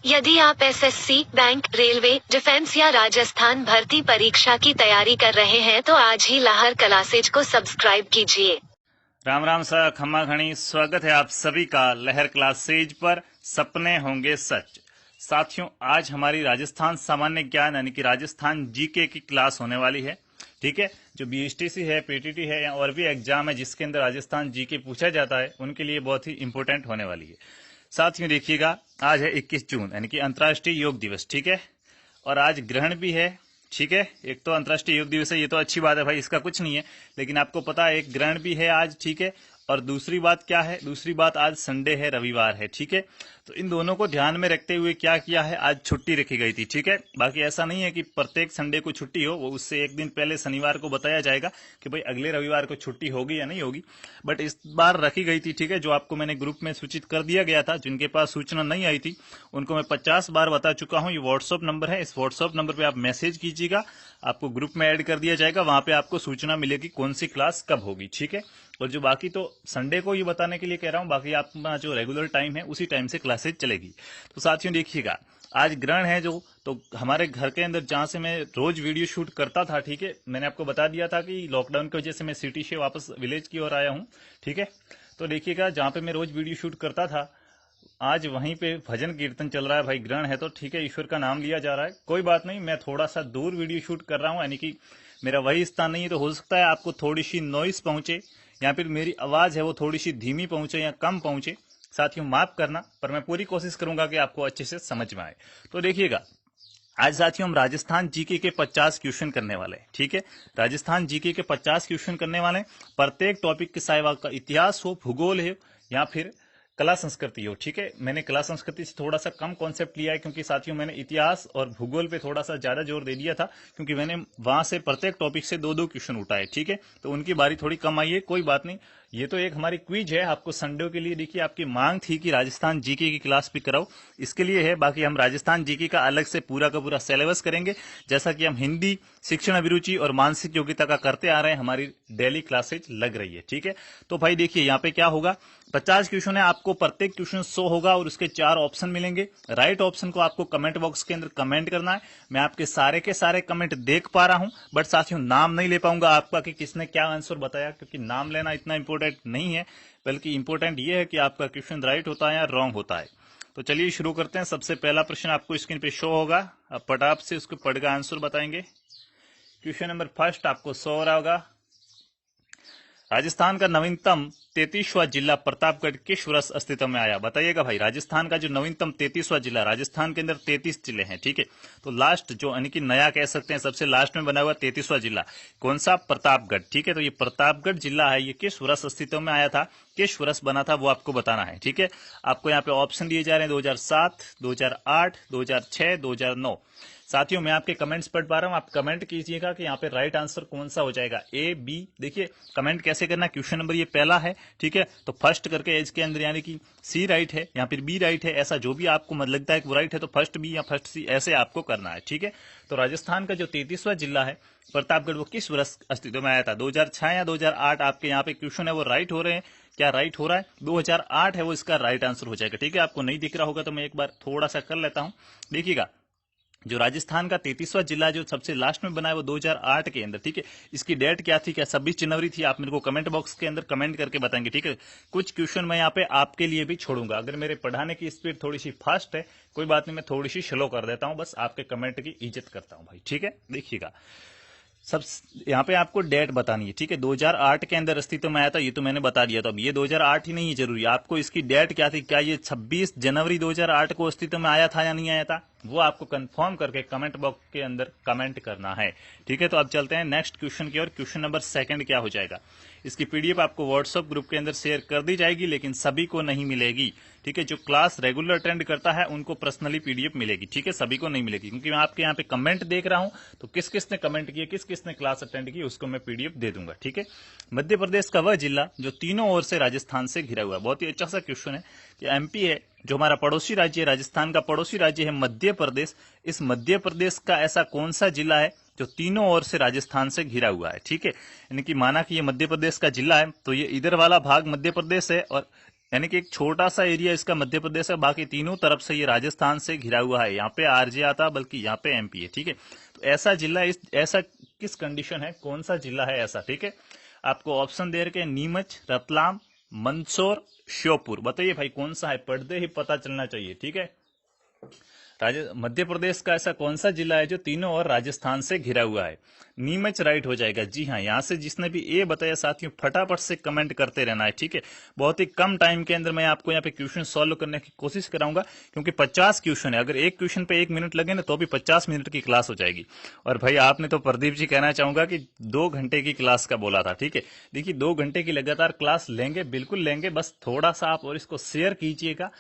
यदि आप SSC, bank, railway, defence या राजस्थान भर्ती परीक्षा की तैयारी कर रहे हैं तो आज ही लहर क्लासेज को सब्सक्राइब कीजिए। राम राम सा खम्मा खणी स्वागत है आप सभी का लहर क्लासेज पर। सपने होंगे सच। साथियों, आज हमारी राजस्थान सामान्य ज्ञान यानी कि राजस्थान जीके की क्लास होने वाली है। ठीक है, जो बीएसटीसी है, पीटीटी है या और भी एग्जाम है जिसके अंदर राजस्थान जीके पूछा जाता है, उनके लिए बहुत ही इंपॉर्टेंट होने वाली है। साथियों देखिएगा, आज है 21 जून यानी कि अंतर्राष्ट्रीय योग दिवस। ठीक है, और आज ग्रहण भी है। ठीक है, एक तो अंतर्राष्ट्रीय योग दिवस है, ये तो अच्छी बात है भाई, इसका कुछ नहीं है, लेकिन आपको पता है एक ग्रहण भी है आज। ठीक है, और दूसरी बात क्या है, दूसरी बात आज संडे है, रविवार है। ठीक है, तो इन दोनों को ध्यान में रखते हुए क्या किया है, आज छुट्टी रखी गई थी। ठीक है, बाकी ऐसा नहीं है कि प्रत्येक संडे को छुट्टी हो, वो उससे एक दिन पहले शनिवार को बताया जाएगा कि भाई अगले रविवार को छुट्टी होगी या नहीं होगी, बट इस बार रखी गई थी। ठीक है, जो आपको मैंने ग्रुप में सूचित कर दिया गया था, जिनके पास सूचना नहीं आई थी उनको मैं 50 बार बता चुका हूं। ये व्हाट्सअप नंबर है, इस व्हाट्सअप नंबर पे आप मैसेज कीजिएगा, आपको ग्रुप में ऐड कर दिया जाएगा, वहां पे आपको सूचना मिलेगी कौन सी क्लास कब होगी। ठीक है, और जो बाकी तो संडे को ये बताने के लिए कह रहा हूं, बाकी आपका जो रेगुलर टाइम है उसी टाइम से क्लासेज चलेगी। तो साथियों देखिएगा, आज ग्रहण है जो, तो हमारे घर के अंदर जहां से मैं रोज वीडियो शूट करता था, ठीक है, मैंने आपको बता दिया था कि लॉकडाउन की वजह से मैं सिटी से वापस विलेज की ओर आया हूं। ठीक है, तो देखिएगा, जहां पे मैं रोज वीडियो शूट करता था, आज वहीं पे भजन कीर्तन चल रहा है भाई। ग्रहण है तो ठीक है, ईश्वर का नाम लिया जा रहा है, कोई बात नहीं। मैं थोड़ा सा दूर वीडियो शूट कर रहा हूं, यानी कि मेरा वही स्थान नहीं है, तो हो सकता है आपको थोड़ी सी नॉइस पहुंचे या फिर मेरी आवाज है वो थोड़ी सी धीमी पहुंचे या कम पहुंचे। साथियों माफ करना, पर मैं पूरी कोशिश करूंगा कि आपको अच्छे से समझ में आए। तो देखिएगा, आज साथियों हम राजस्थान जीके के 50 क्वेश्चन करने वाले हैं। ठीक है, राजस्थान जीके के 50 क्वेश्चन करने वाले हैं। प्रत्येक टॉपिक के साथ आपका इतिहास हो, भूगोल है या फिर कला संस्कृति हो। ठीक है, मैंने कला संस्कृति से थोड़ा सा कम कॉन्सेप्ट लिया है, क्योंकि साथियों मैंने इतिहास और भूगोल पे थोड़ा सा ज्यादा जोर दे दिया था, क्योंकि मैंने वहां से प्रत्येक टॉपिक से 2-2 क्वेश्चन उठाए। ठीक है, तो उनकी बारी थोड़ी कम आई है, कोई बात नहीं। ये तो एक हमारी क्विज है, आपको संडे के लिए देखिए आपकी मांग थी कि राजस्थान जीके की क्लास भी कराओ, इसके लिए है। बाकी हम राजस्थान जीके का अलग से पूरा का पूरा सिलेबस करेंगे, जैसा कि हम हिंदी, शिक्षण अभिरुचि और मानसिक योग्यता का करते आ रहे हैं, हमारी डेली क्लासेज लग रही है। ठीक है, तो भाई देखिए यहाँ पे क्या होगा, 50 क्वेश्चन है, आपको प्रत्येक क्वेश्चन 100 होगा और उसके 4 ऑप्शन मिलेंगे। राइट ऑप्शन को आपको कमेंट बॉक्स के अंदर कमेंट करना है। मैं आपके सारे के सारे कमेंट देख पा रहा हूं, बट साथियों नाम नहीं ले पाऊंगा आपका कि किसने क्या आंसर बताया, क्योंकि नाम लेना इतना इंपॉर्टेंट नहीं है, बल्कि इंपॉर्टेंट ये है कि आपका क्वेश्चन राइट होता है या रॉन्ग होता है। तो चलिए शुरू करते हैं। सबसे पहला प्रश्न आपको स्क्रीन पे शो होगा, आप पटाप से उसको पढ़कर आंसर बताएंगे। क्वेश्चन नंबर फर्स्ट आपको शो हो रहा होगा, राजस्थान का नवीनतम 33वां जिला प्रतापगढ़ किस वर्ष अस्तित्व में आया? बताइएगा भाई, राजस्थान का जो नवीनतम 33वां जिला, राजस्थान के अंदर 33 जिले हैं। ठीक है, तो लास्ट जो यानी कि नया कह सकते हैं, सबसे लास्ट में बना हुआ 33वां जिला कौन सा? प्रतापगढ़। ठीक है, तो ये प्रतापगढ़ जिला है, ये किस वर्ष अस्तित्व में आया था, किस वर्ष बना था, वो आपको बताना है। ठीक है, आपको यहाँ पे ऑप्शन दिए जा रहे हैं 2007, 2008, 2006, 2009। साथियों मैं आपके कमेंट्स पढ़ पा रहा हूं, आप कमेंट कीजिएगा कि यहाँ पे राइट आंसर कौन सा हो जाएगा, ए, बी। देखिए कमेंट कैसे करना, क्वेश्चन नंबर ये पहला है। ठीक है, तो फर्स्ट करके इसके अंदर यानी कि सी राइट है या फिर बी राइट है, ऐसा जो भी आपको लगता है कि वो राइट है, तो फर्स्ट बी या फर्स्ट सी ऐसे आपको करना है। ठीक है, तो राजस्थान का जो 33वां जिला है प्रतापगढ़, वो किस वर्ष अस्तित्व में आया था? 2006 या 2008? आपके यहाँ पे क्वेश्चन है वो राइट हो रहे हैं, क्या राइट हो रहा है? 2008 है वो इसका राइट आंसर हो जाएगा। ठीक है, आपको नहीं दिख रहा होगा तो मैं एक बार थोड़ा सा कर लेता हूं। देखिएगा, जो राजस्थान का 33वां जिला जो सबसे लास्ट में बना है वो 2008 के अंदर। ठीक है, इसकी डेट क्या थी, क्या 26 जनवरी थी? आप मेरे को कमेंट बॉक्स के अंदर कमेंट करके बताएंगे। ठीक है, कुछ क्वेश्चन मैं यहाँ पे आपके लिए भी छोड़ूंगा, अगर मेरे पढ़ाने की स्पीड थोड़ी सी फास्ट है कोई बात नहीं, मैं थोड़ी सी स्लो कर देता हूं, बस आपके कमेंट की इज्जत करता हूं भाई। ठीक है, देखिएगा सब यहाँ पे आपको डेट बतानी है। ठीक है, 2008 के अंदर अस्तित्व में आया था, ये तो मैंने बता दिया था। अब ये 2008 ही नहीं है जरूरी, आपको इसकी डेट क्या थी, क्या ये 26 जनवरी 2008 को अस्तित्व में आया था या नहीं आया था, वो आपको कंफर्म करके कमेंट बॉक्स के अंदर कमेंट करना है। ठीक है, तो अब चलते हैं नेक्स्ट क्वेश्चन की ओर। क्वेश्चन नंबर सेकंड क्या हो जाएगा, इसकी पीडीएफ आपको व्हाट्सएप ग्रुप के अंदर शेयर कर दी जाएगी, लेकिन सभी को नहीं मिलेगी। ठीक है, जो क्लास रेगुलर अटेंड करता है उनको पर्सनली पीडीएफ मिलेगी। ठीक है, सभी को नहीं मिलेगी, क्योंकि मैं आपके यहाँ पे कमेंट देख रहा हूं, तो किस किसने कमेंट किए, किस किसने क्लास अटेंड की, उसको मैं पीडीएफ दे दूंगा। ठीक है, मध्य प्रदेश का वह जिला जो तीनों ओर से राजस्थान से घिरा हुआ है, बहुत ही अच्छा सा क्वेश्चन है कि एमपी है जो हमारा पड़ोसी राज्य है, राजस्थान का पड़ोसी राज्य है मध्य प्रदेश, इस मध्य प्रदेश का ऐसा कौन सा जिला है जो तीनों ओर से राजस्थान से घिरा हुआ है? ठीक है, यानी कि माना कि ये मध्य प्रदेश का जिला है, तो ये इधर वाला भाग मध्य प्रदेश है और यानी कि एक छोटा सा एरिया इसका मध्य प्रदेश है, बाकी तीनों तरफ से ये राजस्थान से घिरा हुआ है। यहाँ पे आरजे आता, बल्कि यहाँ पे एमपी है, ठीक है। तो ऐसा जिला, ऐसा किस कंडीशन है, कौन सा जिला है ऐसा, ठीक है। आपको ऑप्शन दे रखे नीमच, रतलाम, मंदसौर, श्योपुर। बताइए भाई कौन सा है, पढ़ते ही पता चलना चाहिए, ठीक है। मध्य प्रदेश का ऐसा कौन सा जिला है जो तीनों और राजस्थान से घिरा हुआ है। नीमच राइट हो जाएगा। जी हाँ, यहां से जिसने भी ए बताया साथियों फटाफट से कमेंट करते रहना है, ठीक है। बहुत ही कम टाइम के अंदर मैं आपको यहाँ पे क्वेश्चन सॉल्व करने की कोशिश कराऊंगा, क्योंकि 50 क्वेश्चन है। अगर एक क्वेश्चन पे 1 मिनट लगे ना तो भी 50 मिनट की क्लास हो जाएगी। और भाई आपने तो प्रदीप जी कहना चाहूंगा कि 2 घंटे की क्लास का बोला था, ठीक है। देखिए 2 घंटे की लगातार क्लास लेंगे, बिल्कुल लेंगे, बस थोड़ा सा आप और इसको शेयर कीजिएगा,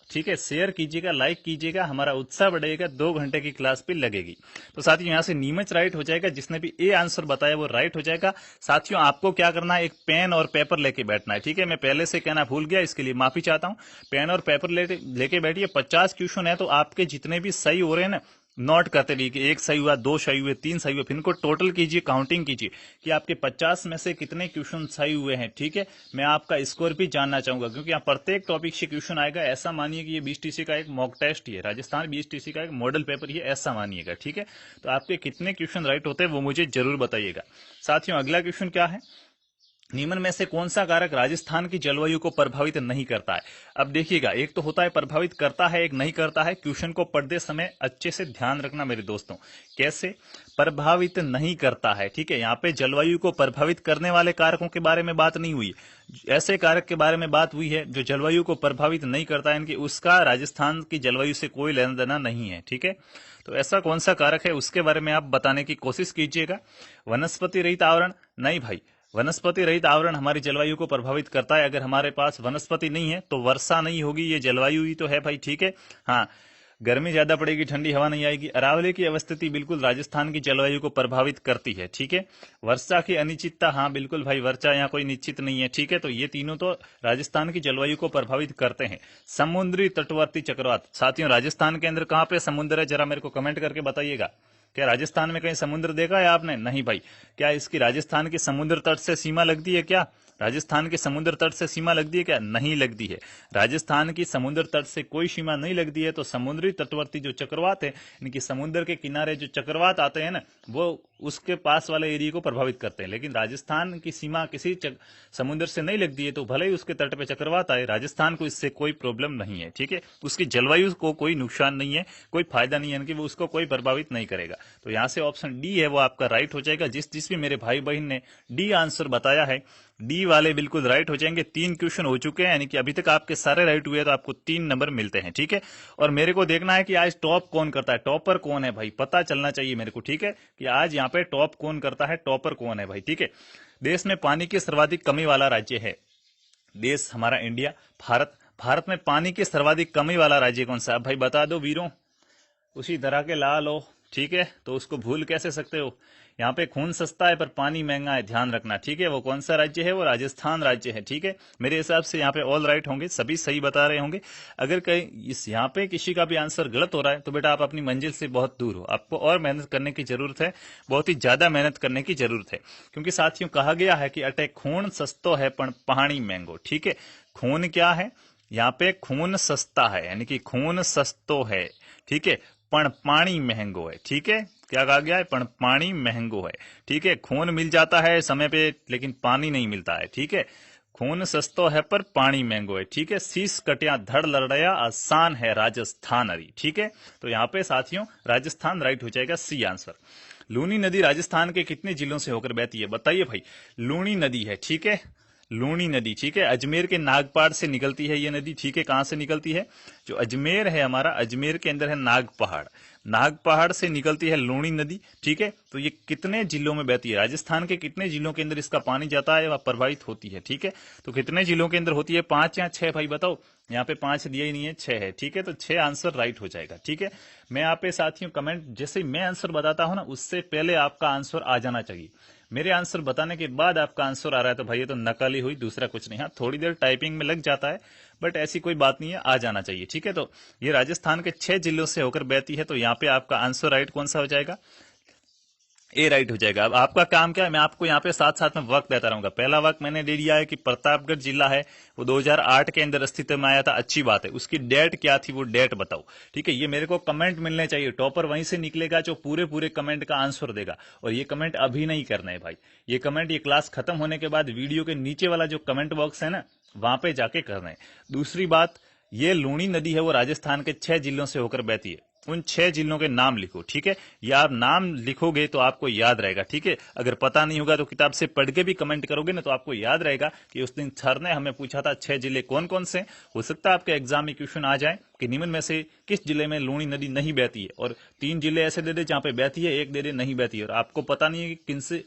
ठीक है। शेयर कीजिएगा, लाइक कीजिएगा, हमारा उत्साह बढ़ेगा। 2 घंटे की क्लास भी लगेगी। तो साथियों यहाँ से नीमच राइट हो जाएगा। जिसने भी ए आंसर बताया वो राइट हो जाएगा। साथियों आपको क्या करना है, एक पेन और पेपर लेके बैठना है, ठीक है। मैं पहले से कहना भूल गया, इसके लिए माफी चाहता हूँ। पेन और पेपर लेके बैठिए। 50 क्वेश्चन है, तो आपके जितने भी सही हो रहे हैं ना, नोट करते रहिए कि 1 सही हुआ, 2 सही हुए, 3 सही हुए, फिर इनको टोटल कीजिए, काउंटिंग कीजिए कि आपके 50 में से कितने क्वेश्चन सही हुए हैं, ठीक है। मैं आपका स्कोर भी जानना चाहूंगा, क्योंकि यहाँ प्रत्येक टॉपिक से क्वेश्चन आएगा। ऐसा मानिए कि ये 20 टीसी का एक मॉक टेस्ट ही है, राजस्थान 20 टीसी का एक मॉडल पेपर ही है, ऐसा मानिएगा, ठीक है। तो आपके कितने क्वेश्चन राइट होते हैं वो मुझे जरूर बताइएगा। साथियों अगला क्वेश्चन क्या है, निम्न में से कौन सा कारक राजस्थान की जलवायु को प्रभावित नहीं करता है। अब देखिएगा, एक तो होता है प्रभावित करता है, एक नहीं करता है। क्वेश्चन को पढ़ते समय अच्छे से ध्यान रखना मेरे दोस्तों। कैसे प्रभावित नहीं करता है, ठीक है। यहाँ पे जलवायु को प्रभावित करने वाले कारकों के बारे में बात नहीं हुई, ऐसे कारक के बारे में बात हुई है जो जलवायु को प्रभावित नहीं करता है, यानी कि उसका राजस्थान की जलवायु से कोई लेना देना नहीं है, ठीक है। तो ऐसा कौन सा कारक है उसके बारे में आप बताने की कोशिश कीजिएगा। वनस्पति रहित आवरण, नहीं भाई, वनस्पति रहित आवरण हमारी जलवायु को प्रभावित करता है। अगर हमारे पास वनस्पति नहीं है तो वर्षा नहीं होगी, ये जलवायु ही तो है भाई, ठीक है। हाँ, गर्मी ज्यादा पड़ेगी, ठंडी हवा नहीं आएगी। अरावली की अवस्थिति बिल्कुल राजस्थान की जलवायु को प्रभावित करती है, ठीक है। वर्षा की अनिश्चितता, हाँ बिल्कुल भाई, वर्षा यहाँ कोई निश्चित नहीं है, ठीक है। तो ये तीनों तो राजस्थान की जलवायु को प्रभावित करते हैं। समुद्री तटवर्ती चक्रवात, साथियों राजस्थान के अंदर कहाँ पे समुद्र है, जरा मेरे को कमेंट करके बताइएगा। क्या राजस्थान में कहीं समुद्र देखा है आपने? नहीं भाई। क्या इसकी राजस्थान के समुद्र तट से सीमा लगती है क्या? राजस्थान के समुद्र तट से सीमा लगती है क्या? नहीं लगती है। राजस्थान की समुद्र तट से कोई सीमा नहीं लगती है। तो समुद्री तटवर्ती जो चक्रवात है, इनकी समुद्र के किनारे जो चक्रवात आते हैं ना, वो उसके पास वाले एरिया को प्रभावित करते हैं। लेकिन राजस्थान की सीमा किसी समुद्र से नहीं लगती है, तो भले ही उसके तट पे चक्रवात आए, राजस्थान को इससे कोई प्रॉब्लम नहीं है, ठीक है। उसकी जलवायु को कोई नुकसान नहीं है, कोई फायदा नहीं है, यानी कि वो उसको कोई प्रभावित नहीं करेगा। तो यहाँ से ऑप्शन डी है वो आपका राइट हो जाएगा। जिस भी मेरे भाई बहन ने डी आंसर बताया है, डी वाले बिल्कुल राइट हो जाएंगे। 3 क्वेश्चन हो चुके हैं, यानी कि अभी तक आपके सारे राइट हुए, तो आपको 3 नंबर मिलते हैं, ठीक है। और मेरे को देखना है कि आज टॉप कौन करता है, टॉपर कौन है भाई, पता चलना चाहिए मेरे को, ठीक है, कि आज यहाँ पे टॉप कौन करता है, टॉपर कौन है भाई, ठीक है। देश में पानी की सर्वाधिक कमी वाला राज्य है, देश हमारा इंडिया, भारत में पानी की सर्वाधिक कमी वाला राज्य कौन सा है भाई, बता दो वीरों। उसी तरह के लाल हो, ठीक है, तो उसको भूल कैसे सकते हो। यहाँ पे खून सस्ता है पर पानी महंगा है, ध्यान रखना, ठीक है। वो कौन सा राज्य है, वो राजस्थान राज्य है, ठीक है। मेरे हिसाब से यहाँ पे ऑल राइट होंगे, सभी सही बता रहे होंगे। अगर कहीं इस यहाँ पे किसी का भी आंसर गलत हो रहा है तो बेटा आप अपनी मंजिल से बहुत दूर हो, आपको और मेहनत करने की जरूरत है, बहुत ही ज्यादा मेहनत करने की जरूरत है। क्योंकि साथियों कहा गया है कि अटे खून सस्तो है पण पानी महंगो, ठीक है। खून क्या है, यहाँ पे खून सस्ता है, यानी कि खून सस्तो है, ठीक है, पण पानी महंगो है, ठीक है। क्या कहा गया है, पण पानी महंगो है, ठीक है। खून मिल जाता है समय पे, लेकिन पानी नहीं मिलता है, ठीक है। खून सस्तो है पर पानी महंगो है, ठीक है। शीश कटिया धड़ लड़या आसान है राजस्थान अरी, ठीक है। तो यहाँ पे साथियों राजस्थान राइट हो जाएगा, सी आंसर। लूनी नदी राजस्थान के कितने जिलों से होकर बहती है, बताइए भाई। लूनी नदी है, ठीक है, लूनी नदी, ठीक है। अजमेर के नागपाड़ से निकलती है ये नदी, ठीक है। कहां से निकलती है, जो अजमेर है हमारा, अजमेर के अंदर है नागपहाड़, नागपहाड़ से निकलती है लूनी नदी, ठीक है। तो ये कितने जिलों में बहती है, राजस्थान के कितने जिलों के अंदर इसका पानी जाता है, वह प्रभावित होती है, ठीक है। तो कितने जिलों के अंदर होती है, 5 या 6 भाई बताओ। यहाँ पे 5 दिया ही नहीं है, 6 है, ठीक है। तो 6 आंसर राइट हो जाएगा, ठीक है। मैं यहाँ पे साथियों कमेंट, जैसे मैं आंसर बताता हूं ना, उससे पहले आपका आंसर आ जाना चाहिए। मेरे आंसर बताने के बाद आपका आंसर आ रहा है तो भाई ये तो नकल ही हुई, दूसरा कुछ नहीं। हाँ थोड़ी देर टाइपिंग में लग जाता है, बट ऐसी कोई बात नहीं है, आ जाना चाहिए, ठीक है। तो ये राजस्थान के 6 जिलों से होकर बहती है, तो यहाँ पे आपका आंसर राइट कौन सा हो जाएगा, ए राइट हो जाएगा। अब आपका काम क्या है, मैं आपको यहाँ पे साथ साथ में वक्त देता रहूंगा। पहला वक्त मैंने दे दिया है कि प्रतापगढ़ जिला है वो 2008 के अंदर अस्तित्व में आया था, अच्छी बात है। उसकी डेट क्या थी वो डेट बताओ, ठीक है। ये मेरे को कमेंट मिलने चाहिए, टॉपर वहीं से निकलेगा जो पूरे पूरे कमेंट का आंसर देगा। और ये कमेंट अभी नहीं करना है भाई, ये कमेंट ये क्लास खत्म होने के बाद वीडियो के नीचे वाला जो कमेंट बॉक्स है ना वहां पे जाके करना है। दूसरी बात, ये लूणी नदी है वो राजस्थान के 6 जिलों से होकर बहती है। उन 6 जिलों के नाम लिखो, ठीक है। या आप नाम लिखोगे तो आपको याद रहेगा, ठीक है। अगर पता नहीं होगा तो किताब से पढ़ के भी कमेंट करोगे ना तो आपको याद रहेगा कि उस दिन सर ने हमें पूछा था 6 जिले कौन कौन से। हो सकता है आपके एग्जाम में क्वेश्चन आ जाए कि निम्न में से किस जिले में लूणी नदी नहीं बहती है, और 3 जिले ऐसे दे दे जहां पे बहती है, एक दे दे नहीं बहती है, और आपको पता नहीं है कि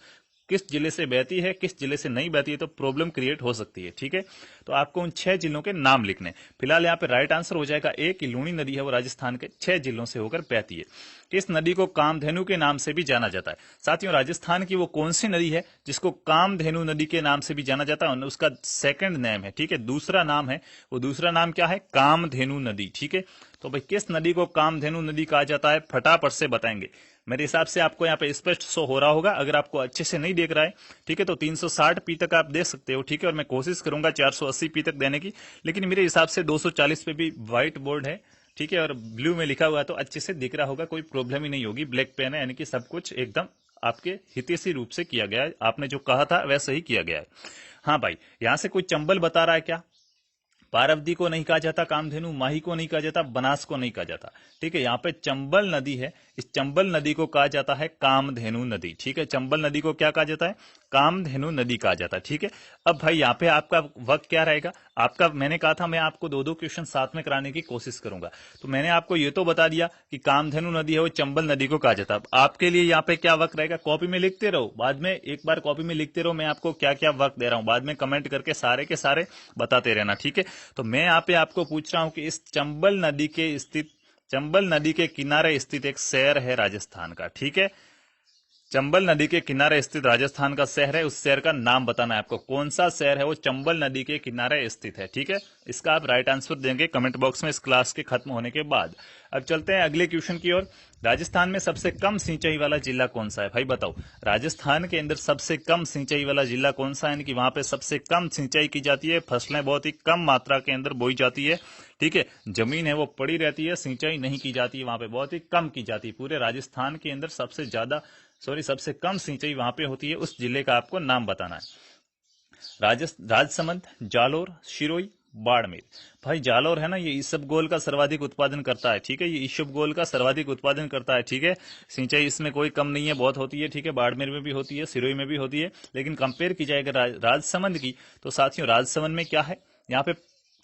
किस जिले से बहती है किस जिले से नहीं बहती है, तो प्रॉब्लम क्रिएट हो सकती है, ठीक है। तो आपको उन 6 जिलों के नाम लिखने। फिलहाल यहाँ पे राइट आंसर हो जाएगा ए कि लूणी नदी है वो राजस्थान के 6 जिलों से होकर बहती है। इस नदी को कामधेनु के नाम से भी जाना जाता है। साथियों, राजस्थान की वो कौन सी नदी है जिसको कामधेनु नदी के नाम से भी जाना जाता है, उसका सेकंड नेम है, ठीक है, दूसरा नाम है। वो दूसरा नाम क्या है? कामधेनु नदी, ठीक है। तो भाई किस नदी को कामधेनु नदी कहा जाता है, फटाफट से बताएंगे। मेरे हिसाब से आपको यहाँ पे स्पष्ट शो हो रहा होगा। अगर आपको अच्छे से नहीं देख रहा है, ठीक है, तो 360 पी तक आप दे सकते हो, ठीक है। और मैं कोशिश करूंगा 480 पी तक देने की, लेकिन मेरे हिसाब से 240 पे भी व्हाइट बोर्ड है, ठीक है, और ब्लू में लिखा हुआ है तो अच्छे से दिख रहा होगा, कोई प्रॉब्लम ही नहीं होगी। ब्लैक पेन है यानी कि सब कुछ एकदम आपके हितैषी रूप से किया गया है, आपने जो कहा था वैसे ही किया गया है। हाँ भाई, यहां से कोई चंबल बता रहा है क्या? पारवती को नहीं कहा जाता कामधेनु, माही को नहीं कहा जाता, बनास को नहीं कहा जाता, ठीक है। यहाँ पे चंबल नदी है, इस चंबल नदी को कहा जाता है कामधेनु नदी, ठीक है। चंबल नदी को क्या कहा जाता है? कामधेनु नदी कहा जाता है, ठीक है। अब भाई यहाँ पे आपका वक्त क्या रहेगा आपका? मैंने कहा था मैं आपको 2-2 क्वेश्चन साथ में कराने की कोशिश करूंगा, तो मैंने आपको ये तो बता दिया कि कामधेनु नदी है वो चंबल नदी को कहा जाता है। आपके लिए यहाँ पे क्या वक्त रहेगा? कॉपी में लिखते रहो, बाद में एक बार कॉपी में लिखते रहो, मैं आपको क्या क्या वक्त दे रहा हूँ, बाद में कमेंट करके सारे के सारे बताते रहना, ठीक है। तो मैं यहाँ पे आपको पूछ रहा हूं कि इस चंबल नदी के किनारे स्थित एक शहर है राजस्थान का, ठीक है। चंबल नदी के किनारे स्थित राजस्थान का शहर है, उस शहर का नाम बताना है आपको। कौन सा शहर है वो चंबल नदी के किनारे स्थित है, ठीक है। इसका आप राइट आंसर देंगे कमेंट बॉक्स में इस क्लास के खत्म होने के बाद। अब चलते हैं अगले क्वेश्चन की ओर। राजस्थान में सबसे कम सिंचाई वाला जिला कौन सा है? भाई बताओ, राजस्थान के अंदर सबसे कम सिंचाई वाला जिला कौन सा है, यानी कि वहां पे सबसे कम सिंचाई की जाती है, फसलें बहुत ही कम मात्रा के अंदर बोई जाती है, ठीक है। जमीन है वो पड़ी रहती है, सिंचाई नहीं की जाती है, वहां पे बहुत ही कम की जाती है। पूरे राजस्थान के अंदर सबसे कम सिंचाई वहां पे होती है, उस जिले का आपको नाम बताना है। राजसमंद, जालोर, सिरोही, बाड़मेर। भाई जालोर है ना, ये इसबगोल का सर्वाधिक उत्पादन करता है, ठीक है। ये इसबगोल का सर्वाधिक उत्पादन करता है, ठीक है। सिंचाई इसमें कोई कम नहीं है, बहुत होती है, ठीक है। बाड़मेर में भी होती है, सिरोही में भी होती है, लेकिन कंपेयर की जाएगा राजसमंद की तो साथियों राजसमंद में क्या है, यहाँ पे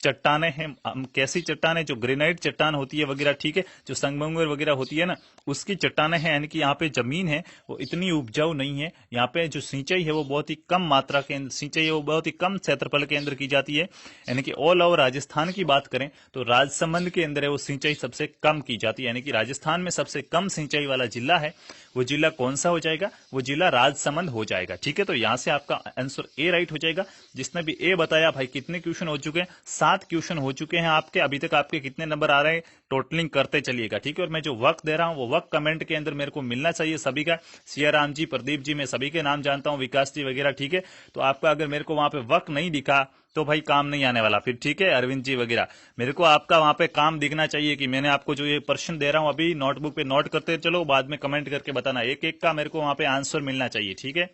चट्टाने हैं। कैसी चट्टाने? जो ग्रेनाइट चट्टान होती है वगैरह, ठीक है, जो संगमरमर वगैरह होती है ना, उसकी चट्टाने हैं। यानी कि यहाँ पे जमीन है वो इतनी उपजाऊ नहीं है, यहाँ पे जो सिंचाई है वो बहुत ही कम मात्रा के अंदर, सिंचाई है वो बहुत ही कम क्षेत्रफल के अंदर की जाती है। यानी कि ऑल ओवर राजस्थान की बात करें तो राजसमंद के अंदर है वो सिंचाई सबसे कम की जाती है। यानी कि राजस्थान में सबसे कम सिंचाई वाला जिला है, वो जिला कौन सा हो जाएगा? वो जिला राजसमंद हो जाएगा, ठीक है। तो यहां से आपका आंसर ए राइट हो जाएगा। जिसने भी ए बताया, भाई कितने क्वेश्चन हो चुके हैं? 7 क्वेश्चन हो चुके हैं आपके। अभी तक आपके कितने नंबर आ रहे हैं टोटलिंग करते चलिएगा, ठीक है। और मैं जो वक्त दे रहा हूं वो वक्त कमेंट के अंदर मेरे को मिलना चाहिए सभी का। सियाराम जी, प्रदीप जी, मैं सभी के नाम जानता हूं, विकास जी वगैरह, ठीक है। तो आपका अगर मेरे को वहां पे वक्त नहीं दिखा तो भाई काम नहीं आने वाला फिर, ठीक है। अरविंद जी वगैरह, मेरे को आपका वहां पे काम दिखना चाहिए कि मैंने आपको जो ये प्रश्न दे रहा हूं अभी नोटबुक पे नोट करते चलो, बाद में कमेंट करके बताना। एक एक का मेरे को वहां पे आंसर मिलना चाहिए, ठीक है।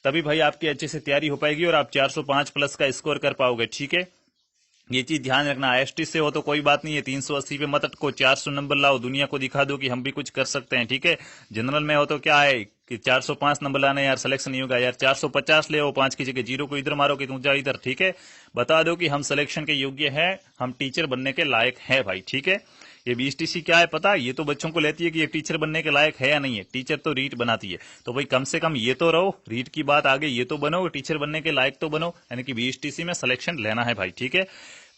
तभी भाई आपकी अच्छे से तैयारी हो पाएगी और आप 405 प्लस का स्कोर कर पाओगे, ठीक है। ये चीज ध्यान रखना। आईएसटी से हो तो कोई बात नहीं है, 380 पे मत अटको, 400 नंबर लाओ, दुनिया को दिखा दो कि हम भी कुछ कर सकते हैं, ठीक है। जनरल में हो तो क्या है कि 405 नंबर लाना यार, सिलेक्शन नहीं होगा यार। 450 ले आओ, 5 की जगह 0 को इधर मारो कि तुम जा इधर, ठीक है। बता दो कि हम सिलेक्शन के योग्य हैं, हम टीचर बनने के लायक हैं भाई, ठीक है। ये बीएसटीसी क्या है पता? ये तो बच्चों को लेती है कि ये टीचर बनने के लायक है या नहीं है। टीचर तो रीट बनाती है, तो भाई कम से कम ये तो रहो, रीट की बात आगे, ये तो बनो, टीचर बनने के लायक तो बनो। यानी कि बीएसटीसी में सिलेक्शन लेना है भाई, ठीक है।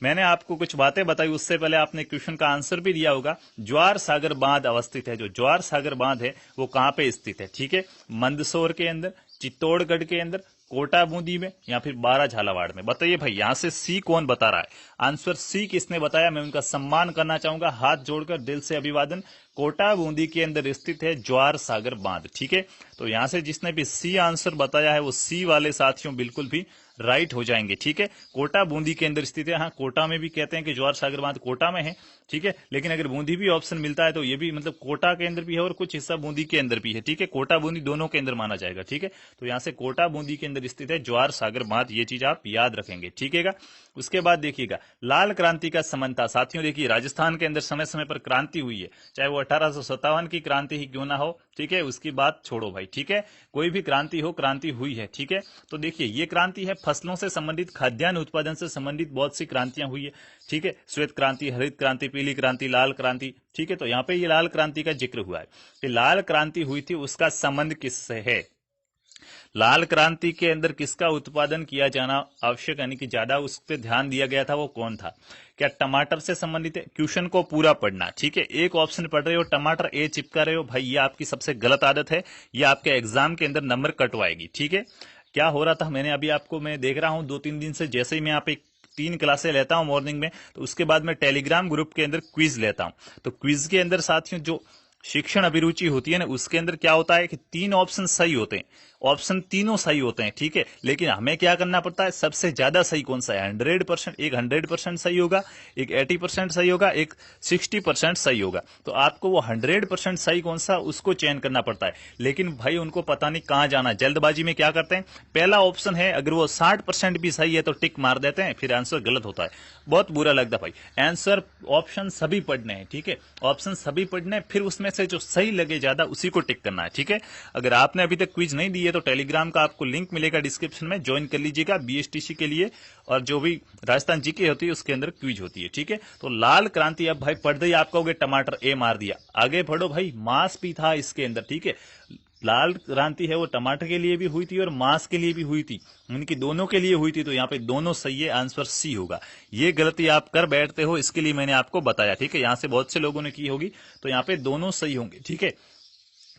मैंने आपको कुछ बातें बताई, उससे पहले आपने क्वेश्चन का आंसर भी दिया होगा। ज्वार सागर बांध अवस्थित है, जो ज्वार सागर बांध है वो कहां पे स्थित है, ठीक है। मंदसौर के अंदर, चित्तौड़गढ़ के अंदर, कोटा बूंदी में या फिर बारा झालावाड़ में? बताइए भाई, यहां से सी कौन बता रहा है? आंसर सी किसने बताया? मैं उनका सम्मान करना चाहूंगा, हाथ जोड़कर दिल से अभिवादन। कोटा बूंदी के अंदर स्थित है ज्वार सागर बांध। ठीक है, तो यहां से जिसने भी सी आंसर बताया है वो सी वाले साथियों बिल्कुल भी राइट हो जाएंगे। ठीक है, कोटा बूंदी के अंदर स्थित है। हाँ, कोटा में भी कहते हैं कि ज्वार सागर बांध कोटा में है। ठीक है, लेकिन अगर बूंदी भी ऑप्शन मिलता है तो ये भी मतलब कोटा के अंदर भी है और कुछ हिस्सा बूंदी के अंदर भी है। ठीक है, कोटा बूंदी दोनों के अंदर माना जाएगा। ठीक है, तो यहाँ से कोटा बूंदी के अंदर स्थित है ज्वार सागर बांध, ये चीज आप याद रखेंगे। ठीक है, उसके बाद देखिएगा लाल क्रांति का समय था। साथियों देखिए, राजस्थान के अंदर समय समय पर क्रांति हुई है, चाहे वो 1857 की क्रांति ही क्यों ना हो। ठीक है, उसकी बात छोड़ो भाई। ठीक है, कोई भी क्रांति हो, क्रांति हुई है। ठीक है, तो देखिए ये क्रांति है फसलों से संबंधित, खाद्यान्न उत्पादन से संबंधित बहुत सी क्रांतियां हुई है। ठीक है, श्वेत क्रांति, हरित क्रांति, पीली क्रांति, लाल क्रांति। ठीक है, तो यहाँ पे ये लाल क्रांति का जिक्र हुआ है कि लाल क्रांति हुई थी, उसका संबंध किससे है? लाल क्रांति के अंदर किसका उत्पादन किया जाना आवश्यक, यानी कि ज्यादा उस पर ध्यान दिया गया था, वो कौन था? क्या टमाटर से संबंधित है? क्वेश्चन को पूरा पढ़ना। ठीक है, एक ऑप्शन पढ़ रहे हो टमाटर ए चिपका रहे हो, भाई ये आपकी सबसे गलत आदत है, ये आपके एग्जाम के अंदर नंबर कटवाएगी। ठीक है, क्या हो रहा था, मैंने अभी आपको, मैं देख रहा हूं 2-3 दिन से, जैसे ही मैं यहाँ पे 3 क्लासें लेता हूं मॉर्निंग में, तो उसके बाद मैं टेलीग्राम ग्रुप के अंदर क्विज लेता हूं। तो क्विज के अंदर साथियों जो शिक्षण अभिरुचि होती है ना, उसके अंदर क्या होता है कि 3 ऑप्शन सही होते हैं, ऑप्शन तीनों सही होते हैं। ठीक है, लेकिन हमें क्या करना पड़ता है, सबसे ज्यादा सही कौन सा है? 100%, एक 100% सही होगा, एक 80% सही होगा, एक 60% सही होगा। तो आपको वो 100% सही कौन सा, उसको चयन करना पड़ता है। लेकिन भाई उनको पता नहीं कहां जाना, जल्दबाजी में क्या करते हैं, पहला ऑप्शन है अगर वो 60% भी सही है तो टिक मार देते हैं, फिर आंसर गलत होता है। बहुत बुरा लगता है भाई। आंसर ऑप्शन सभी पढ़ने हैं। ठीक है, ऑप्शन सभी पढ़ने हैं, फिर उसमें से जो सही लगे ज्यादा उसी को टिक करना है। ठीक है, अगर आपने अभी तक क्विज नहीं दी है तो टेलीग्राम का आपको लिंक मिलेगा डिस्क्रिप्शन में, ज्वाइन कर लीजिएगा बीएसटीसी के लिए, और जो भी राजस्थान जीके होती है उसके अंदर क्विज होती है। ठीक है, तो लाल क्रांति, अब भाई पढ़ते ही आप कहोगे टमाटर ए मार दिया, आगे बढ़ो भाई, मांस भी था इसके अंदर। ठीक है, लाल क्रांति है वो टमाटर के लिए भी हुई थी और मांस के लिए भी हुई थी, उनकी दोनों के लिए हुई थी, तो यहाँ पे दोनों सही है, आंसर सी होगा। ये गलती आप कर बैठते हो, इसके लिए मैंने आपको बताया। ठीक है, यहाँ से बहुत से लोगों ने की होगी, तो यहाँ पे दोनों सही होंगे। ठीक है,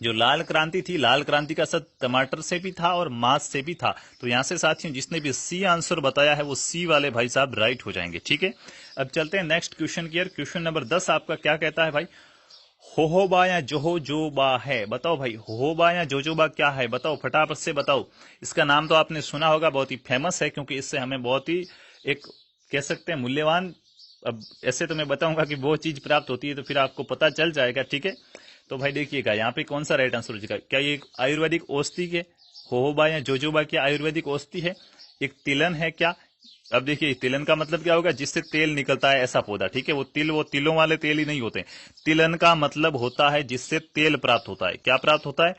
जो लाल क्रांति थी, लाल क्रांति का असर टमाटर से भी था और मांस से भी था, तो यहां से साथियों जिसने भी सी आंसर बताया है वो सी वाले भाई साहब राइट हो जाएंगे। ठीक है, अब चलते हैं नेक्स्ट क्वेश्चन की ओर। क्वेश्चन नंबर 10 आपका क्या कहता है भाई? होहोबा या जोहोजोबा है, बताओ भाई, होहोबा या जोजोबा क्या है? बताओ फटाफट से बताओ। इसका नाम तो आपने सुना होगा, बहुत ही फेमस है, क्योंकि इससे हमें बहुत ही एक कह सकते हैं मूल्यवान, अब ऐसे तो मैं बताऊंगा कि वो चीज प्राप्त होती है तो फिर आपको पता चल जाएगा। ठीक है, तो भाई देखिएगा यहाँ पे कौन सा राइट आंसर हो जाएगा। क्या ये आयुर्वेदिक औषधि के होहोबा या जोजोबा क्या आयुर्वेदिक औषधि है? एक तिलन है क्या? अब देखिए तिलन का मतलब क्या होगा, जिससे तेल निकलता है ऐसा पौधा। ठीक है, वो तिलों वाले तेल ही नहीं होते। तिलन का मतलब होता है जिससे तेल प्राप्त होता है। क्या प्राप्त होता है?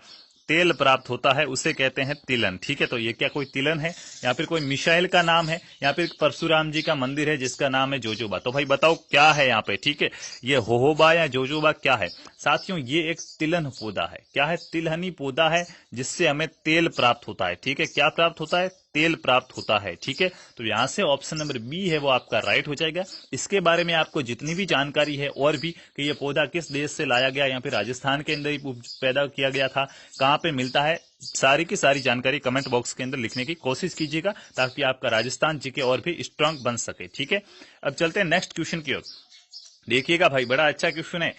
तेल प्राप्त होता है, उसे कहते हैं तिलन। ठीक है, तो ये क्या कोई तिलन है या फिर कोई मिसाइल का नाम है या फिर परशुराम जी का मंदिर है जिसका नाम है जोजोबा? तो भाई बताओ क्या है यहाँ पे? ठीक है, ये होहोबा या जोजोबा क्या है? साथियों ये एक तिलहन पौधा है। क्या है? तिलहनी पौधा है जिससे हमें तेल प्राप्त होता है। ठीक है, क्या प्राप्त होता है? तेल प्राप्त होता है। ठीक है, तो यहां से ऑप्शन नंबर बी है वो आपका राइट हो जाएगा। इसके बारे में आपको जितनी भी जानकारी है और भी कि ये पौधा किस देश से लाया गया, यहाँ पे राजस्थान के अंदर ही पैदा किया गया था, कहाँ पे मिलता है, सारी की सारी जानकारी कमेंट बॉक्स के अंदर लिखने की कोशिश कीजिएगा ताकि आपका राजस्थान जीके और भी स्ट्रांग बन सके। ठीक है, अब चलते हैं नेक्स्ट क्वेश्चन की ओर। देखिएगा भाई, बड़ा अच्छा क्वेश्चन है।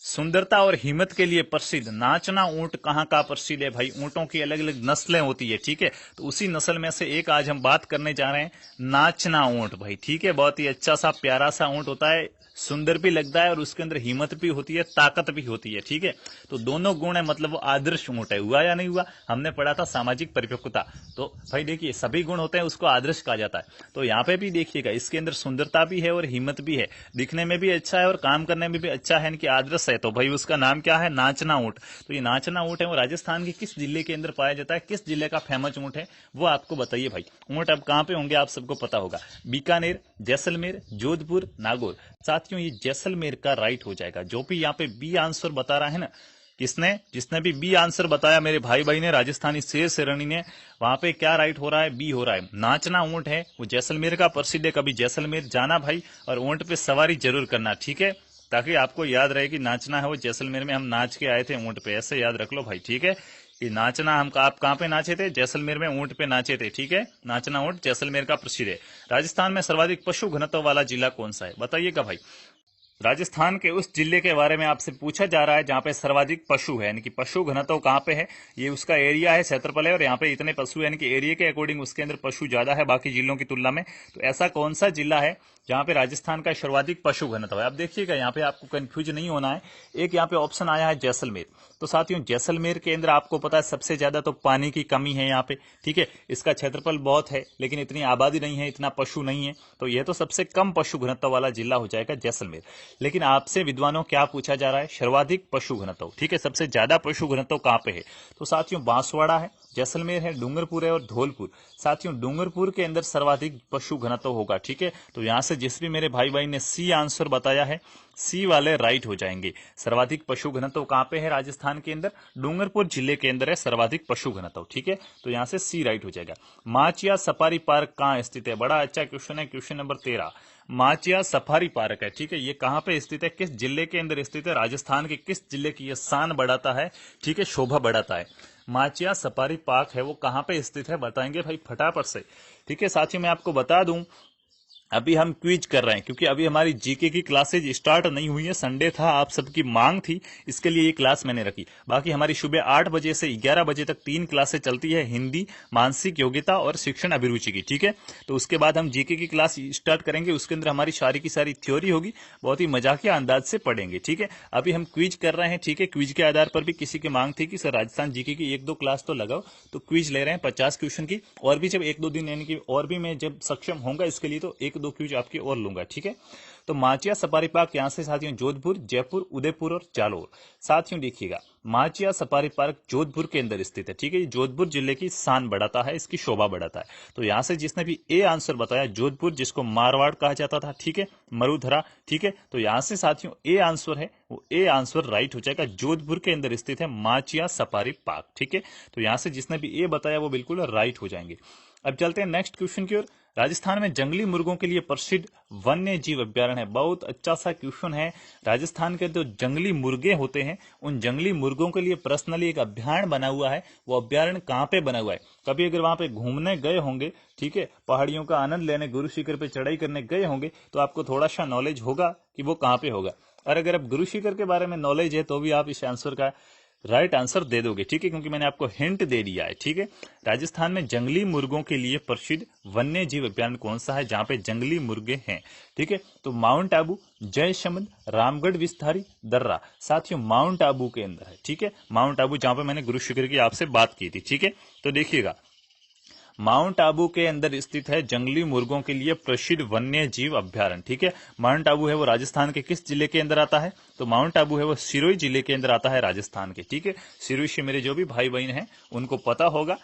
सुंदरता और हिम्मत के लिए प्रसिद्ध नाचना ऊंट कहाँ का प्रसिद्ध है? भाई ऊंटों की अलग अलग नस्लें होती है। ठीक है, तो उसी नस्ल में से एक आज हम बात करने जा रहे हैं, नाचना ऊंट। भाई ठीक है, बहुत ही अच्छा सा प्यारा सा ऊंट होता है, सुंदर भी लगता है और उसके अंदर हिम्मत भी होती है, ताकत भी होती है। ठीक है, तो दोनों गुण है, मतलब वो आदर्श ऊंट है। हुआ या नहीं हुआ? हमने पढ़ा था सामाजिक परिपक्वता। तो भाई देखिए सभी गुण होते हैं, उसको आदर्श कहा जाता है। तो यहाँ पे भी देखिएगा, इसके अंदर सुंदरता भी है और हिम्मत भी है, दिखने में भी अच्छा है और काम करने में भी अच्छा है, इनकी आदर्श है। तो भाई उसका नाम क्या है? नाचना ऊंट। तो ये नाचना ऊंट है वो राजस्थान के किस जिले के अंदर पाया जाता है, किस जिले का फेमस ऊंट है वो आपको बताइए भाई। ऊंट अब कहाँ पे होंगे आप सबको पता होगा, बीकानेर, जैसलमेर, जोधपुर, नागौर। साथियों ये जैसलमेर का राइट हो जाएगा। जो भी यहाँ पे बी आंसर बता रहा है ना, किसने, जिसने भी बी आंसर बताया मेरे भाई ने, राजस्थानी शेर शेरनी ने, वहां पे क्या राइट हो रहा है? बी हो रहा है। नाचना ऊंट है वो जैसलमेर का प्रसिद्ध है। कभी जैसलमेर जाना भाई और ऊंट पे सवारी जरूर करना। ठीक है, ताकि आपको याद रहे कि नाचना है वो जैसलमेर में हम नाच के आए थे ऊंट पे, ऐसे याद रख लो भाई। ठीक है, ये नाचना आप कहाँ पे नाचे थे? जैसलमेर में ऊंट पे नाचे थे, ठीक है। नाचना ऊंट जैसलमेर का प्रसिद्ध है। राजस्थान में सर्वाधिक पशु घनत्व वाला जिला कौन सा है? बताइएगा भाई। राजस्थान के उस जिले के बारे में आपसे पूछा जा रहा है जहां पे सर्वाधिक पशु है, यानी कि पशु घनत्व कहां पे है, ये उसका एरिया है, क्षेत्रफल है, और यहाँ पे इतने पशु है, यानी कि एरिया के अकॉर्डिंग उसके अंदर पशु ज्यादा है बाकी जिलों की तुलना में। तो ऐसा कौन सा जिला है जहां पे राजस्थान का सर्वाधिक पशु घनत्व है? अब देखिएगा यहाँ पे आपको कंफ्यूज नहीं होना है। एक यहाँ पे ऑप्शन आया है जैसलमेर। तो साथियों जैसलमेर के अंदर आपको पता है सबसे ज्यादा तो पानी की कमी है यहाँ पे, ठीक है। इसका क्षेत्रफल बहुत है लेकिन इतनी आबादी नहीं है, इतना पशु नहीं है, तो यह तो सबसे कम पशु घनत्व वाला जिला हो जाएगा जैसलमेर। लेकिन आपसे विद्वानों क्या पूछा जा रहा है? सर्वाधिक पशु घनत्व, ठीक है। सबसे ज्यादा पशु घनत्व कहाँ पे है? तो साथियों बांसवाड़ा है, जैसलमेर है, डूंगरपुर है और धौलपुर। साथियों डूंगरपुर के अंदर सर्वाधिक पशु घनत्व होगा, ठीक है। तो यहां से जिस भी मेरे भाई भाई ने सी आंसर बताया है, सी वाले राइट हो जाएंगे। सर्वाधिक पशु घनत्व कहां पे है राजस्थान के अंदर? डूंगरपुर जिले के अंदर है सर्वाधिक पशु घनत्व, ठीक है। तो यहां से सी राइट हो जाएगा। माचिया सफारी पार्क कहां स्थित है? बड़ा अच्छा क्वेश्चन है, question number 13। Machiya safari park है, ठीक है। ये कहां पे स्थित है, किस जिले के अंदर स्थित है? राजस्थान के किस जिले की ये शान बढ़ाता है, ठीक है, शोभा बढ़ाता है? माचिया सफारी पार्क है वो कहां पे स्थित है? बताएंगे भाई फटाफट से, ठीक है। साथियों मैं आपको बता दूं अभी हम क्विज कर रहे हैं क्योंकि अभी हमारी जीके की क्लासेज स्टार्ट नहीं हुई है। संडे था, आप सबकी मांग थी, इसके लिए ये क्लास मैंने रखी। बाकी हमारी सुबह 8 बजे से 11 बजे तक 3 क्लासेज चलती है, हिंदी, मानसिक योग्यता और शिक्षण अभिरुचि की, ठीक है। तो उसके बाद हम जीके की क्लास स्टार्ट करेंगे, उसके अंदर हमारी सारी की सारी थ्योरी होगी, बहुत ही मजाकिया अंदाज से पढ़ेंगे, ठीक है। अभी हम क्विज कर रहे हैं, ठीक है। क्विज के आधार पर भी किसी की मांग थी कि सर राजस्थान जीके की 1-2 क्लास तो लगाओ, तो क्विज ले रहे हैं 50 क्वेश्चन की। और भी जब 1-2 दिन यानी कि और भी मैं जब सक्षम होऊंगा इसके लिए तो 1-2 क्विज आपकी और लूंगा, ठीक है। तो माचिया सफारी पार्क यहां से साथियों जोधपुर, जयपुर, उदयपुर और जालोर। साथियों देखिएगा माचिया सफारी पार्क जोधपुर के अंदर स्थित है, ठीक है। जोधपुर जिले की शान बढ़ाता है, इसकी शोभा बढ़ाता है। तो यहां से जिसने भी ए आंसर बताया जोधपुर, जिसको मारवाड़ कहा जाता था, ठीक है, मरुधरा, ठीक है। तो यहां से साथियों ए आंसर है वो ए आंसर राइट हो जाएगा। जोधपुर के अंदर स्थित है माचिया सफारी पार्क, ठीक है। तो यहां से जिसने भी ए बताया वो बिल्कुल राइट हो जाएंगे। अब चलते हैं नेक्स्ट क्वेश्चन की ओर। राजस्थान में जंगली मुर्गों के लिए प्रसिद्ध वन्य जीव अभ्यारण्य है। बहुत अच्छा सा क्वेश्चन है। राजस्थान के जो जंगली मुर्गे होते हैं उन जंगली मुर्गों के लिए पर्सनली एक अभ्यारण्य बना हुआ है। वो अभ्यारण्य कहाँ पे बना हुआ है? कभी अगर वहां पे घूमने गए होंगे, ठीक है, पहाड़ियों का आनंद लेने गुरु शिखर पे चढ़ाई करने गए होंगे तो आपको थोड़ा सा नॉलेज होगा कि वो कहाँ पे होगा। और अगर आप गुरु शिखर के बारे में नॉलेज है तो भी आप इस आंसर का राइट आंसर दे दोगे, ठीक है, क्योंकि मैंने आपको हिंट दे दिया है, ठीक है। राजस्थान में जंगली मुर्गों के लिए प्रसिद्ध वन्य जीव अभ्यारण्य कौन सा है जहां पे जंगली मुर्गे हैं? ठीक है, तो माउंट आबू, जयशंद, रामगढ़ विस्तारी, दर्रा। साथियों माउंट आबू के अंदर है, ठीक है। माउंट आबू जहां पे मैंने गुरु शिखर की आपसे बात की थी, ठीक है। तो देखिएगा माउंट आबू के अंदर स्थित है जंगली मुर्गों के लिए प्रसिद्ध वन्य जीव अभ्यारण्य, ठीक है। माउंट आबू है वो राजस्थान के किस जिले के अंदर आता है? तो माउंट आबू है वो सिरोही जिले के अंदर आता है राजस्थान के, ठीक है। सिरोही से मेरे जो भी भाई बहन हैं उनको पता होगा,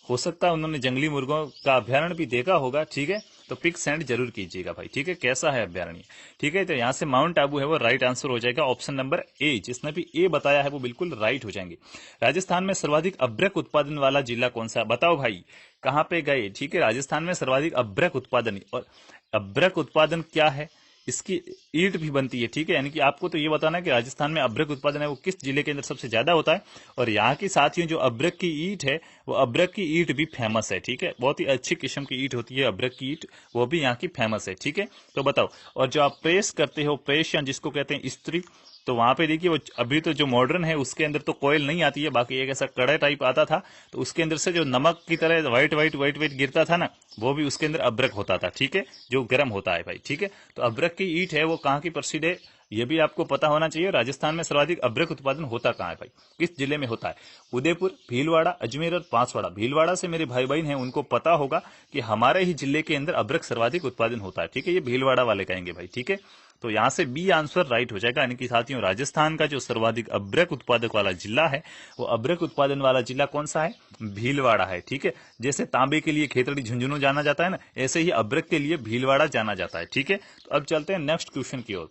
हो सकता है उन्होंने जंगली मुर्गों का अभ्यारण्य भी देखा होगा, ठीक है। तो पिक सेंड जरूर कीजिएगा भाई, ठीक है, कैसा है अभ्यारण्य, ठीक है। तो यहाँ से माउंट आबू है वो राइट आंसर हो जाएगा, ऑप्शन नंबर ए। जिसने भी ए बताया है वो बिल्कुल राइट हो जाएंगे। राजस्थान में सर्वाधिक अभ्रक उत्पादन वाला जिला कौन सा? बताओ भाई कहाँ पे गए, ठीक है। राजस्थान में सर्वाधिक अभ्रक उत्पादन, और अभ्रक उत्पादन क्या है? इसकी ईंट भी बनती है, ठीक है। यानी कि आपको तो ये बताना है कि राजस्थान में अभ्रक उत्पादन है वो किस जिले के अंदर सबसे ज्यादा होता है। और यहाँ की साथियों जो अभ्रक की ईंट है वो अभ्रक की ईंट भी फेमस है, ठीक है। बहुत ही अच्छी किस्म की ईंट होती है अभ्रक की ईंट, वो भी यहाँ की फेमस है, ठीक है। तो बताओ, और जो आप प्रेस करते हो, प्रेस या जिसको कहते हैं इस्त्री, तो वहां पे देखिए वो अभी तो जो मॉडर्न है उसके अंदर तो कोयल नहीं आती है, बाकी एक ऐसा कड़ा टाइप आता था, तो उसके अंदर से जो नमक की तरह व्हाइट व्हाइट गिरता था ना, वो भी उसके अंदर अभ्रक होता था, ठीक है, जो गर्म होता है भाई, ठीक है। तो अभ्रक की ईंट है वो कहाँ की प्रसिद्ध है ये भी आपको पता होना चाहिए। राजस्थान में सर्वाधिक अभ्रक उत्पादन होता कहाँ है भाई, किस जिले में होता है? उदयपुर, भीलवाड़ा, अजमेर और बांसवाड़ा। भीलवाड़ा से मेरे भाई बहन हैं उनको पता होगा कि हमारे ही जिले के अंदर अभ्रक सर्वाधिक उत्पादन होता है, ठीक है। ये भीलवाड़ा वाले कहेंगे भाई, ठीक है। तो यहां से बी आंसर राइट हो जाएगा। यानी कि साथियों राजस्थान का जो सर्वाधिक अभ्रक उत्पादक वाला जिला है वो अभ्रक उत्पादन वाला जिला कौन सा है? भीलवाड़ा है, ठीक है। जैसे तांबे के लिए खेतड़ी झुंझुनू जाना जाता है ना, ऐसे ही अभ्रक के लिए भीलवाड़ा जाना जाता है, ठीक है। तो अब चलते हैं नेक्स्ट क्वेश्चन की ओर।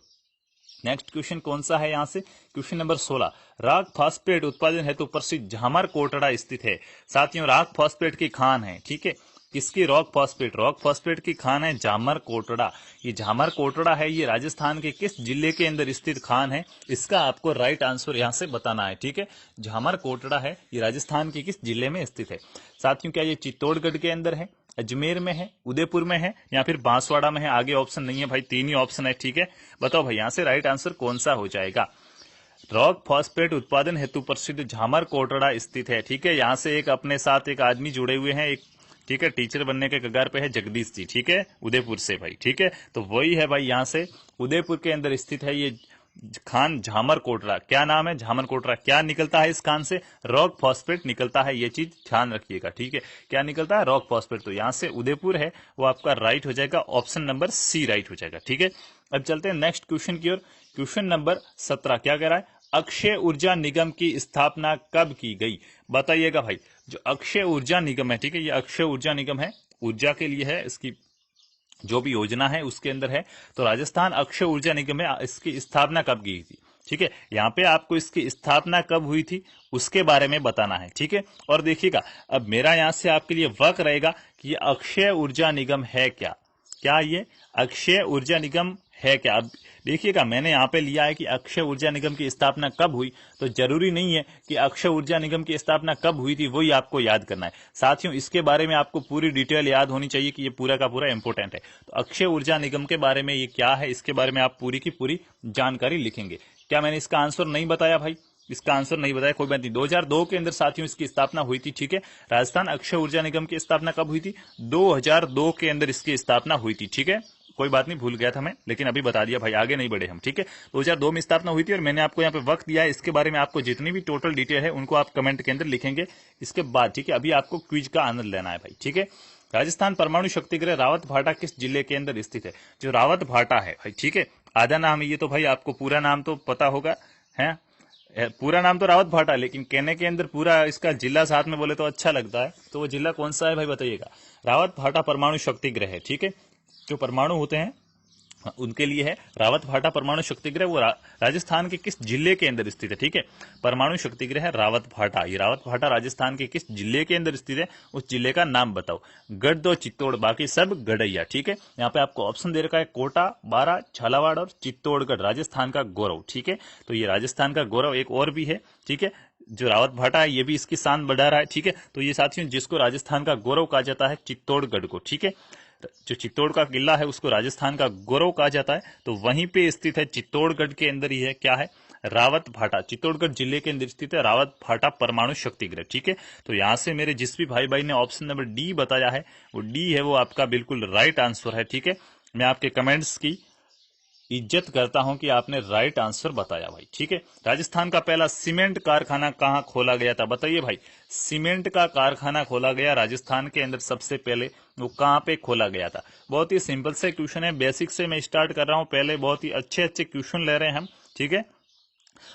नेक्स्ट क्वेश्चन कौन सा है यहाँ से? Question number 16। राग फास्फेट उत्पादन हेतु प्रसिद्ध झामर कोटड़ा स्थित है। साथियों राग फास्फेट की खान है, ठीक है। किसकी? Rock phosphate. रॉक फॉस्फेट की खान है झामर कोटड़ा। ये झामर कोटड़ा है, ये राजस्थान के किस जिले के अंदर स्थित खान है? इसका आपको राइट आंसर यहां से बताना है, ठीक है। झामर कोटड़ा है, ये राजस्थान के किस जिले में स्थित है? साथियों, क्या ये चित्तौड़गढ़ के अंदर है, अजमेर में है, उदयपुर में है, या फिर बांसवाड़ा में है? आगे ऑप्शन नहीं है भाई, 3 ही ऑप्शन है, ठीक है। बताओ भाई, यहां से राइट आंसर कौन सा हो जाएगा? रॉक फॉस्फेट उत्पादन हेतु प्रसिद्ध झामर कोटड़ा स्थित है, ठीक है। यहाँ से एक अपने साथ एक आदमी जुड़े हुए हैं, एक, ठीक है, टीचर बनने के कगार पे है, जगदीश जी, ठीक है, उदयपुर से भाई, ठीक है। तो वही है भाई, यहाँ से उदयपुर के अंदर स्थित है ये खान झामर कोटड़ा। क्या नाम है? झामर कोटड़ा। क्या निकलता है इस खान से? रॉक फॉस्फेट निकलता है, ये चीज ध्यान रखिएगा, ठीक है। क्या निकलता है? Rock phosphate. तो यहाँ से उदयपुर है वो आपका राइट हो जाएगा, ऑप्शन नंबर सी राइट हो जाएगा, ठीक है। अब चलते हैं नेक्स्ट क्वेश्चन की ओर। क्वेश्चन नंबर 17 क्या कह रहा है? अक्षय ऊर्जा निगम की स्थापना कब की गई? बताइएगा भाई। जो अक्षय ऊर्जा निगम है, ठीक है, ये अक्षय ऊर्जा निगम है, ऊर्जा के लिए है, इसकी जो भी योजना है उसके अंदर है। तो राजस्थान अक्षय ऊर्जा निगम है, इसकी स्थापना कब की थी, ठीक है। यहाँ पे आपको इसकी स्थापना कब हुई थी उसके बारे में बताना है, ठीक है। और देखिएगा, अब मेरा यहाँ से आपके लिए वर्क रहेगा कि ये अक्षय ऊर्जा निगम है क्या? क्या ये अक्षय ऊर्जा निगम है क्या? अब देखिएगा, मैंने यहाँ पे लिया है कि अक्षय ऊर्जा निगम की स्थापना कब हुई, तो जरूरी नहीं है कि अक्षय ऊर्जा निगम की स्थापना कब हुई थी वही आपको याद करना है। साथियों, इसके बारे में आपको पूरी डिटेल याद होनी चाहिए कि ये पूरा का पूरा इंपोर्टेंट है। तो अक्षय ऊर्जा निगम के बारे में ये क्या है, इसके बारे में आप पूरी की पूरी जानकारी लिखेंगे। क्या मैंने इसका आंसर नहीं बताया भाई? इसका आंसर नहीं बताया, कोई बात नहीं। 2002 के अंदर साथियों इसकी स्थापना हुई थी, ठीक है। राजस्थान अक्षय ऊर्जा निगम की स्थापना कब हुई थी? 2002 के अंदर इसकी स्थापना हुई थी, ठीक है। कोई बात नहीं, भूल गया था मैं, लेकिन अभी बता दिया भाई, आगे नहीं बढ़े हम, ठीक है। 2002 में स्थापना हुई थी और मैंने आपको यहाँ पे वक्त दिया है। इसके बारे में आपको जितनी भी टोटल डिटेल है उनको आप कमेंट के अंदर लिखेंगे इसके बाद, ठीक है। अभी आपको क्विज का आनंद लेना है भाई, ठीक है। राजस्थान परमाणु शक्ति गृह रावत भाटा किस जिले के अंदर स्थित है? जो रावत भाटा है भाई, ठीक है, आधा नाम है ये, तो भाई आपको पूरा नाम तो पता होगा, है पूरा नाम तो रावत भाटा, लेकिन कहने के अंदर पूरा इसका जिला साथ में बोले तो अच्छा लगता है। तो वो जिला कौन सा है भाई, बताइएगा। रावत भाटा परमाणु शक्ति गृह है, ठीक है। जो परमाणु होते हैं उनके लिए है। रावत भाटा परमाणु शक्ति गृह वो राजस्थान के किस जिले के अंदर स्थित है, ठीक है। परमाणु शक्ति गृह रावत भाटा, ये रावत भाटा राजस्थान के किस जिले के अंदर स्थित है, उस जिले का नाम बताओ। गढ़ दो चित्तौड़, बाकी सब गढ़ैया, ठीक है। यहाँ पे आपको ऑप्शन दे रखा है कोटा, बारा, झालावाड़ और चित्तौड़गढ़, राजस्थान का गौरव, ठीक है। तो ये राजस्थान का गौरव एक और भी है, ठीक है। जो रावत भाटा है ये भी इसकी शान बढ़ा रहा है, ठीक है। तो ये साथियों जिसको राजस्थान का गौरव कहा जाता है चित्तौड़गढ़ को, ठीक है। जो चित्तौड़ का किला है उसको राजस्थान का गौरव कहा जाता है, तो वहीं पे स्थित है, चित्तौड़गढ़ के अंदर ही है, क्या है? रावत भाटा, चित्तौड़गढ़ जिले के अंदर स्थित है रावत भाटा परमाणु शक्ति गृह, ठीक है। तो यहां से मेरे जिस भी भाई ने ऑप्शन नंबर डी बताया है, वो डी है, वो आपका बिल्कुल राइट आंसर है, ठीक है। मैं आपके कमेंट्स की इज्जत करता हूं कि आपने राइट आंसर बताया भाई, ठीक है। राजस्थान का पहला सीमेंट कारखाना कहां खोला गया था? बताइए भाई। सीमेंट का कारखाना खोला गया राजस्थान के अंदर सबसे पहले, वो कहां पे खोला गया था? बहुत ही सिंपल से क्वेश्चन है, बेसिक से मैं स्टार्ट कर रहा हूं, पहले बहुत ही अच्छे अच्छे क्वेश्चन ले रहे हैं हम, ठीक है।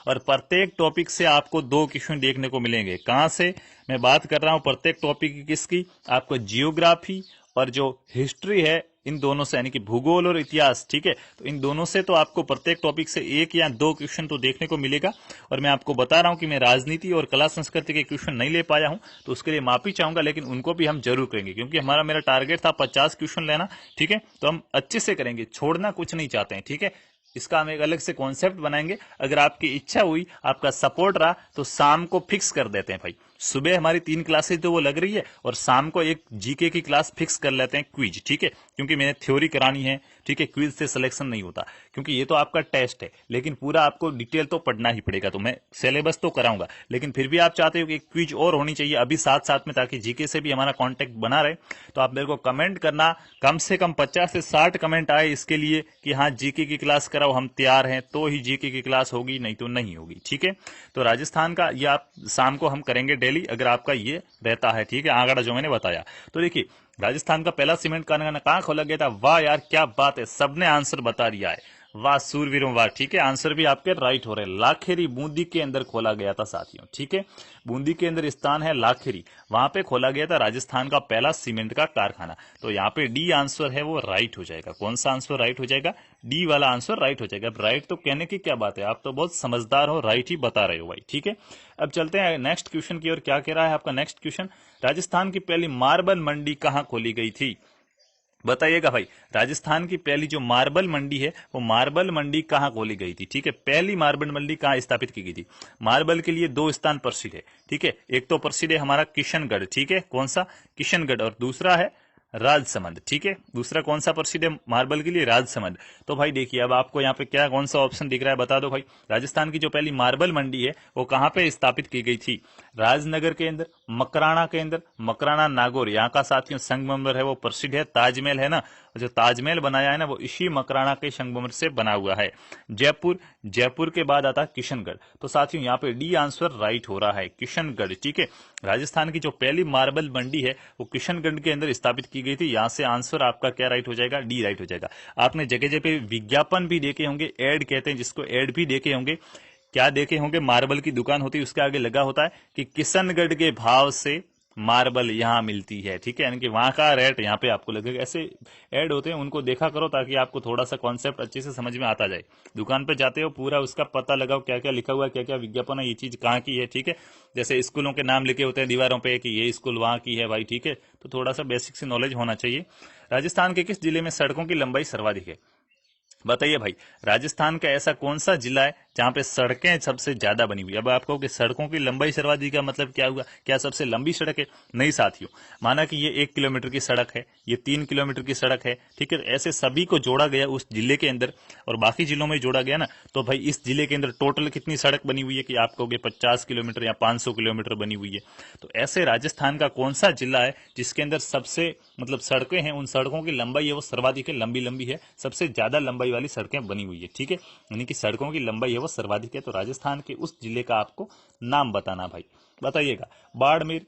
और प्रत्येक टॉपिक से आपको 2 क्वेश्चन देखने को मिलेंगे। कहां से मैं बात कर रहा हूं? प्रत्येक टॉपिक की किसकी? आपको जियोग्राफी और जो हिस्ट्री है, इन दोनों से, यानी कि भूगोल और इतिहास, ठीक है। तो इन दोनों से तो आपको प्रत्येक टॉपिक से 1 या 2 क्वेश्चन तो देखने को मिलेगा। और मैं आपको बता रहा हूं कि मैं राजनीति और कला संस्कृति के क्वेश्चन नहीं ले पाया हूं, तो उसके लिए माफी चाहूंगा, लेकिन उनको भी हम जरूर करेंगे, क्योंकि मेरा टारगेट था 50 क्वेश्चन लेना, ठीक है। तो हम अच्छे से करेंगे, छोड़ना कुछ नहीं चाहते हैं, ठीक है। इसका हम एक अलग से कॉन्सेप्ट बनाएंगे। अगर आपकी इच्छा हुई, आपका सपोर्ट रहा, तो शाम को फिक्स कर देते हैं भाई। सुबह हमारी 3 क्लासेज तो वो लग रही है, और शाम को एक जीके की क्लास फिक्स कर लेते हैं, क्विज, ठीक है। क्योंकि मैंने थ्योरी करानी है, ठीक है, क्विज से सिलेक्शन नहीं होता, क्योंकि ये तो आपका टेस्ट है, लेकिन पूरा आपको डिटेल तो पढ़ना ही पड़ेगा। तो मैं सिलेबस तो कराऊंगा, लेकिन फिर भी आप चाहते हो कि क्विज और होनी चाहिए अभी साथ साथ में, ताकि जीके से भी हमारा कॉन्टेक्ट बना रहे। तो आप मेरे को कमेंट करना, कम से कम 50 से 60 कमेंट आए इसके लिए कि हाँ जीके की क्लास कराओ, हम तैयार हैं, तो ही जीके की क्लास होगी, नहीं तो नहीं होगी, ठीक है। तो राजस्थान का ये आप शाम को हम करेंगे डेली, अगर आपका ये रहता है, ठीक है, आंकड़ा जो मैंने बताया। तो देखिए, राजस्थान का पहला सीमेंट कारखाना कहां खोला गया था? वाह यार क्या बात है, सबने आंसर बता दिया है, वाह सूरवीरों वाह, ठीक है, आंसर भी आपके राइट हो रहे हैं। लाखेरी बूंदी के अंदर खोला गया था साथियों, ठीक है, बूंदी के अंदर स्थान है लाखेरी, वहां पे खोला गया था राजस्थान का पहला सीमेंट का कारखाना। तो यहाँ पे डी आंसर है वो राइट हो जाएगा। कौन सा आंसर राइट हो जाएगा? डी वाला आंसर राइट हो जाएगा। अब राइट तो कहने की क्या बात है, आप तो बहुत समझदार हो, राइट ही बता रहे हो भाई, ठीक है। अब चलते हैं नेक्स्ट क्वेश्चन की ओर। क्या कह रहा है आपका नेक्स्ट क्वेश्चन? राजस्थान की पहली मार्बल मंडी कहाँ खोली गई थी? बताइएगा भाई, राजस्थान की पहली जो मार्बल मंडी है वो मार्बल मंडी कहाँ खोली गई थी? ठीक है, पहली मार्बल मंडी कहाँ स्थापित की गई थी? मार्बल के लिए दो स्थान प्रसिद्ध है, ठीक है, एक तो प्रसिद्ध है हमारा किशनगढ़, ठीक है, कौन सा? किशनगढ़, और दूसरा है राजसमंद, ठीक है, दूसरा कौन सा प्रसिद्ध है मार्बल के लिए? राजसमंद। तो भाई देखिए, अब आपको यहाँ पे क्या कौन सा ऑप्शन दिख रहा है बता दो भाई। राजस्थान की जो पहली मार्बल मंडी है वो कहाँ पे स्थापित की गई थी? राजनगर के अंदर, मकराना के अंदर, मकराना नागौर, यहाँ का साथियों संगमरमर है वो प्रसिद्ध है, ताजमहल है ना, जो ताजमहल बनाया है ना वो इसी मकराना के संगमरमर से बना हुआ है। जयपुर, जयपुर के बाद आता किशनगढ़। तो साथियों यहाँ पे डी आंसर राइट हो रहा है, किशनगढ़, ठीक है। राजस्थान की जो पहली मार्बल मंडी है वो किशनगढ़ के अंदर स्थापित की गई थी। यहाँ से आंसर आपका क्या राइट हो जाएगा? डी राइट हो जाएगा। आपने जगह जगह पे विज्ञापन भी देखे होंगे, एड कहते हैं जिसको, एड भी देखे होंगे। क्या देखे होंगे? मार्बल की दुकान होती है, उसके आगे लगा होता है कि किशनगढ़ के भाव से मार्बल यहाँ मिलती है, ठीक है, यानी कि वहां का रेट यहाँ पे आपको लगेगा। ऐसे ऐड होते हैं, उनको देखा करो ताकि आपको थोड़ा सा कॉन्सेप्ट अच्छे से समझ में आता जाए। दुकान पे जाते हो, पूरा उसका पता लगाओ, क्या क्या लिखा हुआ है, क्या क्या विज्ञापन है, ये चीज कहाँ की है, ठीक है। जैसे स्कूलों के नाम लिखे होते हैं दीवारों पे कि ये स्कूल वहां की है भाई, ठीक है, तो थोड़ा सा बेसिक से नॉलेज होना चाहिए। राजस्थान के किस जिले में सड़कों की लंबाई सर्वाधिक है? बताइए भाई, राजस्थान का ऐसा कौन सा जिला है जहां पे सड़कें सबसे ज्यादा बनी हुई? अब आपको कि सड़कों की लंबाई सर्वाधिक का मतलब क्या हुआ? क्या सबसे लंबी सड़क है? नहीं साथियों, माना कि ये 1 किलोमीटर की सड़क है, ये 3 किलोमीटर की सड़क है, ठीक है, ऐसे सभी को जोड़ा गया उस जिले के अंदर और बाकी जिलों में जोड़ा गया ना, तो भाई इस जिले के अंदर टोटल कितनी सड़क बनी हुई है कि आप कहोगे 50 किलोमीटर या 500 किलोमीटर बनी हुई है? तो ऐसे राजस्थान का कौन सा जिला है जिसके अंदर सबसे मतलब सड़कें हैं, उन सड़कों की लंबाई है वो सर्वाधिक है, लंबी लंबी है, सबसे ज्यादा लंबाई वाली सड़कें बनी हुई है, ठीक है, यानी कि सड़कों की लंबाई है वो सर्वाधिक है। तो राजस्थान के उस जिले का आपको नाम बताना भाई। बताइएगा, बाड़मेर,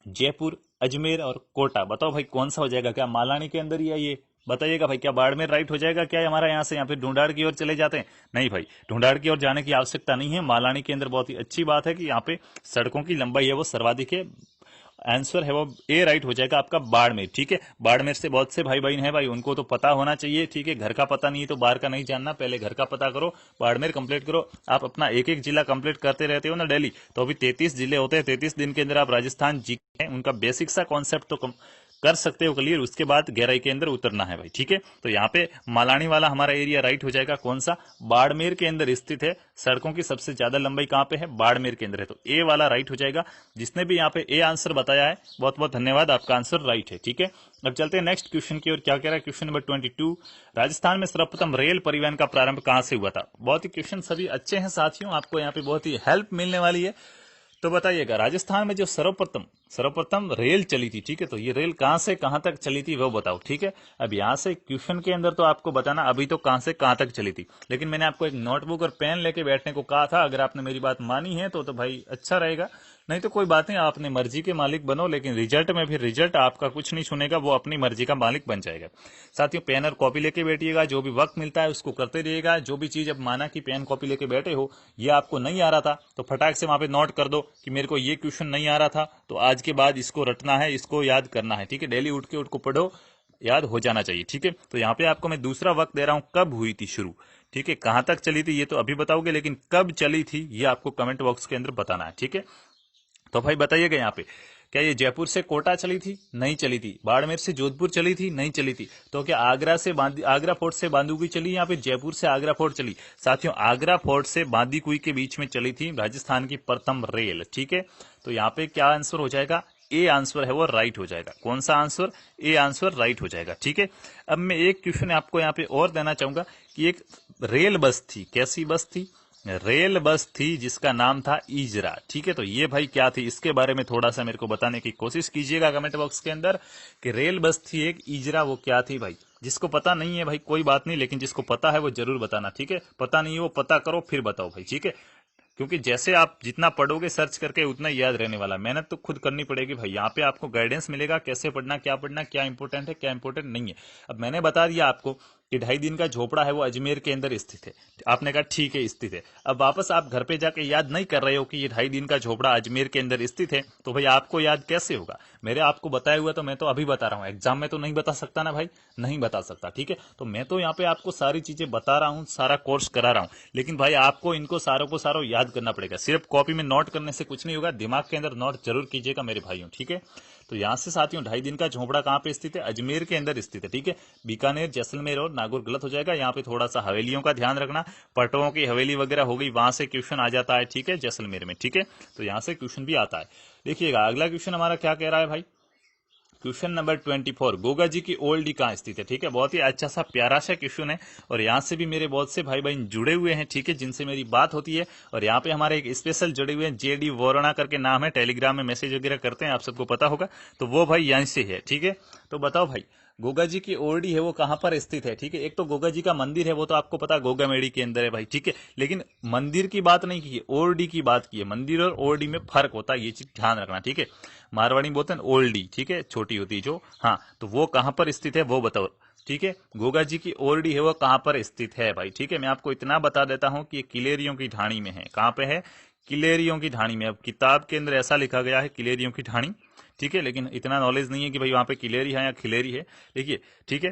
जयपुर, अजमेर और कोटा, बताओ भाई कौन सा हो जाएगा? क्या मालानी के अंदर ही है ये? बताइएगा भाई, क्या बाड़मेर राइट हो जाएगा? क्या हमारा यहाँ से यहाँ पे ढूंढाड़ की ओर चले जाते हैं? नहीं भाई, ढूंढाड़ की ओर जाने की आवश्यकता नहीं है। मालानी के अंदर बहुत ही अच्छी बात है कि यहाँ पे सड़कों की लंबाई है वो सर्वाधिक है। आंसर है वो ए राइट हो जाएगा आपका, बाड़मेर, ठीक है। बाड़मेर से बहुत से भाई बहन है भाई, उनको तो पता होना चाहिए, ठीक है, घर का पता नहीं है तो बाहर का नहीं जानना, पहले घर का पता करो, बाड़मेर कंप्लीट करो। आप अपना एक एक जिला कंप्लीट करते रहते हो ना डेली, तो अभी 33 जिले होते हैं, 33 दिन के अंदर आप राजस्थान जी हैं उनका बेसिक सा कॉन्सेप्ट तो कर सकते हो क्लियर, उसके बाद गहराई के अंदर उतरना है भाई, ठीक है। तो यहाँ पे मालानी वाला हमारा एरिया राइट हो जाएगा। कौन सा? बाड़मेर के अंदर स्थित है। सड़कों की सबसे ज्यादा लंबाई कहाँ पे है? बाड़मेर के अंदर है, तो ए वाला राइट हो जाएगा। जिसने भी यहाँ पे ए आंसर बताया है बहुत बहुत धन्यवाद, आपका आंसर राइट है, ठीक है। अब चलते हैं नेक्स्ट क्वेश्चन की ओर। क्या कह रहा है क्वेश्चन नंबर 22, राजस्थान में सर्वप्रथम रेल परिवहन का प्रारंभ कहां से हुआ था? बहुत ही क्वेश्चन सभी अच्छे हैं साथियों, आपको यहाँ पे बहुत ही हेल्प मिलने वाली है। तो बताइएगा, राजस्थान में जो सर्वप्रथम रेल चली थी, ठीक है, तो ये रेल कहां से कहां तक चली थी वो बताओ, ठीक है। अब यहां से क्वेश्चन के अंदर तो आपको बताना अभी तो कहां से कहां तक चली थी, लेकिन मैंने आपको एक नोटबुक और पेन लेके बैठने को कहा था। अगर आपने मेरी बात मानी है तो भाई अच्छा रहेगा, नहीं तो कोई बात नहीं, आप अपनी मर्जी के मालिक बनो, लेकिन रिजल्ट में फिर रिजल्ट आपका कुछ नहीं सुनेगा, वो अपनी मर्जी का मालिक बन जाएगा। साथियों, पेन और कॉपी लेके बैठिएगा, जो भी वक्त मिलता है उसको करते रहिएगा। जो भी चीज अब माना कि पेन कॉपी लेके बैठे हो, ये आपको नहीं आ रहा था तो फटाक से वहां पे नोट कर दो कि मेरे को ये क्वेश्चन नहीं आ रहा था, तो आज के बाद इसको रटना है, इसको याद करना है, ठीक है। डेली उठ के पढ़ो, याद हो जाना चाहिए, ठीक है। तो यहाँ पे आपको मैं दूसरा वक्त दे रहा हूँ, कब हुई थी शुरू, ठीक है, कहां तक चली थी ये तो अभी बताओगे, लेकिन कब चली थी ये आपको कमेंट बॉक्स के अंदर बताना है, ठीक है। तो भाई बताइएगा यहाँ पे, क्या ये जयपुर से कोटा चली थी? नहीं चली थी। बाड़मेर से जोधपुर चली थी? नहीं चली थी। तो क्या आगरा फोर्ट से बांदीकुई चली? यहाँ पे जयपुर से आगरा फोर्ट चली। साथियों, आगरा फोर्ट से बांदीकुई के बीच में चली थी राजस्थान की प्रथम रेल, ठीक है। तो यहाँ पे क्या आंसर हो जाएगा? ए आंसर है वो राइट हो जाएगा। कौन सा आंसर? ए आंसर राइट हो जाएगा, ठीक है। अब मैं एक क्वेश्चन आपको यहाँ पे और देना चाहूंगा कि एक रेल बस थी, कैसी बस थी? रेल बस थी जिसका नाम था इजरा, ठीक है। तो ये भाई क्या थी, इसके बारे में थोड़ा सा मेरे को बताने की कोशिश कीजिएगा कमेंट बॉक्स के अंदर कि रेल बस थी एक इजरा, वो क्या थी भाई। जिसको पता नहीं है भाई कोई बात नहीं, लेकिन जिसको पता है वो जरूर बताना, ठीक है। पता नहीं है वो पता करो फिर बताओ भाई, ठीक है, क्योंकि जैसे आप जितना पढ़ोगे सर्च करके उतना याद रहने वाला। मेहनत तो खुद करनी पड़ेगी भाई, यहाँ पे आपको गाइडेंस मिलेगा कैसे पढ़ना, क्या इंपॉर्टेंट है क्या इंपॉर्टेंट नहीं है। अब मैंने बता दिया आपको कि 2.5 दिन का झोपड़ा है वो अजमेर के अंदर स्थित है। आपने कहा ठीक है स्थित है। अब वापस आप घर पे जाके याद नहीं कर रहे हो कि ये 2.5 दिन का झोपड़ा अजमेर के अंदर स्थित है, तो भाई आपको याद कैसे होगा? मेरे आपको बताया हुआ तो मैं तो अभी बता रहा हूँ, एग्जाम में तो नहीं बता सकता ना भाई, नहीं बता सकता, ठीक है। तो मैं तो यहाँ पे आपको सारी चीजें बता रहा हूँ, सारा कोर्स करा रहा हूँ, लेकिन भाई आपको इनको सारों को सारों याद करना पड़ेगा। सिर्फ कॉपी में नोट करने से कुछ नहीं होगा, दिमाग के अंदर नोट जरूर कीजिएगा मेरे भाइयों, ठीक है। तो यहाँ से साथियों 2.5 दिन का झोपड़ा कहाँ पे स्थित है? अजमेर के अंदर स्थित है, ठीक है। बीकानेर, जैसलमेर और नागौर गलत हो जाएगा। यहाँ पे थोड़ा सा हवेलियों का ध्यान रखना, पटों की हवेली वगैरह हो गई, वहां से क्वेश्चन आ जाता है, ठीक है, जैसलमेर में, ठीक है। तो यहाँ से क्वेश्चन भी आता है। देखिएगा अगला क्वेश्चन हमारा क्या कह रहा है भाई, क्वेश्चन नंबर 24, गोगा जी की ओल्डी कहाँ स्थित है, ठीक है। बहुत ही अच्छा सा प्यारा सा क्वेश्चन है, और यहाँ से भी मेरे बहुत से भाई बहन जुड़े हुए हैं, ठीक है, जिनसे मेरी बात होती है। और यहाँ पे हमारे एक स्पेशल जुड़े हुए हैं, जेडी वोरणा करके नाम है, टेलीग्राम में मैसेज वगैरह करते हैं, आप सबको पता होगा। तो वो भाई यहाँ से है, ठीक है। तो बताओ भाई गोगा जी की ओरडी है वो कहाँ पर स्थित है, ठीक है। एक तो गोगा जी का मंदिर है, वो तो आपको पता गोगा मेड़ी के अंदर है भाई, ठीक है। लेकिन मंदिर की बात नहीं की है, ओरडी की बात की है। मंदिर और ओरडी में फर्क होता है, ये चीज ध्यान रखना, ठीक है। मारवाड़ी बोलते हैं ओल्डी, ठीक है, छोटी होती है जो, हाँ। तो वो कहाँ पर स्थित है वो बताओ, ठीक है। गोगा जी की ओरडी है वो कहाँ पर स्थित है भाई, ठीक है। मैं आपको इतना बता देता हूँ कि ये किलेरियों की ढाणी में है। कहाँ पे है? किलेरियों की ढाणी में। अब किताब के अंदर ऐसा लिखा गया है किलेरियों की ढाणी, ठीक है, लेकिन इतना नॉलेज नहीं है कि भाई वहां पे किलेरी है या खिलेरी है। देखिए, ठीक है,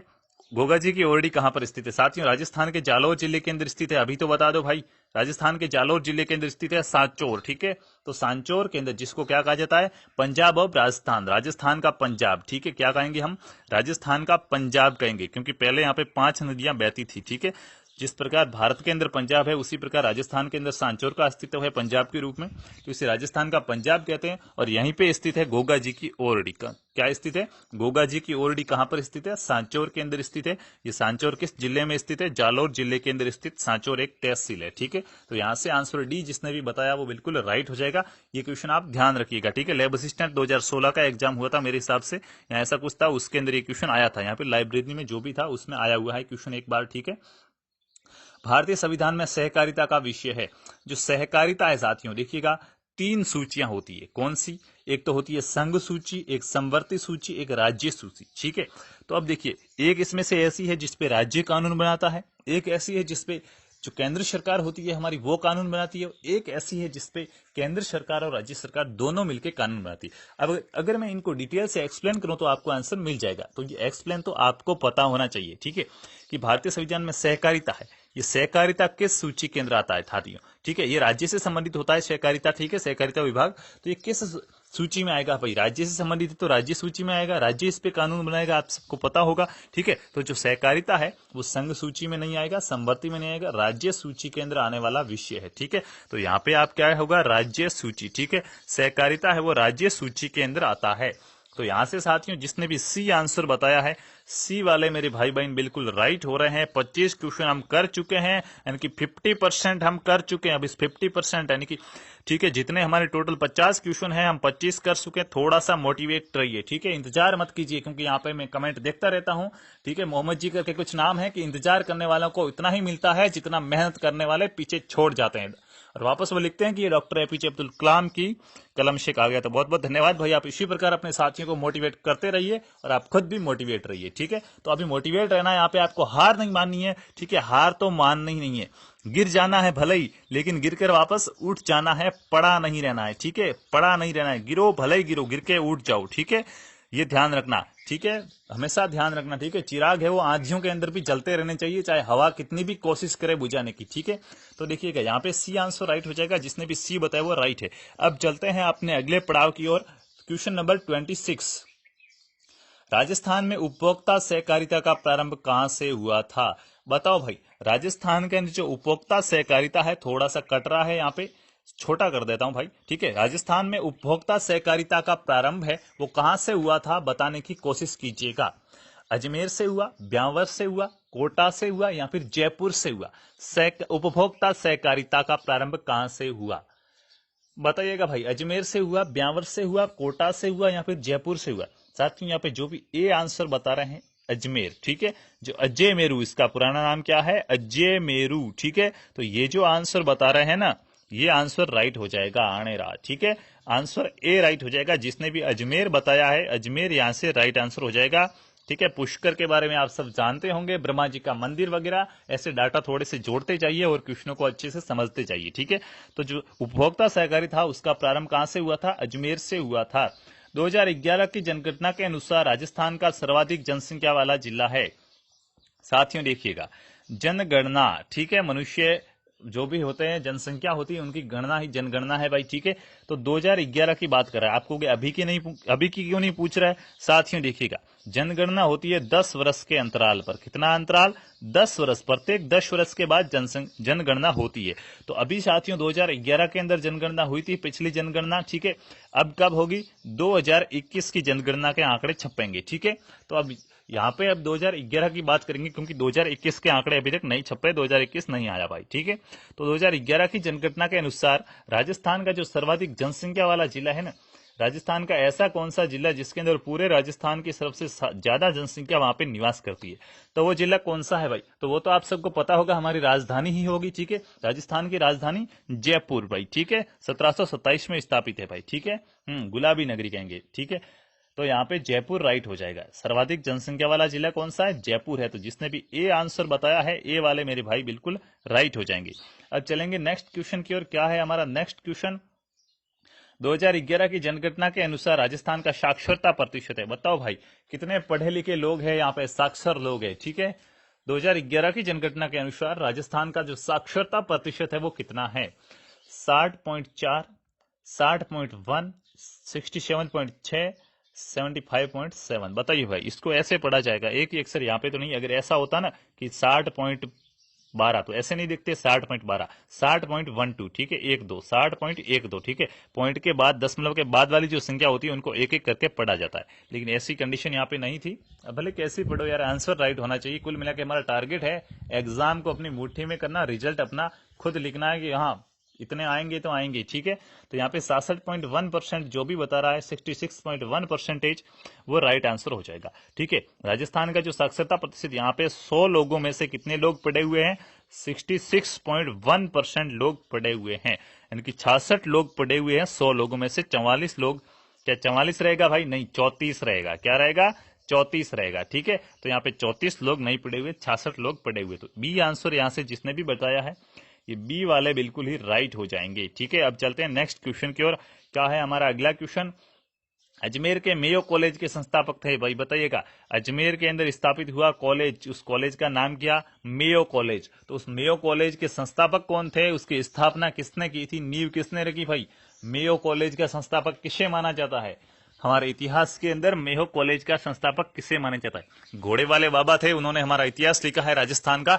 गोगा जी की ओरडी कहां पर स्थित है? साथियों राजस्थान के जालौर जिले के अंदर स्थित है। अभी तो बता दो भाई, राजस्थान के जालौर जिले के अंदर स्थित है सांचौर, ठीक है। तो सांचौर के अंदर, जिसको क्या कहा जाता है? पंजाब ऑफ राजस्थान, राजस्थान का पंजाब, ठीक है। क्या कहेंगे हम? राजस्थान का पंजाब कहेंगे, क्योंकि पहले यहाँ पे 5 नदियां बहती थी, ठीक है। जिस प्रकार भारत के अंदर पंजाब है, उसी प्रकार राजस्थान के अंदर सांचौर का अस्तित्व है पंजाब के रूप में, तो इसे राजस्थान का पंजाब कहते हैं। और यहीं पे स्थित है गोगा जी की ओरडी का। क्या स्थित है? गोगा जी की ओरडी कहां पर स्थित है? सांचौर के अंदर स्थित है। ये सांचौर किस जिले में स्थित है? जालौर जिले के अंदर स्थित सांचौर एक तहसील है, ठीक है। तो यहां से आंसर डी जिसने भी बताया वो बिल्कुल राइट हो जाएगा। ये क्वेश्चन आप ध्यान रखिएगा, ठीक है। लैब असिस्टेंट 2016 का एग्जाम हुआ था मेरे हिसाब से, यहाँ ऐसा कुछ था, उसके अंदर ये क्वेश्चन आया था। यहाँ पे लाइब्रेरी में जो भी था उसमें आया हुआ है क्वेश्चन एक बार, ठीक है। भारतीय संविधान में सहकारिता का विषय है। जो सहकारिता है साथियों, देखिएगा 3 सूचियां होती है। कौन सी? एक तो होती है संघ सूची, एक समवर्ती सूची, एक राज्य सूची, ठीक है। तो अब देखिए, एक इसमें से ऐसी है जिसपे राज्य कानून बनाता है, एक ऐसी है जिसपे जो केंद्र सरकार होती है हमारी वो कानून बनाती है, एक ऐसी है जिसपे केंद्र सरकार और राज्य सरकार दोनों मिलकर कानून बनाती है। अब अगर मैं इनको डिटेल से एक्सप्लेन करूं तो आपको आंसर मिल जाएगा। तो ये एक्सप्लेन तो आपको पता होना चाहिए, ठीक है, कि भारतीय संविधान में सहकारिता है। ये सहकारिता किस सूची के अंदर आता है साथियों, ठीक है। ये राज्य से संबंधित होता है सहकारिता, ठीक है, सहकारिता विभाग। तो ये किस सूची में आएगा भाई? राज्य से संबंधित है तो राज्य सूची में आएगा, राज्य इस पे कानून बनाएगा, आप सबको पता होगा, ठीक है। तो जो सहकारिता है वो संघ सूची में नहीं आएगा, समवर्ती में नहीं आएगा, राज्य सूची के अंदर आने वाला विषय है, ठीक है। तो यहाँ पे आप क्या होगा? राज्य सूची, ठीक है। सहकारिता है वो राज्य सूची के अंदर आता है। तो यहां से साथियों जिसने भी सी आंसर बताया है, सी वाले मेरे भाई बहन बिल्कुल राइट हो रहे हैं। 25 क्वेश्चन हम कर चुके हैं, यानी कि 50% हम कर चुके हैं। अब इस 50% यानी कि, ठीक है, जितने हमारे टोटल 50 क्वेश्चन हैं हम 25 कर चुके हैं। थोड़ा सा मोटिवेट रहिए, ठीक है, इंतजार मत कीजिए, क्योंकि यहाँ पे मैं कमेंट देखता रहता हूँ, ठीक है। मोहम्मद जी करके कुछ नाम है कि इंतजार करने वालों को इतना ही मिलता है जितना मेहनत करने वाले पीछे छोड़ जाते हैं। और वापस वो लिखते हैं कि ये डॉक्टर एपीजे अब्दुल कलाम की कलम से कहा गया। तो बहुत बहुत धन्यवाद भाई, आप इसी प्रकार अपने साथियों को मोटिवेट करते रहिए और आप खुद भी मोटिवेट रहिए, ठीक है। तो अभी मोटिवेट रहना है, यहाँ पे आपको हार नहीं माननी है, ठीक है। हार तो माननी नहीं है, गिर जाना है भले ही, लेकिन गिर कर वापस उठ जाना है, पड़ा नहीं रहना है, ठीक है। पड़ा नहीं रहना है, गिरो भले ही गिरो, गिर के उठ जाओ, ठीक है। ये ध्यान रखना, ठीक है, हमेशा ध्यान रखना, ठीक है। चिराग है वो आंधियों के अंदर भी जलते रहने चाहिए, चाहे हवा कितनी भी कोशिश करे बुझाने की, ठीक है। तो देखिएगा यहाँ पे सी आंसर राइट हो जाएगा, जिसने भी सी बताया वो राइट है। अब चलते हैं अपने अगले पड़ाव की ओर। क्वेश्चन नंबर 26, राजस्थान में उपभोक्ता सहकारिता का प्रारंभ कहां से हुआ था? बताओ भाई, राजस्थान के अंदर जो उपभोक्ता सहकारिता है, थोड़ा सा कट रहा है, यहाँ पे छोटा कर देता हूं भाई, ठीक है। राजस्थान में उपभोक्ता सहकारिता का प्रारंभ है वो कहां से हुआ था बताने की कोशिश कीजिएगा। अजमेर से हुआ, ब्यावर से हुआ, कोटा से हुआ, या फिर जयपुर से हुआ? उपभोक्ता सहकारिता का प्रारंभ कहां से हुआ बताइएगा भाई। अजमेर से हुआ, ब्यावर से हुआ, कोटा से हुआ, या फिर जयपुर से हुआ? साथियों यहाँ पे जो भी ए आंसर बता रहे हैं अजमेर, ठीक है। जो अजय मेरू, इसका पुराना नाम क्या है? अजय मेरू, ठीक है। तो ये जो आंसर बता रहे हैं ना, ये आंसर राइट हो जाएगा आने रहा, ठीक है। आंसर ए राइट हो जाएगा। जिसने भी अजमेर बताया है, अजमेर यहां से राइट आंसर हो जाएगा। ठीक है। पुष्कर के बारे में आप सब जानते होंगे, ब्रह्मा जी का मंदिर वगैरह, ऐसे डाटा थोड़े से जोड़ते जाइए और क्वेश्चनों को अच्छे से समझते जाइए, ठीक है। तो जो उपभोक्ता सहकारी था उसका प्रारंभ कहां से हुआ था? अजमेर से हुआ था। 2011 की जनगणना के अनुसार राजस्थान का सर्वाधिक जनसंख्या वाला जिला है। साथियों देखिएगा, जनगणना, ठीक है, मनुष्य जो भी होते हैं, जनसंख्या होती है, उनकी गणना ही जनगणना है भाई, ठीक है। तो 2011 की बात कर रहा है, आपको अभी की नहीं, अभी की क्यों नहीं पूछ रहा है? साथियों देखिएगा, जनगणना होती है 10 वर्ष के अंतराल पर। कितना अंतराल? 10 वर्ष। प्रत्येक 10 वर्ष के बाद जनगणना होती है। तो अभी साथियों 2011 के अंदर जनगणना हुई थी, पिछली जनगणना, ठीक है। अब कब होगी? 2021 की जनगणना के आंकड़े छपेंगे, ठीक है। तो अब यहाँ पे अब 2011 की बात करेंगे, क्योंकि 2021 के आंकड़े अभी तक नहीं छपे, 2021 नहीं आया भाई, ठीक है। तो 2011 की जनगणना के अनुसार राजस्थान का जो सर्वाधिक जनसंख्या वाला जिला है ना, राजस्थान का ऐसा कौन सा जिला जिसके अंदर पूरे राजस्थान की सबसे ज्यादा जनसंख्या वहां पे निवास करती है, तो वो जिला कौन सा है भाई? तो वो तो आप सबको पता होगा, हमारी राजधानी ही होगी, ठीक है। राजस्थान की राजधानी जयपुर भाई, ठीक है, 1727 में स्थापित है भाई, ठीक है। गुलाबी नगरी कहेंगे, ठीक है। तो यहाँ पे जयपुर राइट हो जाएगा। सर्वाधिक जनसंख्या वाला जिला कौन सा है? जयपुर है। तो जिसने भी ए आंसर बताया है, ए वाले मेरे भाई बिल्कुल राइट हो जाएंगे। अब चलेंगे नेक्स्ट क्वेश्चन की ओर। क्या है हमारा नेक्स्ट क्वेश्चन? 2011 की जनगणना के अनुसार राजस्थान का साक्षरता प्रतिशत है। बताओ भाई, कितने पढ़े लिखे लोग हैं यहाँ पे, साक्षर लोग हैं, ठीक है। 2011 की जनगणना के अनुसार राजस्थान का जो साक्षरता प्रतिशत है वो कितना है? 60.4, 60.1, 67.6, 75.7। बताइए भाई, इसको ऐसे पढ़ा जाएगा, एक ही अक्षर यहाँ पे तो नहीं। अगर ऐसा होता ना कि 60.12, तो ऐसे नहीं दिखते 60.12, 60.12, ठीक है, 12, 60.12, ठीक है। पॉइंट के बाद, दशमलव के बाद वाली जो संख्या होती है उनको एक एक करके पढ़ा जाता है, लेकिन ऐसी कंडीशन यहाँ पे नहीं थी। अब भले कैसे पढ़ो यार, आंसर राइट होना चाहिए। कुल मिला के हमारा टारगेट है एग्जाम को अपनी मुट्ठी में करना, रिजल्ट अपना खुद लिखना है कि हाँ इतने आएंगे तो आएंगे, ठीक है। तो यहाँ पे 66.1% जो भी बता रहा है, 66.1% वो राइट आंसर हो जाएगा, ठीक है। राजस्थान का जो साक्षरता प्रतिशत, यहाँ पे 100 लोगों में से कितने लोग पढ़े हुए हैं? 66.1% लोग पढ़े हुए हैं, यानी कि 66 लोग पढ़े हुए हैं 100 लोगों में से। 44 लोग, क्या 44 रहेगा भाई? नहीं, 34 रहेगा। क्या रहेगा? 34 रहेगा, ठीक है। तो यहाँ पे 34 लोग नहीं पढ़े हुए, 66 लोग पढ़े हुए। तो बी आंसर यहाँ से जिसने भी बताया है, ये बी वाले बिल्कुल ही राइट हो जाएंगे, ठीक है। अब चलते हैं नेक्स्ट क्वेश्चन की ओर। क्या है हमारा अगला क्वेश्चन? अजमेर के मेयो कॉलेज के संस्थापक थे भाई, बताइएगा। अजमेर के अंदर स्थापित हुआ कॉलेज, उस कॉलेज का नाम क्या? Mayo college. तो उस मेयो कॉलेज के संस्थापक कौन थे? उसकी स्थापना किसने की थी? नींव किसने रखी भाई? मेयो कॉलेज का संस्थापक किसे माना जाता है? हमारे इतिहास के अंदर मेयो कॉलेज का संस्थापक किसे माना जाता है? घोड़े वाले बाबा थे, उन्होंने हमारा इतिहास लिखा है राजस्थान का,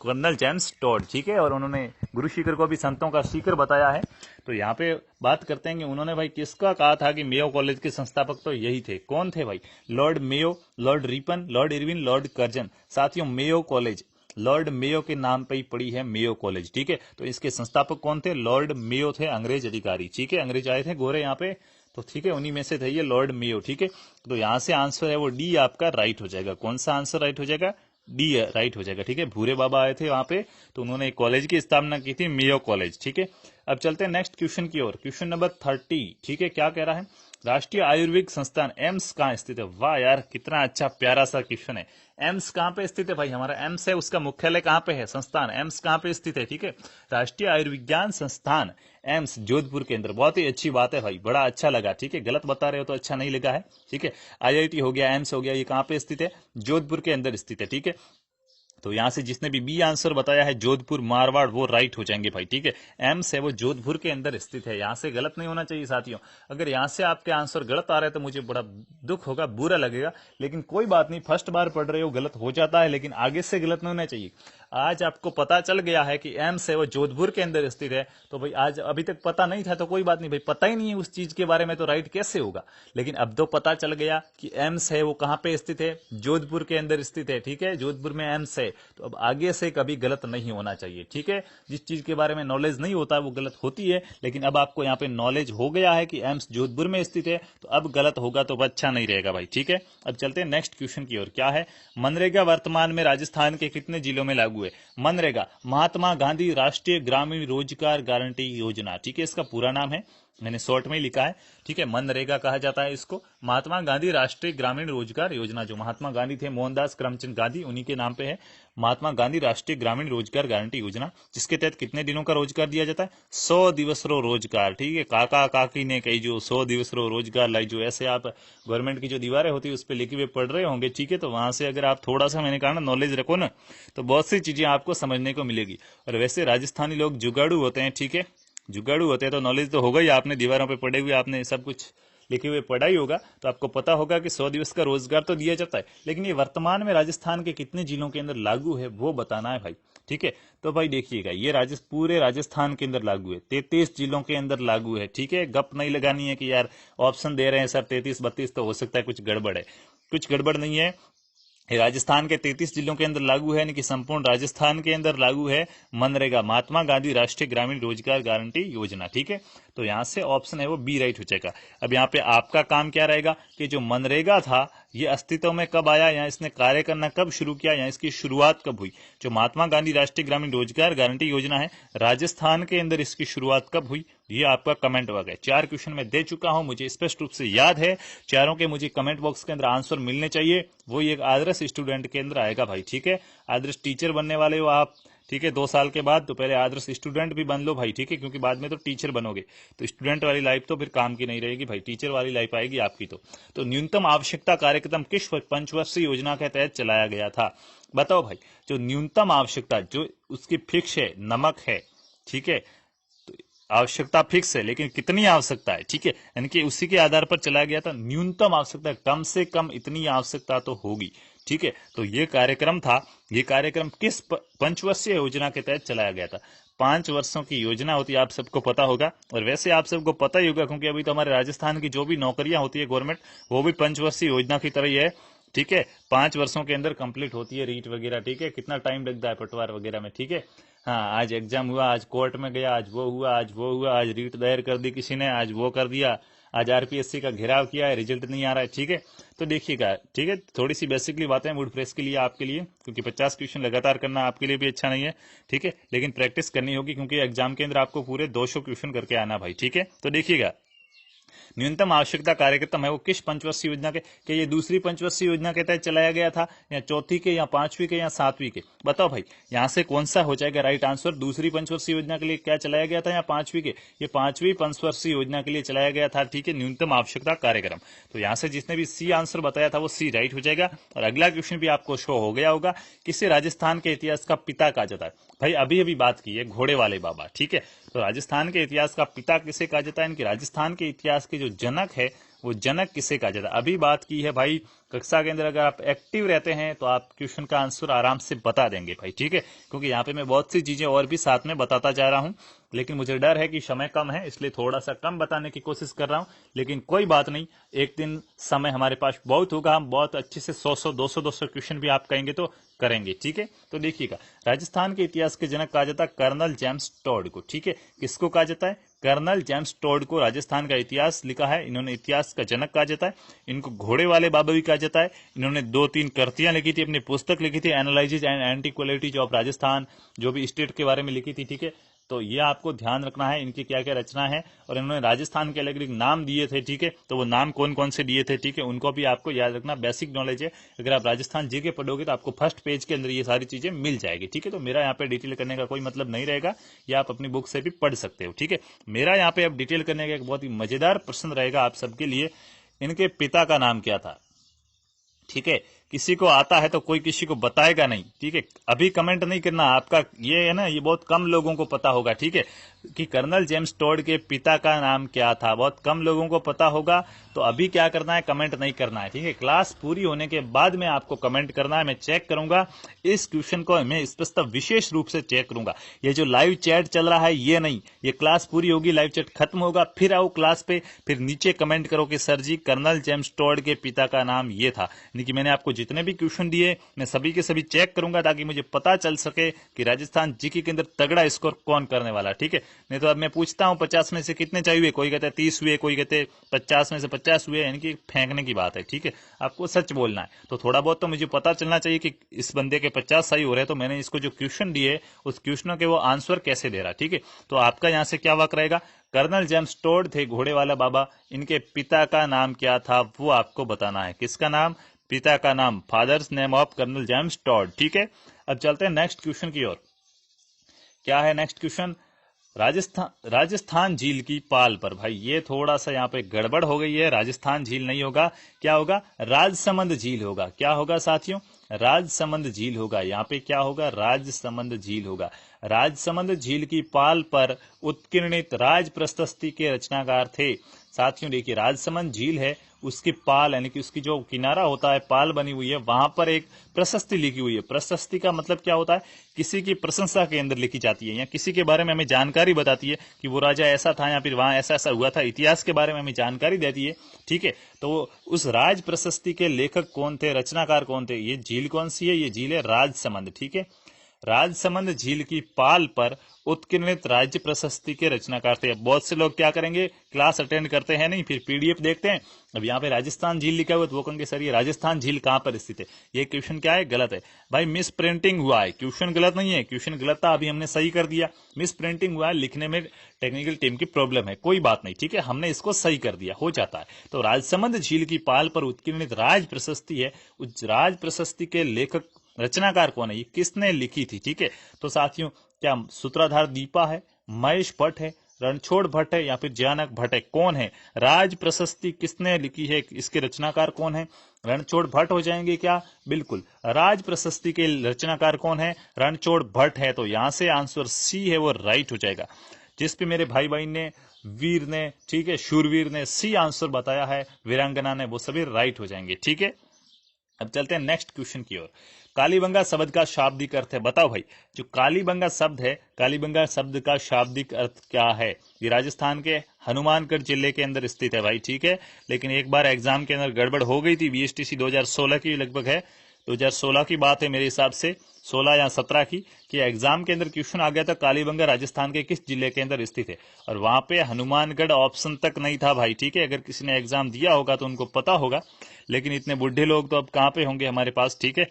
कर्नल जेम्स टॉड, ठीक है। और उन्होंने गुरु शिखर को भी संतों का शिखर बताया है। तो यहाँ पे बात करते हैं कि उन्होंने भाई किसका कहा था कि मेयो कॉलेज के संस्थापक तो यही थे। कौन थे भाई? Lord Mayo, Lord Ripon, Lord Irwin, Lord Curzon. साथियों मेयो कॉलेज लॉर्ड मेयो के नाम पे ही पड़ी है मेयो कॉलेज, ठीक है। तो इसके संस्थापक कौन थे? लॉर्ड मेयो थे, अंग्रेज अधिकारी, ठीक है। अंग्रेज आए थे गोरे यहाँ पे, तो ठीक है, उन्हीं में से थे ये लॉर्ड मेयो, ठीक है। तो यहाँ से आंसर है वो डी आपका राइट हो जाएगा। कौन सा आंसर राइट हो जाएगा? डी राइट हो जाएगा, ठीक है। भूरे बाबा आए थे वहां पे, तो उन्होंने एक कॉलेज की स्थापना की थी, मेयो कॉलेज, ठीक है। अब चलते हैं नेक्स्ट क्वेश्चन की ओर। क्वेश्चन नंबर 30, ठीक है। क्या कह रहा है? राष्ट्रीय आयुर्वेदिक संस्थान एम्स कहाँ स्थित है? वाह यार, कितना अच्छा प्यारा सा क्वेश्चन है। एम्स कहाँ पे स्थित है भाई? हमारा एम्स है, उसका मुख्यालय कहाँ पे है? संस्थान एम्स कहाँ पे स्थित है, ठीक है। राष्ट्रीय आयुर्विज्ञान संस्थान एम्स जोधपुर के अंदर। बहुत ही अच्छी बात है भाई, बड़ा अच्छा लगा, ठीक है। गलत बता रहे हो तो अच्छा नहीं लगा है, ठीक है। IIT हो गया, एम्स हो गया, ये कहाँ पे स्थित है? जोधपुर के अंदर स्थित है, ठीक है। तो यहां से जिसने भी बी आंसर बताया है जोधपुर मारवाड़, वो राइट हो जाएंगे भाई, ठीक है। एम्स है वो जोधपुर के अंदर स्थित है, यहां से गलत नहीं होना चाहिए साथियों। अगर यहां से आपके आंसर गलत आ रहे हैं तो मुझे बड़ा दुख होगा, बुरा लगेगा, लेकिन कोई बात नहीं, फर्स्ट बार पढ़ रहे हो, गलत हो जाता है, लेकिन आगे से गलत नहीं होना चाहिए। आज आपको पता चल गया है कि एम्स है वो जोधपुर के अंदर स्थित है, तो भाई आज अभी तक पता नहीं था तो कोई बात नहीं भाई, पता ही नहीं है उस चीज के बारे में तो राइट कैसे होगा। लेकिन अब तो पता चल गया कि एम्स है वो कहाँ पे स्थित है? जोधपुर के अंदर स्थित है, ठीक है। जोधपुर में एम्स है, तो अब आगे से कभी गलत नहीं होना चाहिए, ठीक है। जिस चीज के बारे में नॉलेज नहीं होता वो गलत होती है, लेकिन अब आपको यहाँ पे नॉलेज हो गया है कि एम्स जोधपुर में स्थित है, तो अब गलत होगा तो अच्छा नहीं रहेगा भाई, ठीक है। अब चलते हैं नेक्स्ट क्वेश्चन की ओर। क्या है? मनरेगा वर्तमान में राजस्थान के कितने जिलों में लागू लागू है। मनरेगा, महात्मा गांधी राष्ट्रीय ग्रामीण रोजगार गारंटी योजना, ठीक है, इसका पूरा नाम है, मैंने शॉर्ट में ही लिखा है, ठीक है, मनरेगा कहा जाता है इसको। महात्मा गांधी राष्ट्रीय ग्रामीण रोजगार योजना, जो महात्मा गांधी थे मोहनदास करमचंद गांधी, उन्हीं के नाम पे है महात्मा गांधी राष्ट्रीय ग्रामीण रोजगार गारंटी योजना, जिसके तहत कितने दिनों का रोजगार दिया जाता है? 100 दिवस रो रोजगार, ठीक है। काका काकी ने कही जो 100 दिवस रो रोजगार लाई, जो ऐसे आप गवर्नमेंट की जो दीवारें होती है उस पर लिखे हुए पढ़ रहे होंगे, ठीक है, तो वहां से अगर आप थोड़ा सा, मैंने कहा ना, नॉलेज रखो ना, तो बहुत सी चीजें आपको समझने को मिलेगी। और वैसे राजस्थानी लोग जुगाड़ू होते हैं, ठीक है, जुगाड़ू होते हैं, तो नॉलेज तो होगा ही, आपने दीवारों पे पढ़े हुए, आपने सब कुछ लिखे हुए पढ़ा ही होगा, तो आपको पता होगा कि 100 दिवस का रोजगार तो दिया जाता है, लेकिन ये वर्तमान में राजस्थान के कितने जिलों के अंदर लागू है वो बताना है भाई, ठीक है। तो भाई देखिएगा, ये पूरे राजस्थान के अंदर लागू है, 33 जिलों के अंदर लागू है, ठीक है। गप नहीं लगानी है कि यार ऑप्शन दे रहे हैं सर 33 32, तो हो सकता है कुछ गड़बड़ है, कुछ गड़बड़ नहीं है। राजस्थान के 33 जिलों के अंदर लागू है, यानी कि संपूर्ण राजस्थान के अंदर लागू है मनरेगा, महात्मा गांधी राष्ट्रीय ग्रामीण रोजगार गारंटी योजना, ठीक है। तो यहां से ऑप्शन है वो बी राइट हो जाएगा। अब यहाँ पे आपका काम क्या रहेगा कि जो मनरेगा था ये अस्तित्व में कब आया, या इसने कार्य करना कब शुरू किया, या इसकी शुरुआत कब हुई। जो महात्मा गांधी राष्ट्रीय ग्रामीण रोजगार गारंटी योजना है, राजस्थान के अंदर इसकी शुरुआत कब हुई, ये आपका कमेंट वर्क है। 4 क्वेश्चन मैं दे चुका हूं, मुझे स्पष्ट रूप से याद है, चारों के मुझे कमेंट बॉक्स के अंदर आंसर मिलने चाहिए, वो एक आदर्श स्टूडेंट के अंदर आएगा भाई, ठीक है। आदर्श टीचर बनने वाले हो आप, ठीक है, 2 साल के बाद, तो पहले आदर्श स्टूडेंट भी बन लो भाई, ठीक है, क्योंकि बाद में तो टीचर बनोगे, तो स्टूडेंट वाली लाइफ तो फिर काम की नहीं रहेगी भाई, टीचर वाली लाइफ आएगी आपकी। तो न्यूनतम आवश्यकता कार्यक्रम किस पंचवर्षीय योजना के तहत चलाया गया था? बताओ भाई, जो न्यूनतम आवश्यकता, जो उसकी फिक्स है, नमक है, ठीक है, आवश्यकता फिक्स है, लेकिन कितनी आवश्यकता है, ठीक है, यानी कि उसी के आधार पर चलाया गया था। न्यूनतम आवश्यकता, कम से कम इतनी आवश्यकता तो होगी, ठीक है। तो ये कार्यक्रम था, ये कार्यक्रम किस पंचवर्षीय योजना के तहत चलाया गया था? 5 वर्षों की योजना होती है, आप सबको पता होगा, और वैसे आप सबको पता ही होगा क्योंकि अभी तो हमारे राजस्थान की जो भी नौकरियां होती है गवर्नमेंट, वो भी पंचवर्षीय योजना की तरह ही है, ठीक है। 5 वर्षों के अंदर कंप्लीट होती है रीट वगैरह, ठीक है। कितना टाइम लगता है पटवार वगैरह में, ठीक है। हाँ, आज एग्जाम हुआ, आज कोर्ट में गया, आज वो हुआ, आज वो हुआ, आज रीट दायर कर दी किसी ने, आज वो कर दिया, आज आरपीएससी का घेराव किया है, रिजल्ट नहीं आ रहा है, ठीक है। तो देखिएगा, ठीक है, थोड़ी सी बेसिकली बातें मूड फ्रेश के लिए आपके लिए, क्योंकि 50 क्वेश्चन लगातार करना आपके लिए भी अच्छा नहीं है, ठीक है, लेकिन प्रैक्टिस करनी होगी क्योंकि एग्जाम के अंदर आपको पूरे 200 क्वेश्चन करके आना भाई, ठीक है। तो देखिएगा, न्यूनतम आवश्यकता कार्यक्रम है वो किस पंचवर्षीय योजना के ये दूसरी पंचवर्षीय योजना के तहत चलाया गया था, या चौथी के, या 5वीं के, या 7वीं के? बताओ भाई, यहां से कौन सा हो जाएगा राइट आंसर? दूसरी पंचवर्षीय योजना के लिए क्या चलाया गया था, या 5वीं के? ये 5वीं पंचवर्षीय योजना के लिए चलाया गया था, ठीक है, न्यूनतम आवश्यकता कार्यक्रम। तो यहां से जिसने भी सी आंसर बताया था वो सी राइट हो जाएगा। और अगला क्वेश्चन भी आपको शो हो गया होगा, किसे राजस्थान के इतिहास का पिता कहा जाता है? भाई अभी अभी बात की है घोड़े वाले बाबा, ठीक है। तो राजस्थान के इतिहास का पिता किसे कहा जाता है? इनके राजस्थान के इतिहास के जो जनक है वो जनक किसे कहा जाता है? अभी बात की है भाई, कक्षा के अंदर अगर आप एक्टिव रहते हैं तो आप क्वेश्चन का आंसर आराम से बता देंगे भाई, ठीक है, क्योंकि यहाँ पे मैं बहुत सी चीजें और भी साथ में बताता जा रहा हूँ, लेकिन मुझे डर है कि समय कम है, इसलिए थोड़ा सा कम बताने की कोशिश कर रहा हूँ। लेकिन कोई बात नहीं, एक दिन समय हमारे पास बहुत होगा, हम बहुत अच्छे से 100 200 क्वेश्चन भी आप कहेंगे तो करेंगे, ठीक है। तो देखिएगा, राजस्थान के इतिहास के जनक कहा जाता है कर्नल जेम्स टॉड को, ठीक है। किसको कहा जाता है? कर्नल जेम्स टॉड को राजस्थान का इतिहास लिखा है, इन्होंने इतिहास का जनक कहा जाता है। इनको घोड़े वाले बाबा भी कहा जाता है। इन्होंने 2-3 कृतियां लिखी थी, अपनी पुस्तक लिखी थी, एनालिसिस एंड एंटीक्वलिटीज ऑफ राजस्थान, जो भी स्टेट के बारे में लिखी थी, ठीक है। तो ये आपको ध्यान रखना है, इनकी क्या क्या रचना है, और इन्होंने राजस्थान के अलग अलग नाम दिए थे, ठीक है। तो वो नाम कौन कौन से दिए थे, ठीक है, उनको भी आपको याद रखना, बेसिक नॉलेज है। अगर आप राजस्थान जीके पढ़ोगे तो आपको फर्स्ट पेज के अंदर ये सारी चीजें मिल जाएगी, ठीक है। तो मेरा यहाँ पे डिटेल करने का कोई मतलब नहीं रहेगा, या आप अपनी बुक से भी पढ़ सकते हो, ठीक है। मेरा यहाँ पे अब डिटेल करने का एक बहुत ही मजेदार प्रश्न रहेगा आप सबके लिए, इनके पिता का नाम क्या था, ठीक है। किसी को आता है तो कोई किसी को बताएगा नहीं, ठीक है। अभी कमेंट नहीं करना, आपका ये है ना, ये बहुत कम लोगों को पता होगा, ठीक है, कि कर्नल जेम्स टॉड के पिता का नाम क्या था, बहुत कम लोगों को पता होगा। तो अभी क्या करना है, कमेंट नहीं करना है, ठीक है। क्लास पूरी होने के बाद में आपको कमेंट करना है, मैं चेक करूंगा इस क्वेश्चन को, मैं इस प्रश्न विशेष रूप से चेक करूंगा। ये जो लाइव चैट चल रहा है ये नहीं, ये क्लास पूरी होगी, लाइव चैट खत्म होगा, फिर आओ क्लास पे, फिर नीचे कमेंट करो कि सर जी कर्नल जेम्स टॉड के पिता का नाम ये था। यानी कि मैंने आपको जितने भी क्वेश्चन दिए मैं सभी के सभी चेक करूंगा, ताकि मुझे पता चल सके कि राजस्थान जीके के अंदर तगड़ा स्कोर कौन करने वाला, ठीक है। नहीं तो अब मैं पूछता हूँ 50 में से कितने चाहिए, कोई कहते हैं 30 हुए, कोई कहते हैं 50 में से 50 हुए, यानी कि फेंकने की बात है। ठीक है, आपको सच बोलना है। तो थोड़ा बहुत तो मुझे पता चलना चाहिए कि इस बंदे के 50 सही हो रहे हैं, तो मैंने इसको जो क्वेश्चन दिए उस क्वेश्चनों के वो आंसर कैसे दे रहा। ठीक है, तो आपका यहाँ से क्या वाक्य रहेगा, कर्नल जेम्स टोड थे घोड़े वाला बाबा, इनके पिता का नाम क्या था वो आपको बताना है। किसका नाम, पिता का नाम, father's name of colonel James Tod. ठीक है, अब चलते हैं नेक्स्ट क्वेश्चन की ओर। क्या है नेक्स्ट क्वेश्चन, राजस्थान झील की पाल पर। भाई ये थोड़ा सा यहाँ पे गड़बड़ हो गई है, राजस्थान झील नहीं होगा, क्या होगा, राजसमंद झील होगा। क्या होगा साथियों, राजसमंद झील होगा। यहाँ पे क्या होगा, राजसमंद झील होगा। राजसमंद झील की पाल पर उत्कीर्णित राज प्रशस्ति के रचनाकार थे। साथियों देखिए, राजसमंद झील है, उसकी पाल यानी कि उसकी जो किनारा होता है, पाल बनी हुई है, वहां पर एक प्रशस्ति लिखी हुई है। प्रशस्ति का मतलब क्या होता है, किसी की प्रशंसा के अंदर लिखी जाती है या किसी के बारे में हमें जानकारी बताती है कि वो राजा ऐसा था या फिर वहां ऐसा ऐसा हुआ था, इतिहास के बारे में हमें जानकारी देती है। ठीक है, तो उस राज प्रशस्ति के लेखक कौन थे, रचनाकार कौन थे, ये झील कौन सी है, ये झील है राजसमंद। ठीक है, राजसमंद झील की पाल पर उत्कीर्णित राज्य प्रशस्ति के रचनाकार थे। बहुत से लोग क्या करेंगे, क्लास अटेंड करते हैं नहीं, फिर पीडीएफ देखते हैं, अब यहाँ पे राजस्थान झील लिखा हुआ है तो वो कहेंगे सर ये राजस्थान झील कहाँ पर स्थित है। ये क्वेश्चन क्या है, गलत है भाई, मिस प्रिंटिंग हुआ है। क्वेश्चन गलत नहीं है, क्वेश्चन गलत था, अभी हमने सही कर दिया। मिस प्रिंटिंग हुआ है, लिखने में टेक्निकल टीम की प्रॉब्लम है, कोई बात नहीं। ठीक है, हमने इसको सही कर दिया, हो जाता है। तो राजसमंद झील की पाल पर उत्कीर्णित राज प्रशस्ति है, उस राज प्रशस्ति के लेखक रचनाकार कौन है, ये किसने लिखी थी। ठीक है, तो साथियों क्या सूत्रधार दीपा है, महेश भट्ट है, रणछोड़ भट्ट है या फिर जयानक भट्ट है, कौन है, राज प्रशस्ति किसने लिखी है, इसके रचनाकार कौन है, रणछोड़ भट्ट हो जाएंगे क्या, बिल्कुल। राज प्रशस्ति के रचनाकार कौन है, रणछोड़ भट्ट है, तो यहां से आंसर सी है वो राइट हो जाएगा। जिस पे मेरे भाई बहन ने, वीर ने, ठीक है, शूरवीर ने सी आंसर बताया है, वीरांगना ने, वो सभी राइट हो जाएंगे। ठीक है, अब चलते हैं नेक्स्ट क्वेश्चन की ओर। कालीबंगा शब्द का शाब्दिक अर्थ है, बताओ भाई, जो कालीबंगा शब्द है, कालीबंगा शब्द का शाब्दिक अर्थ क्या है। ये राजस्थान के हनुमानगढ़ जिले के अंदर स्थित है भाई। ठीक है, लेकिन एक बार एग्जाम के अंदर गड़बड़ हो गई थी, बीएसटीसी 2016 की लगभग है, 2016 की बात है मेरे हिसाब से, 16 या 17 की, कि एग्जाम के अंदर क्वेश्चन आ गया था कालीबंगा राजस्थान के किस जिले के अंदर स्थित है, और वहां पे हनुमानगढ़ ऑप्शन तक नहीं था भाई। ठीक है, अगर किसी ने एग्जाम दिया होगा तो उनको पता होगा, लेकिन इतने बुढ़े लोग तो अब कहाँ पे होंगे हमारे पास। ठीक है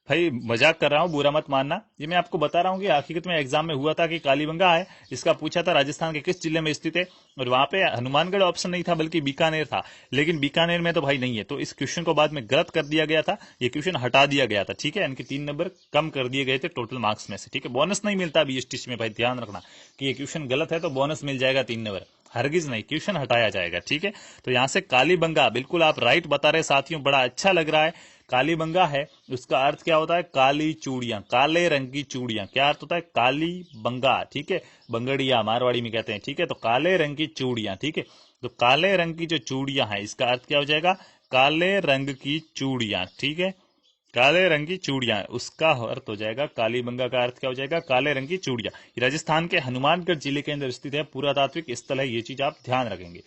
भाई, मजाक कर रहा हूँ, बुरा मत मानना, ये मैं आपको बता रहा हूँ कि हकीकत में एग्जाम में हुआ था कि कालीबंगा है, इसका पूछा था राजस्थान के किस जिले में स्थित है, और वहां पे हनुमानगढ़ ऑप्शन नहीं था बल्कि बीकानेर था, लेकिन बीकानेर में तो भाई नहीं है, तो इस क्वेश्चन को बाद में गलत कर दिया गया था, ये क्वेश्चन हटा दिया गया था। ठीक है, इनके 3 नंबर कम कर दिए गए थे टोटल मार्क्स में से। ठीक है, बोनस नहीं मिलता बीएसटीसी में भाई, ध्यान रखना कि ये क्वेश्चन गलत है तो बोनस मिल जाएगा 3 नंबर, हरगिज नहीं, क्वेश्चन हटाया जाएगा। ठीक है, तो यहाँ से कालीबंगा बिल्कुल आप राइट बता रहे साथियों, बड़ा अच्छा लग रहा है। कालीबंगा है, उसका अर्थ क्या होता है, काली चूड़ियां, काले रंग की चूड़ियां, क्या अर्थ होता है, काली बंगा। ठीक है, बंगड़िया मारवाड़ी में कहते हैं। ठीक है, तो काले रंग की चूड़ियां। ठीक है, तो काले रंग की जो चूड़ियां हैं, इसका अर्थ क्या हो जाएगा, काले रंग की चूड़ियां। ठीक है, काले रंग की चूड़ियां, उसका अर्थ हो जाएगा, कालीबंगा का अर्थ क्या हो जाएगा, काले रंग की चूड़ियां। राजस्थान के हनुमानगढ़ जिले के अंदर स्थित है, पुरातात्विक स्थल है, ये चीज आप ध्यान रखेंगे।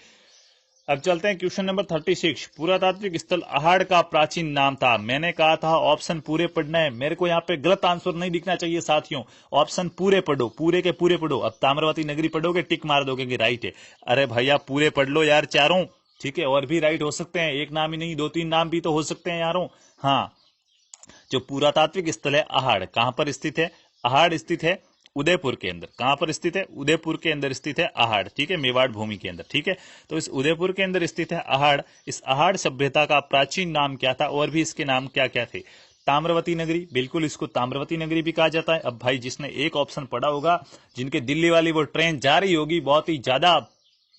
अब चलते हैं क्वेश्चन नंबर 36। पुरातात्विक स्थल अहाड़ का प्राचीन नाम था। मैंने कहा था ऑप्शन पूरे पढ़ना है, मेरे को यहाँ पे गलत आंसर नहीं दिखना चाहिए साथियों, ऑप्शन पूरे पढ़ो, पूरे के पूरे पढ़ो। अब ताम्रवती नगरी पढ़ोगे टिक मार दोगे कि राइट है, अरे भैया पूरे पढ़ लो यार चारों। ठीक है, और भी राइट हो सकते हैं, एक नाम ही नहीं 2-3 नाम भी तो हो सकते हैं यारों। हाँ, जो पुरातात्विक स्थल है अहाड़, कहां पर स्थित है, अहाड़ स्थित है उदयपुर के अंदर। कहां पर स्थित है, उदयपुर के अंदर स्थित है अहाड़। ठीक है, मेवाड़ भूमि के अंदर। ठीक है, तो इस उदयपुर के अंदर स्थित है अहाड़। इस अहाड़ सभ्यता का प्राचीन नाम क्या था, और भी इसके नाम क्या क्या थे, ताम्रवती नगरी, बिल्कुल इसको ताम्रवती नगरी भी कहा जाता है। अब भाई जिसने एक ऑप्शन पढ़ा होगा, जिनके दिल्ली वाली वो ट्रेन जा रही होगी बहुत ही ज्यादा,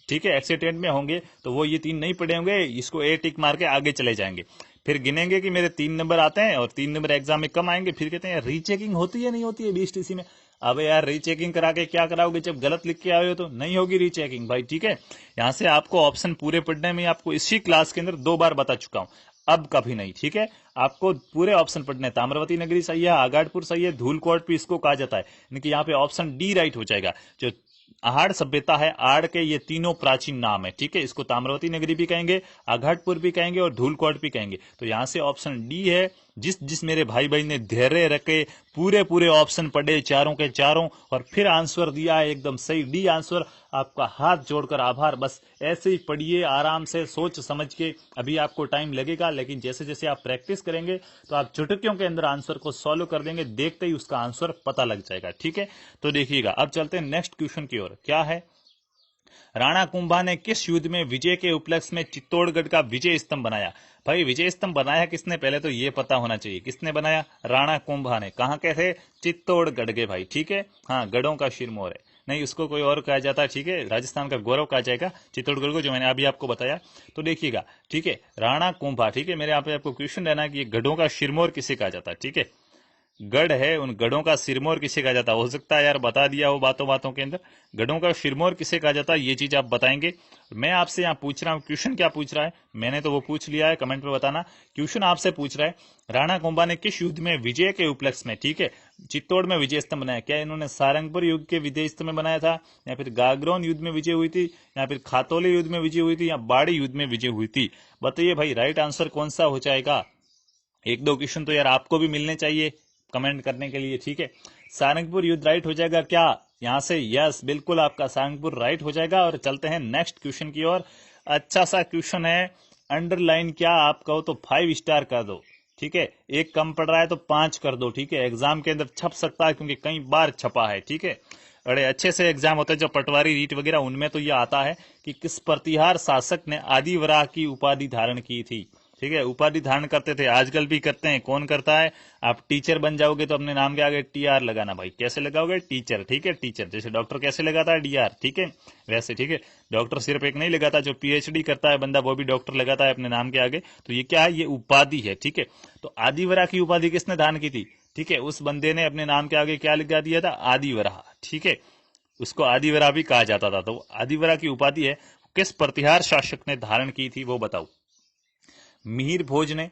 ठीक है, एक्सीडेंट में होंगे, तो वो ये 3 नहीं पढ़े होंगे, इसको ए टिक मार के आगे चले जाएंगे, फिर गिनेंगे कि मेरे 3 नंबर आते हैं और 3 नंबर एग्जाम में कम आएंगे, फिर कहते हैं रीचेकिंग होती है नहीं होती है बीएसटीसी में। अबे यार रीचेकिंग करा के क्या कराओगे, जब गलत लिख के आए हो तो नहीं होगी रीचेकिंग भाई। ठीक है, यहाँ से आपको ऑप्शन पूरे पढ़ने में आपको इसी क्लास के अंदर 2 बार बता चुका हूँ, अब कभी नहीं। ठीक है, आपको पूरे ऑप्शन पढ़ने हैं, ताम्रवती नगरी सही है, आगाड़पुर सही है, धूलकोट भी इसको कहा जाता है, यानी कि यहाँ पे ऑप्शन डी राइट हो जाएगा। जो अहाड़ सभ्यता है, आड़ के ये तीनों प्राचीन नाम है। ठीक है, इसको ताम्रवती नगरी भी कहेंगे, आघाटपुर भी कहेंगे और धूलकोट भी कहेंगे, तो यहां से ऑप्शन डी है जिस जिस मेरे भाई बहन ने धैर्य रखे, पूरे पूरे ऑप्शन पढ़े चारों के चारों और फिर आंसर दिया है एकदम सही डी आंसर, आपका हाथ जोड़कर आभार। बस ऐसे ही पढ़िए आराम से सोच समझ के। अभी आपको टाइम लगेगा, लेकिन जैसे जैसे आप प्रैक्टिस करेंगे तो आप चुटकियों के अंदर आंसर को सॉल्व कर देंगे, देखते ही उसका आंसर पता लग जाएगा। ठीक है, तो देखिएगा। अब चलते हैं नेक्स्ट क्वेश्चन की ओर। क्या है, राणा कुंभा ने किस युद्ध में विजय के उपलक्ष्य में चित्तौड़गढ़ का विजय स्तंभ बनाया? भाई विजय स्तंभ बनाया किसने, पहले तो ये पता होना चाहिए किसने बनाया। राणा कुंभा ने। कहां के थे? चित्तौड़गढ़ के भाई। ठीक है, हाँ, गढ़ों का सिरमौर है, नहीं उसको कोई और कहा जाता है। ठीक है, राजस्थान का गौरव कहा जाएगा चित्तौड़गढ़ को, जो मैंने अभी आपको बताया। तो देखिएगा, ठीक है, राणा कुंभा। ठीक है, मेरे यहाँ पे आपको क्वेश्चन रहना है कि गढ़ों का सिरमौर किसे कहा जाता है। ठीक है, गढ़ है, उन गढ़ों का सिरमौर किसे कहा जाता है? हो सकता है यार बता दिया हो बातों बातों के अंदर। गढ़ों का सिरमौर किसे कहा जाता है, ये चीज आप बताएंगे। मैं आपसे यहाँ पूछ रहा हूँ, क्वेश्चन क्या पूछ रहा है, मैंने तो वो पूछ लिया है, कमेंट में बताना। क्वेश्चन आपसे पूछ रहा है, राणा कुंभा ने किस युद्ध में विजय के उपलक्ष्य में, ठीक है, चित्तौड़ में विजय स्तंभ बनाया? क्या इन्होंने सारंगपुर युद्ध के विजय स्तंभ में बनाया था, या फिर गागरोन युद्ध में विजय हुई थी, या फिर खातौली युद्ध में विजय हुई थी, या बाड़ी युद्ध में विजय हुई थी? बताइए भाई, राइट आंसर कौन सा हो जाएगा? एक दो क्वेश्चन तो यार आपको भी मिलने चाहिए कमेंट करने के लिए। ठीक है, सारंगपुर युद्ध राइट हो जाएगा क्या यहां से? यस, बिल्कुल आपका सारंगपुर राइट हो जाएगा। और चलते हैं नेक्स्ट क्वेश्चन की ओर। अच्छा सा क्वेश्चन है, अंडरलाइन क्या आप कहो तो 5 स्टार कर दो। ठीक है, एक कम पड़ रहा है तो 5 कर दो। ठीक है, एग्जाम के अंदर छप सकता है क्योंकि कई बार छपा है। ठीक है, बड़े अच्छे से एग्जाम होते हैं जो पटवारी रीट वगैरह, उनमें तो यह आता है कि किस प्रतिहार शासक ने आदिवराह की उपाधि धारण की थी। ठीक है, उपाधि धारण करते थे, आजकल भी करते हैं। कौन करता है? आप टीचर बन जाओगे तो अपने नाम के आगे टीआर लगाना भाई। कैसे लगाओगे? टीचर। ठीक है, टीचर। जैसे डॉक्टर कैसे लगाता है? डीआर। ठीक है, वैसे। ठीक है, डॉक्टर सिर्फ एक नहीं लगाता, जो पीएचडी करता है बंदा वो भी डॉक्टर लगाता है अपने नाम के आगे। तो ये क्या है? ये उपाधि है। ठीक है, तो आदिवरा की उपाधि किसने धारण की थी? ठीक है, उस बंदे ने अपने नाम के आगे क्या लगा दिया था? आदिवरा। ठीक है, उसको आदिवरा भी कहा जाता था। तो आदिवरा की उपाधि है, किस प्रतिहार शासक ने धारण की थी वो बताओ। मिहिर भोज ने,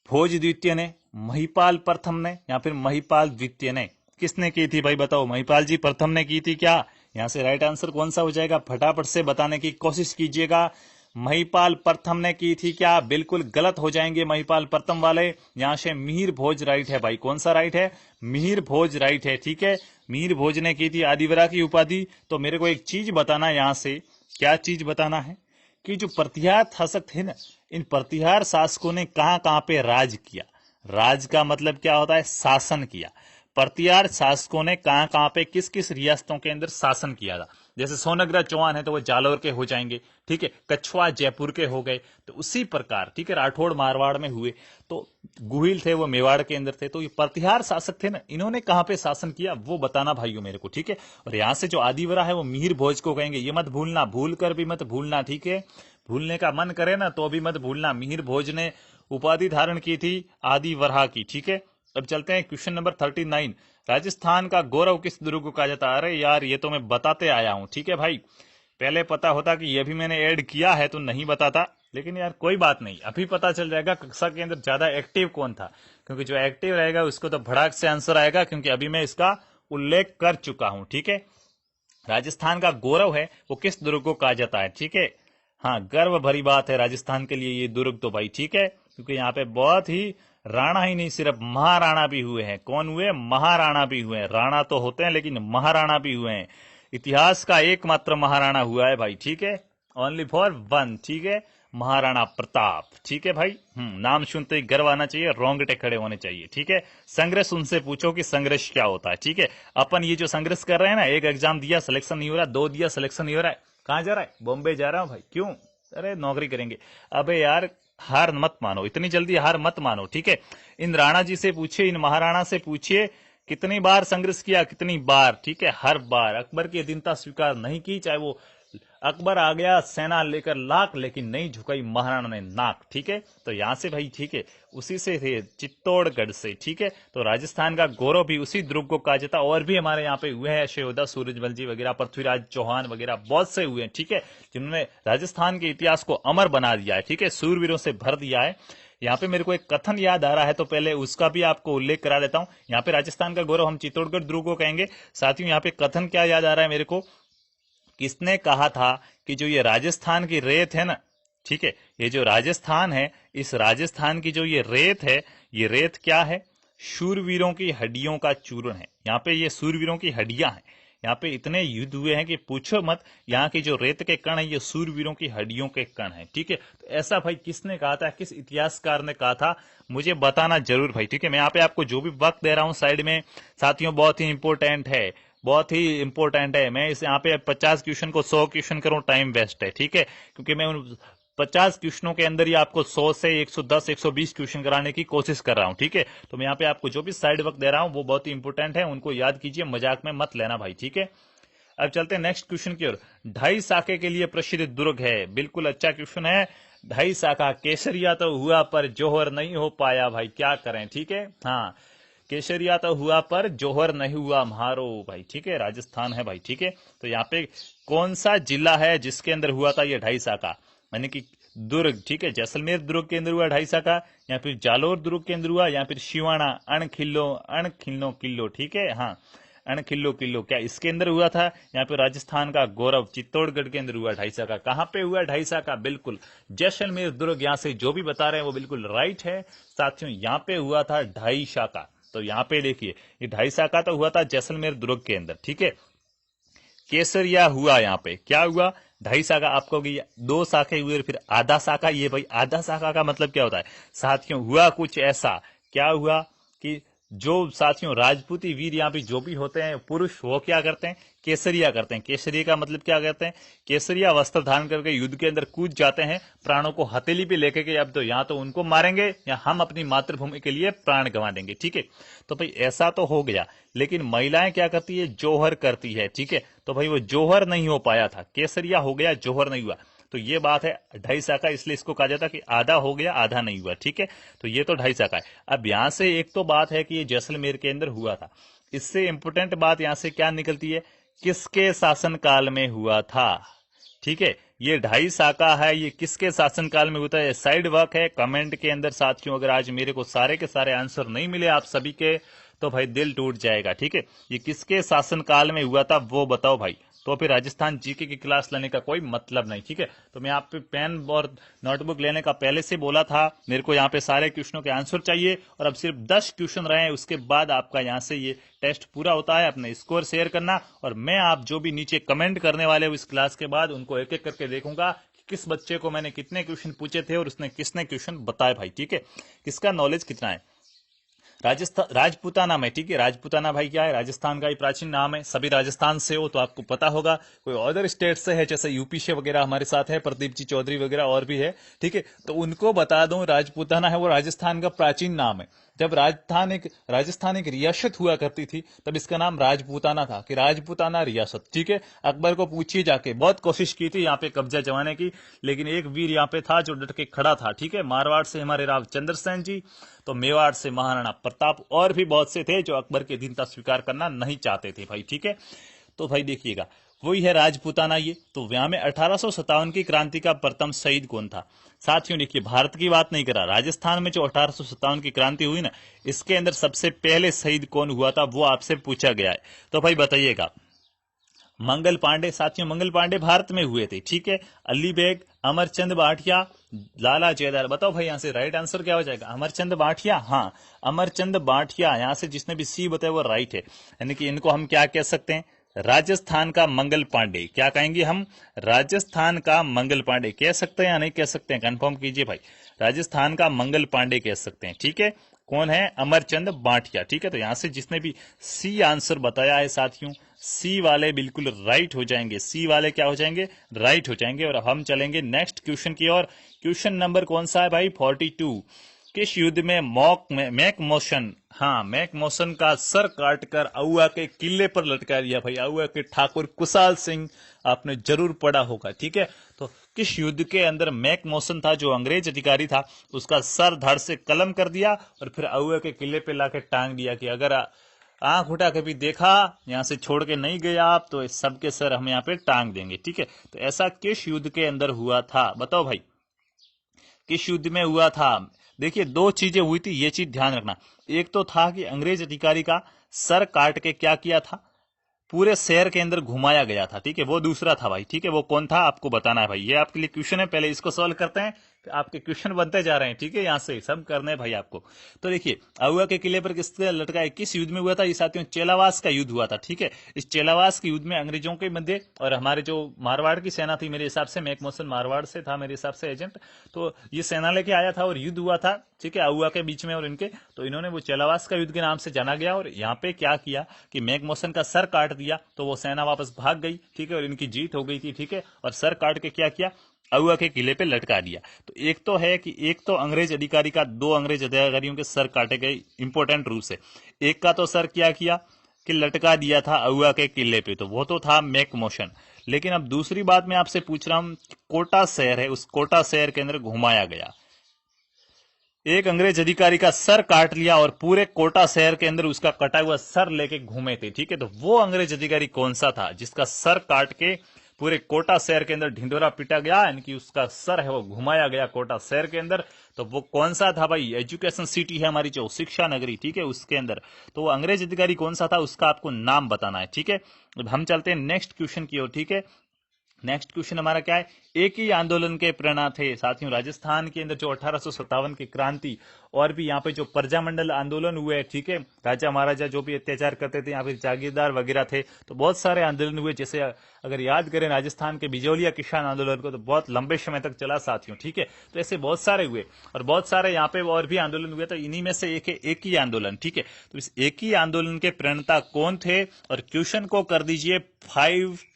भोज द्वितीय ने, महिपाल प्रथम ने, या फिर महिपाल द्वितीय ने? किसने की थी भाई बताओ? महिपाल जी प्रथम ने की थी क्या? यहां से राइट आंसर कौन सा हो जाएगा? फटाफट से बताने की कोशिश कीजिएगा। महिपाल प्रथम ने की थी क्या? बिल्कुल गलत हो जाएंगे महिपाल प्रथम वाले। यहां से मिहिर भोज राइट है भाई। कौन सा राइट है? मिहिर भोज राइट है। ठीक है, मिहिर भोज ने की थी आदिवरा की उपाधि। तो मेरे को एक चीज बताना यहां से, क्या चीज बताना है कि जो प्रतिहार शासक थे ना, इन प्रतिहार शासकों ने कहां कहां पे राज किया। राज का मतलब क्या होता है? शासन किया। प्रतिहार शासकों ने कहां कहां पे किस किस रियासतों के अंदर शासन किया था। जैसे सोनग्रा चौहान है तो वो जालौर के हो जाएंगे। ठीक है, कछुआ जयपुर के हो गए। तो उसी प्रकार, ठीक है, राठौड़ मारवाड़ में हुए, तो गुहिल थे वो मेवाड़ के अंदर थे। तो ये प्रतिहार शासक थे ना, इन्होंने कहां पे शासन किया वो बताना भाइयों मेरे को। ठीक है, और यहां से जो आदिवरा है वो मिहिर भोज को कहेंगे, ये मत भूलना, भूल कर भी मत भूलना। ठीक है, भूलने का मन करे ना तो भी मत भूलना। मिहिर भोज ने उपाधि धारण की थी आदिवरा की। ठीक है, अब चलते हैं क्वेश्चन नंबर 39। राजस्थान का गौरव किस दुर्ग को कहा जाता है? अरे यार ये तो मैं बताते आया हूं। ठीक है भाई, पहले पता होता कि ये भी मैंने ऐड किया है तो नहीं बताता, लेकिन यार कोई बात नहीं, अभी पता चल जाएगा कक्षा के अंदर ज्यादा एक्टिव कौन था। क्योंकि जो एक्टिव रहेगा उसको तो भड़ाक से आंसर आएगा, क्योंकि अभी मैं इसका उल्लेख कर चुका हूं। ठीक है, राजस्थान का गौरव है वो किस दुर्ग को कहा जाता है? ठीक है, हाँ, गर्व भरी बात है राजस्थान के लिए ये दुर्ग तो भाई। ठीक है, क्योंकि यहाँ पे बहुत ही राणा ही नहीं, सिर्फ महाराणा भी हुए हैं। कौन हुए? महाराणा भी हुए हैं। राणा तो होते हैं लेकिन महाराणा भी हुए हैं। इतिहास का एकमात्र महाराणा हुआ है भाई। ठीक है, ओनली फॉर वन। ठीक है, महाराणा प्रताप। ठीक है भाई, नाम सुनते ही गर्व आना चाहिए, रोंगटे खड़े होने चाहिए। ठीक है, संघर्ष उनसे पूछो कि संघर्ष क्या होता है। ठीक है, अपन ये जो संघर्ष कर रहे हैं ना, एक एग्जाम दिया सिलेक्शन नहीं हो रहा, 2 दिया सिलेक्शन नहीं हो रहा है, कहां जा रहा है? बॉम्बे जा रहा हूं भाई। क्यों? अरे नौकरी करेंगे। अबे यार हार मत मानो, इतनी जल्दी हार मत मानो। ठीक है, इन राणा जी से पूछिए, इन महाराणा से पूछिए कितनी बार संघर्ष किया, कितनी बार। ठीक है, हर बार। अकबर की अधीनता स्वीकार नहीं की, चाहे वो अकबर आ गया सेना लेकर लाख, लेकिन नहीं झुकाई महाराणा ने नाक। ठीक है, तो यहां से भाई, ठीक है, उसी से थे, चित्तौड़गढ़ से। ठीक है, तो राजस्थान का गौरव भी उसी दुर्ग को कहा जाता। और भी हमारे यहाँ पे हुए हैं, अशोदा सूरजमल जी वगैरह, पृथ्वीराज चौहान वगैरह, बहुत से हुए हैं। ठीक है, जिन्होंने राजस्थान के इतिहास को अमर बना दिया है। ठीक है, सूरवीरों से भर दिया है। यहाँ पे मेरे को एक कथन याद आ रहा है, तो पहले उसका भी आपको उल्लेख करा देता हूं। यहाँ पे राजस्थान का गौरव हम चित्तौड़गढ़ दुर्ग को कहेंगे। साथियों, यहाँ पे कथन क्या याद आ रहा है मेरे को, किसने कहा था कि जो ये राजस्थान की रेत है ना, ठीक है, ये जो राजस्थान है, इस राजस्थान की जो ये रेत है, ये रेत क्या है? शूरवीरों की हड्डियों का चूर्ण है। यहाँ पे ये शूरवीरों की हड्डियां हैं। यहाँ पे इतने युद्ध हुए हैं कि पूछो मत। यहाँ की जो रेत के कण है, ये शूरवीरों की हड्डियों के कण है। ठीक है, तो ऐसा भाई किसने कहा था, किस इतिहासकार ने कहा था, मुझे बताना जरूर भाई। ठीक है, मैं यहाँ पे आपको जो भी वक्त दे रहा हूँ साइड में साथियों, बहुत ही इंपॉर्टेंट है, बहुत ही इंपॉर्टेंट है। मैं इस यहाँ पे 50 क्वेश्चन को 100 क्वेश्चन करूँ, टाइम वेस्ट है। ठीक है, क्योंकि मैं उन 50 क्वेश्चनों के अंदर ही आपको 100 से 110 120 क्वेश्चन कराने की कोशिश कर रहा हूं। ठीक है, तो मैं यहाँ पे आपको जो भी साइड वर्क दे रहा हूं वो बहुत ही इंपॉर्टेंट है, उनको याद कीजिए, मजाक में मत लेना भाई। ठीक है, अब चलते हैं नेक्स्ट क्वेश्चन की ओर। 2.5 साके के लिए प्रसिद्ध दुर्ग है। बिल्कुल अच्छा क्वेश्चन है। 2.5 साका केसरिया तो हुआ पर जौहर नहीं हो पाया भाई, क्या करें। ठीक है, हाँ, केसरिया तो हुआ पर जौहर नहीं हुआ म्हारो भाई। ठीक है, राजस्थान है भाई। ठीक है, तो यहाँ पे कौन सा जिला है जिसके अंदर हुआ था ये 2.5 साका, यानी कि दुर्ग। ठीक है, जैसलमेर दुर्ग के अंदर हुआ 2.5 साका, या फिर जालोर दुर्ग के अंदर हुआ, या फिर शिवाना अणखिल्लो किल्लो। ठीक है, हाँ, अणखिल्लो किल्लो, क्या इसके अंदर हुआ था? यहाँ पे राजस्थान का गौरव चित्तौड़गढ़ के अंदर हुआ 2.5 साका। कहाँ पे हुआ 2.5 साका? बिल्कुल जैसलमेर दुर्ग। यहाँ से जो भी बता रहे हैं वो बिल्कुल राइट है साथियों, यहाँ पे हुआ था 2.5 साका। तो यहाँ पे देखिए, ये 2.5 साका तो हुआ था जैसलमेर दुर्ग के अंदर। ठीक है, केसरिया हुआ यहाँ पे, क्या हुआ? 2.5 साका। आपको 2 साखे हुए, फिर आधा साका। ये भाई आधा साका का मतलब क्या होता है साथियों? हुआ कुछ ऐसा, क्या हुआ कि जो साथियों राजपूती वीर यहाँ पे जो भी होते हैं पुरुष, वो क्या करते हैं? केसरिया करते हैं। केसरिया का मतलब क्या कहते हैं? केसरिया वस्त्र धारण करके युद्ध के अंदर कूद जाते हैं, प्राणों को हथेली पे लेके के, अब तो यहाँ तो उनको मारेंगे या हम अपनी मातृभूमि के लिए प्राण गंवा देंगे। ठीक है, तो भाई ऐसा तो हो गया, लेकिन महिलाएं क्या करती है? जौहर करती है। ठीक है, तो भाई वो जौहर नहीं हो पाया था, केसरिया हो गया, जौहर नहीं हुआ। तो ये बात है 2.5 साका, इसलिए इसको कहा जाता है कि आधा हो गया आधा नहीं हुआ। ठीक है, तो ये तो 2.5 साका है। अब यहां से एक तो बात है कि ये जैसलमेर के अंदर हुआ था, इससे इंपोर्टेंट बात यहां से क्या निकलती है? किसके शासनकाल में हुआ था? ठीक है, ये 2.5 साका है, ये किसके शासनकाल में होता है? साइड वर्क है कमेंट के अंदर साथियों। अगर आज मेरे को सारे के सारे आंसर नहीं मिले आप सभी के, तो भाई दिल टूट जाएगा। ठीक है, ये किसके शासनकाल में हुआ था वो बताओ भाई, तो फिर राजस्थान जीके की क्लास लेने का कोई मतलब नहीं। ठीक है, तो मैं आप पे पेन और नोटबुक लेने का पहले से बोला था, मेरे को यहाँ पे सारे क्वेश्चनों के आंसर चाहिए, और अब सिर्फ 10 क्वेश्चन रहे हैं, उसके बाद आपका यहाँ से ये टेस्ट पूरा होता है। अपने स्कोर शेयर करना, और मैं आप जो भी नीचे कमेंट करने वाले हो इस क्लास के बाद, उनको एक एक करके देखूंगा कि किस बच्चे को मैंने कितने क्वेश्चन पूछे थे और उसने किसने क्वेश्चन बताए भाई। ठीक है, किसका नॉलेज कितना है। राजस्थान राजपूताना में, ठीक है, राजपूताना भाई क्या है? राजस्थान का ही प्राचीन नाम है। सभी राजस्थान से हो तो आपको पता होगा, कोई अदर स्टेट से है जैसे यूपी से वगैरह हमारे साथ है, प्रदीप जी चौधरी वगैरह और भी है। ठीक है, तो उनको बता दूं राजपूताना है वो राजस्थान का प्राचीन नाम है। जब राजस्थान एक रियासत हुआ करती थी तब इसका नाम राजपूताना था, कि राजपूताना रियासत। ठीक है, अकबर को पूछिए जाके, बहुत कोशिश की थी यहाँ पे कब्जा जमाने की, लेकिन एक वीर यहाँ पे था जो डट के खड़ा था। ठीक है, मारवाड़ से हमारे राव चंद्रसेन जी, तो मेवाड़ से महाराणा प्रताप, और भी बहुत से थे जो अकबर की अधीनता स्वीकार करना नहीं चाहते थे भाई। ठीक है, तो भाई देखिएगा, वही है राजपूताना। ये तो यहाँ में 1857 की क्रांति का प्रथम शहीद कौन था साथियों? देखिए, भारत की बात नहीं करा, राजस्थान में जो 1857 की क्रांति हुई ना, इसके अंदर सबसे पहले शहीद कौन हुआ था वो आपसे पूछा गया है, तो भाई बताइएगा। मंगल पांडे साथियों, मंगल पांडे भारत में हुए थे। ठीक है, अली बेग, अमरचंद बाठिया, लाला जयदार। बताओ भाई यहाँ से राइट आंसर क्या हो जाएगा? अमरचंद बाठिया। हाँ, अमरचंद बाठिया, यहाँ से जिसने भी सी बताया वो राइट है, यानी कि इनको हम क्या कह सकते हैं? राजस्थान का मंगल पांडे। क्या कहेंगे हम? राजस्थान का मंगल पांडे कह सकते हैं या नहीं कह सकते हैं? कंफर्म कीजिए भाई, राजस्थान का मंगल पांडे कह सकते हैं। ठीक है, कौन है? अमरचंद बाठिया। ठीक है, तो यहां से जिसने भी सी आंसर बताया है साथियों, सी वाले बिल्कुल राइट हो जाएंगे, सी वाले क्या हो जाएंगे? राइट हो जाएंगे। और हम चलेंगे नेक्स्ट क्वेश्चन की ओर। क्वेश्चन नंबर कौन सा है भाई? 42। किस युद्ध में मैक मोशन, हाँ, मैक मोशन का सर काटकर आउवा के किले पर लटका दिया भाई? आउवा के ठाकुर कुशाल सिंह, आपने जरूर पढ़ा होगा। ठीक है, तो किस युद्ध के अंदर मैक मोशन था जो अंग्रेज अधिकारी था, उसका सर धड़ से कलम कर दिया और फिर आउवा के किले पे लाके टांग दिया कि अगर आंख उठा के भी देखा, यहां से छोड़ के नहीं गए आप, तो इस सबके सर हम यहाँ पे टांग देंगे। ठीक है, तो ऐसा किस युद्ध के अंदर हुआ था बताओ भाई, किस युद्ध में हुआ था? देखिए, 2 चीजें हुई थी, ये चीज ध्यान रखना। एक तो था कि अंग्रेज अधिकारी का सर काट के क्या किया था? पूरे शहर के अंदर घुमाया गया था, ठीक है, वो दूसरा था भाई, ठीक है, वो कौन था आपको बताना है भाई। ये आपके लिए क्वेश्चन है, पहले इसको सॉल्व करते हैं, आपके क्वेश्चन बनते जा रहे हैं, ठीक है, यहाँ से सब करने हैं भाई आपको। तो देखिए, आहुआ के किले पर किसने लटकाया, किस युद्ध में हुआ था ये साथियों, चेलावास का युद्ध हुआ था, ठीक है। इस चेलावास के युद्ध में अंग्रेजों के मध्य और हमारे जो मारवाड़ की सेना थी, मेरे हिसाब से मैकमोहन मारवाड़ से था मेरे हिसाब से एजेंट, तो ये सेना लेके आया था और युद्ध हुआ था, ठीक है, आहुआ के बीच में और इनके। तो इन्होंने वो चेलावास का युद्ध के नाम से जाना गया और यहाँ पे क्या किया कि मैकमोहन का सर काट दिया, तो वो सेना वापस भाग गई, ठीक है, और इनकी जीत हो गई थी, ठीक है, और सर काट के क्या किया, आहुआ के किले पे लटका दिया। तो एक तो है कि एक तो अंग्रेज अधिकारी का, 2 अंग्रेज अधिकारियों के सर काटे गए इंपॉर्टेंट रूप से। एक का तो सर क्या किया कि लटका दिया था आहुआ के किले पे, तो वो तो था मैकमोहन। लेकिन अब दूसरी बात मैं आपसे पूछ रहा हूं, कोटा शहर है, उस कोटा शहर के अंदर घुमाया गया, एक अंग्रेज अधिकारी का सर काट लिया और पूरे कोटा शहर के अंदर उसका कटा हुआ सर लेके घूमे थे, ठीक है। तो वो अंग्रेज अधिकारी कौन सा था जिसका सर काट के पूरे कोटा शहर के अंदर ढिंढोरा पीटा गया, यानी कि उसका सर है वो घुमाया गया कोटा शहर के अंदर। तो वो कौन सा था भाई, एजुकेशन सिटी है हमारी जो शिक्षा नगरी, ठीक है, उसके अंदर। तो वो अंग्रेज अधिकारी कौन सा था उसका आपको नाम बताना है, ठीक है। अब हम चलते हैं नेक्स्ट क्वेश्चन की ओर, ठीक है। नेक्स्ट क्वेश्चन हमारा क्या है, एक ही आंदोलन के प्रेरणा थे साथियों राजस्थान के अंदर जो 1857 की क्रांति और भी यहाँ पे जो प्रजामंडल आंदोलन हुए, ठीक है, राजा महाराजा जो भी अत्याचार करते थे, यहाँ पे जागीरदार वगैरह थे, तो बहुत सारे आंदोलन हुए। जैसे अगर याद करें राजस्थान के बिजौलिया किसान आंदोलन को, तो बहुत लंबे समय तक चला साथियों, ठीक है। तो ऐसे बहुत सारे हुए और बहुत सारे यहाँ पे और भी आंदोलन हुए, तो इन्हीं में से एक ही आंदोलन, ठीक है। तो इस एक ही आंदोलन के प्रणेता कौन थे, और क्वेश्चन को कर दीजिए 5,